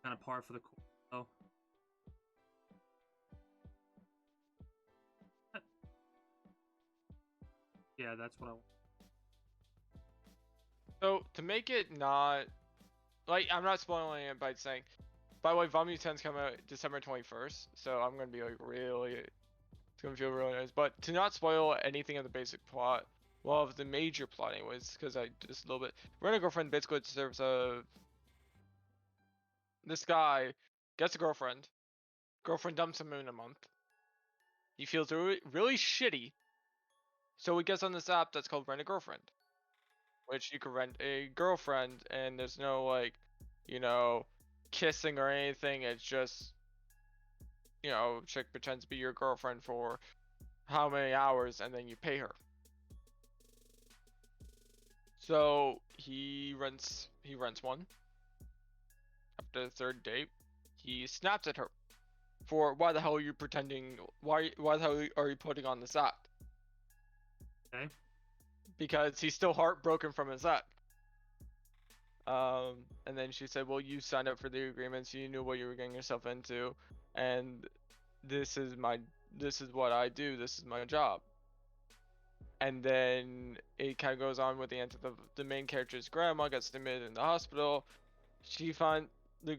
[SPEAKER 1] Kind of par for the course, though. Yeah, that's what I want.
[SPEAKER 2] So, to make it not... Like, I'm not spoiling it by saying... By the way, Volume 10's coming out December 21st, so I'm going to be like really... It's going to feel really nice. But to not spoil anything of the basic plot, well, of the major plot anyways, because I just a little bit... Rent a Girlfriend basically deserves a... This guy gets a girlfriend. Girlfriend dumps him in a month. He feels really shitty. So he gets on this app that's called Rent a Girlfriend, which you can rent a girlfriend, and there's no like, kissing or anything. It's just chick pretends to be your girlfriend for how many hours, and then you pay her. So he rents one. After the third date, he snaps at her for why the hell are you pretending? Why the hell are you putting on this act?
[SPEAKER 1] Okay.
[SPEAKER 2] Because he's still heartbroken from his act. And then she said, well, you signed up for the agreements, you knew what you were getting yourself into, and this is what I do, this is my job. And then it kind of goes on with the end of the main character's grandma gets admitted in the hospital. The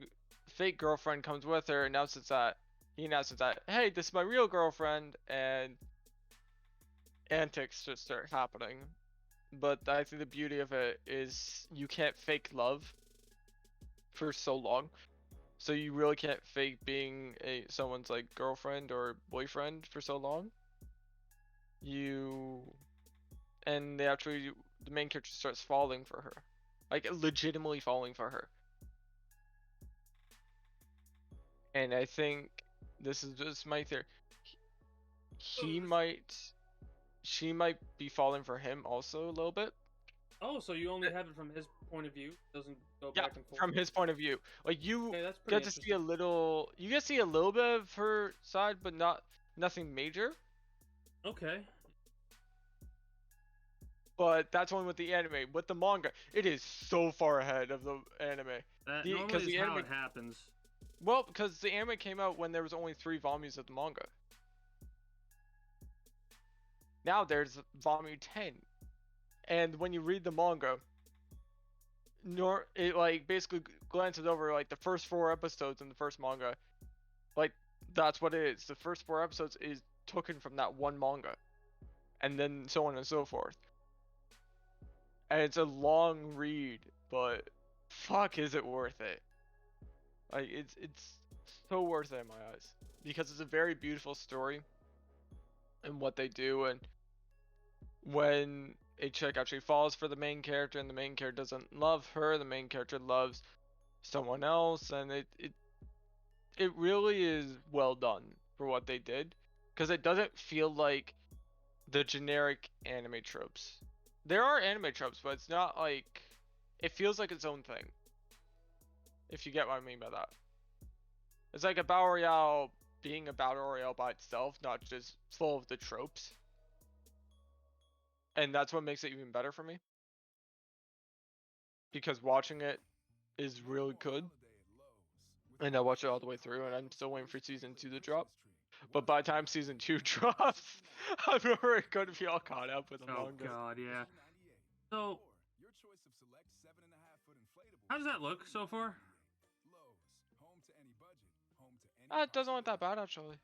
[SPEAKER 2] fake girlfriend comes with her, announces that, hey, this is my real girlfriend, and antics just start happening. But I think the beauty of it is you can't fake love for so long. So you really can't fake being someone's like girlfriend or boyfriend for so long. And the main character starts falling for her, like legitimately falling for her. And I think this is just my theory. She might be falling for him also a little bit.
[SPEAKER 1] Oh, so you only have it from his point of view? Doesn't go
[SPEAKER 2] Yeah,
[SPEAKER 1] back and forth?
[SPEAKER 2] from his point of view. Like you
[SPEAKER 1] Okay, that's
[SPEAKER 2] get
[SPEAKER 1] pretty
[SPEAKER 2] to see a little. You get to see a little bit of her side, but nothing major.
[SPEAKER 1] Okay.
[SPEAKER 2] But that's only with the anime. With the manga, it is so far ahead of the anime.
[SPEAKER 1] That normally is how it happens.
[SPEAKER 2] Well, because the anime came out when there was only 3 volumes of the manga. Now there's volume 10. And when you read the manga, it like basically glances over like the first 4 episodes in the first manga. Like that's what it is. The first 4 episodes is taken from that one manga. And then so on and so forth. And it's a long read, but fuck is it worth it. Like it's so worth it in my eyes. Because it's a very beautiful story and what they do, and when a chick actually falls for the main character and the main character doesn't love her, the main character loves someone else, and it really is well done for what they did, because it doesn't feel like the generic anime tropes. There are anime tropes, but it's not like, it feels like its own thing, if you get what I mean by that. It's like a battle royale being a battle royale by itself, not just full of the tropes. And that's what makes it even better for me. Because watching it is really good. And I watched it all the way through, and I'm still waiting for season 2 to drop. But by the time season 2 drops, I'm already going to be all caught up with the manga.
[SPEAKER 1] Oh god, yeah. So, how does that look so far?
[SPEAKER 2] It doesn't look that bad, actually.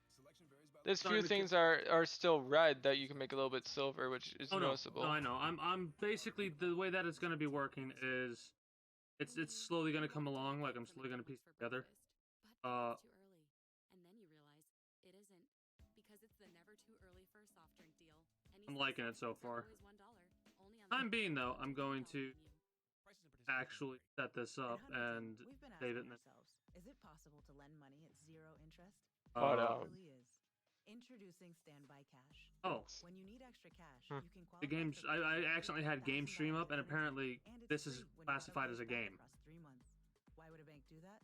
[SPEAKER 2] There's few things are still red that you can make a little bit silver, which is noticeable.
[SPEAKER 1] No, I know. I'm basically, the way that it's going to be working is it's slowly going to come along, like I'm slowly going to piece it together.
[SPEAKER 14] Too early. And then you realize it isn't, because it's the never too early for a soft drink deal.
[SPEAKER 1] I'm liking it so far. Time being though, I'm going to actually set this up and save it.
[SPEAKER 7] Is it possible to lend money at 0 interest?
[SPEAKER 2] But
[SPEAKER 7] It really is. Introducing Standby Cash.
[SPEAKER 1] Oh.
[SPEAKER 7] When you need extra cash, you can qualify
[SPEAKER 1] The game's, I accidentally had game stream up, and apparently this is classified as a game.
[SPEAKER 7] across 3 months. Why would a bank do that?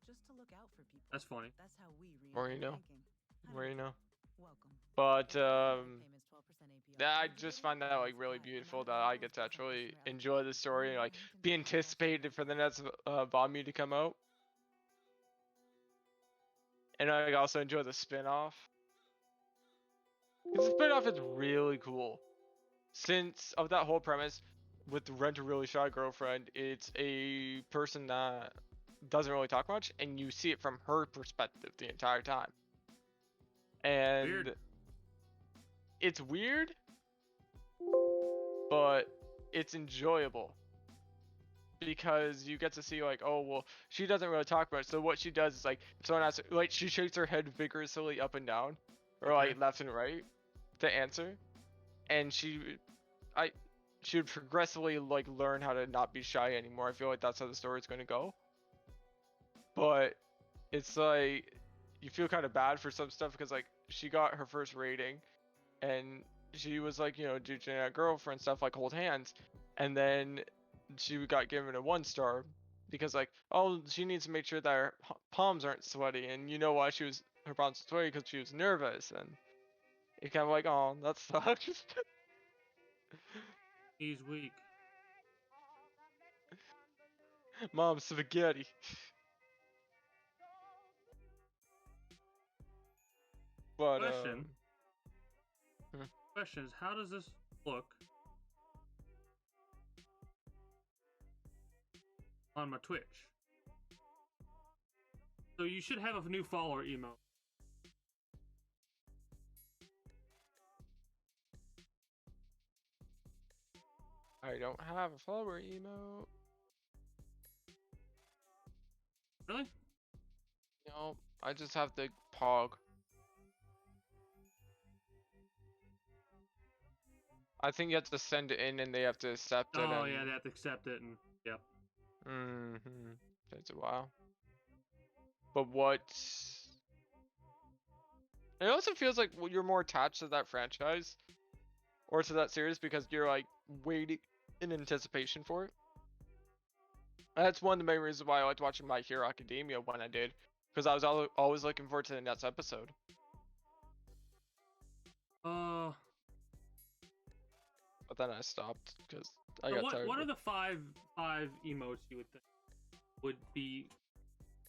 [SPEAKER 7] Just to look out for people.
[SPEAKER 1] That's funny.
[SPEAKER 7] That's how we
[SPEAKER 2] Or you know.
[SPEAKER 7] banking.
[SPEAKER 2] Where you know.
[SPEAKER 7] Welcome.
[SPEAKER 2] But I just find that like really beautiful that I get to actually enjoy the story and like be anticipated for the next volume to come out. And I also enjoy the spin-off. The spin-off is really cool. Since of that whole premise with Rent a Really Shy Girlfriend, it's a person that doesn't really talk much, and you see it from her perspective the entire time. And it's weird, but it's enjoyable. Because you get to see like, oh well, she doesn't really talk much, so what she does is like, if someone asks, like she shakes her head vigorously up and down, or like left and right, to answer, and she would progressively like learn how to not be shy anymore. I feel like that's how the story's going to go. But it's like, you feel kind of bad for some stuff because like she got her first rating, and she was like, you know, do generic girlfriend stuff like hold hands, and then she got given a 1 star because like, oh, she needs to make sure that her palms aren't sweaty, and you know why her palms were sweaty because she was nervous, and you're kind of like, oh, that sucks.
[SPEAKER 1] He's weak.
[SPEAKER 2] Mom, spaghetti. But
[SPEAKER 1] Question.
[SPEAKER 2] Hmm.
[SPEAKER 1] Question is, how does this look on my Twitch? So you should have a new follower emote.
[SPEAKER 2] I don't have a follower emote.
[SPEAKER 1] Really?
[SPEAKER 2] No, I just have the pog. I think you have to send it in and they have to accept it.
[SPEAKER 1] Oh
[SPEAKER 2] and...
[SPEAKER 1] yeah, they have to accept it, and yep.
[SPEAKER 2] Takes a while. But what? It also feels like you're more attached to that franchise or to that series because you're like waiting in anticipation for it. That's one of the main reasons why I liked watching My Hero Academia when I did, because I was always looking forward to the next episode. But then I stopped because I got tired.
[SPEAKER 1] What are the five emotes you would think would be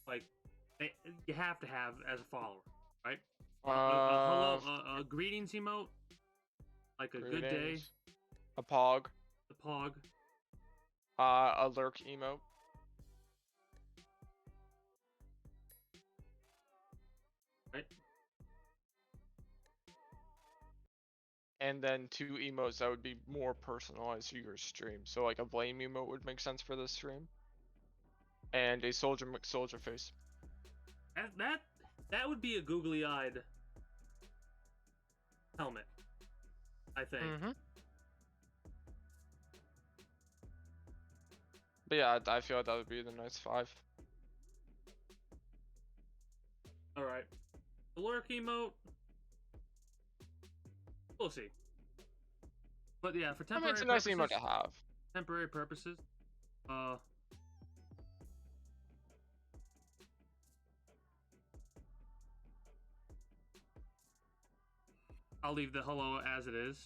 [SPEAKER 1] like you have to have as a follower, right? A greetings emote, like a good day,
[SPEAKER 2] a pog,
[SPEAKER 1] the pog,
[SPEAKER 2] a lurk emote,
[SPEAKER 1] right?
[SPEAKER 2] And then 2 emotes that would be more personalized to your stream. So like a blame emote would make sense for this stream, and a soldier McSoldier face.
[SPEAKER 1] That would be a googly-eyed helmet, I think.
[SPEAKER 2] But yeah, I feel like that would be the nice 5.
[SPEAKER 1] All right, the lurk emote. We'll see. But yeah, for temporary
[SPEAKER 2] it's a nice emote to have.
[SPEAKER 1] Temporary purposes. I'll leave the hello as it is.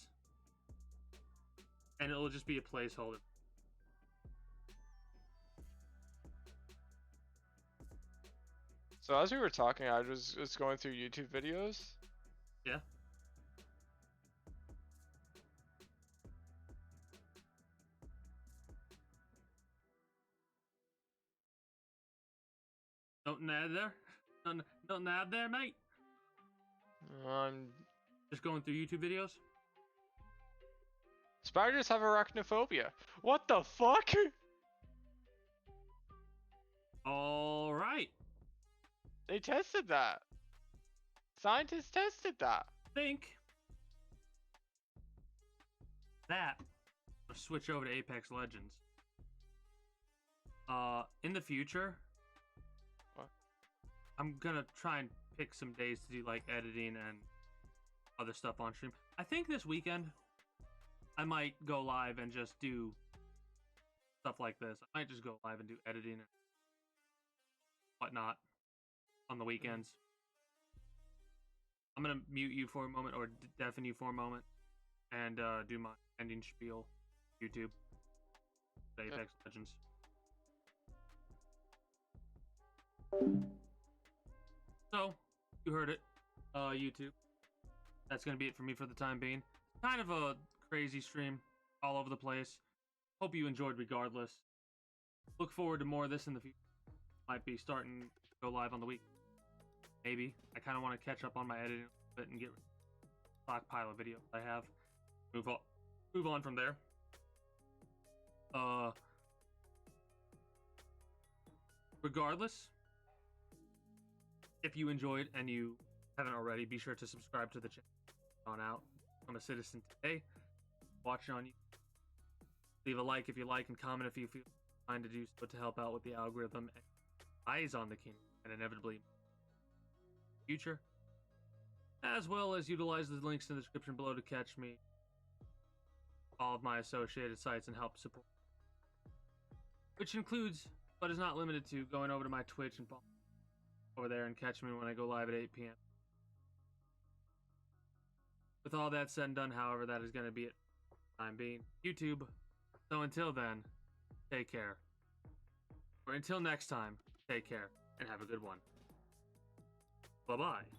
[SPEAKER 1] And it'll just be a placeholder.
[SPEAKER 2] So as we were talking, I was going through YouTube videos.
[SPEAKER 1] Yeah. Nothing add there? Nothing to add there, mate?
[SPEAKER 2] I'm
[SPEAKER 1] just going through YouTube videos.
[SPEAKER 2] Spiders have arachnophobia. What the fuck?
[SPEAKER 1] All right.
[SPEAKER 2] They tested that. Scientists tested that.
[SPEAKER 1] Think that. Let's switch over to Apex Legends. In the future,
[SPEAKER 2] what?
[SPEAKER 1] I'm gonna try and pick some days to do like editing and other stuff on stream. I think this weekend I might go live and just do stuff like this. I might just go live and do editing and whatnot on the weekends. I'm gonna mute you for a moment or deafen you for a moment and do my ending spiel. YouTube. Apex Legends. So, you heard it. YouTube. That's gonna be it for me for the time being. Kind of a crazy stream, all over the place. Hope you enjoyed regardless. Look forward to more of this in the future. Might be starting to go live on the week. Maybe. I kind of want to catch up on my editing a bit and get a stockpile of videos I have. Move on from there. Regardless, if you enjoyed and you haven't already, be sure to subscribe to the channel. On out. I'm a citizen today. Watch on you. Leave a like if you like and comment if you feel inclined to do so to help out with the algorithm and eyes on the king and inevitably future, as well as utilize the links in the description below to catch me all of my associated sites and help support, which includes, but is not limited to, going over to my Twitch and over there and catch me when I go live at 8 p.m. With all that said and done, however, that is going to be it for the time being. YouTube. So until then, take care. Or until next time, take care and have a good one. Bye-bye.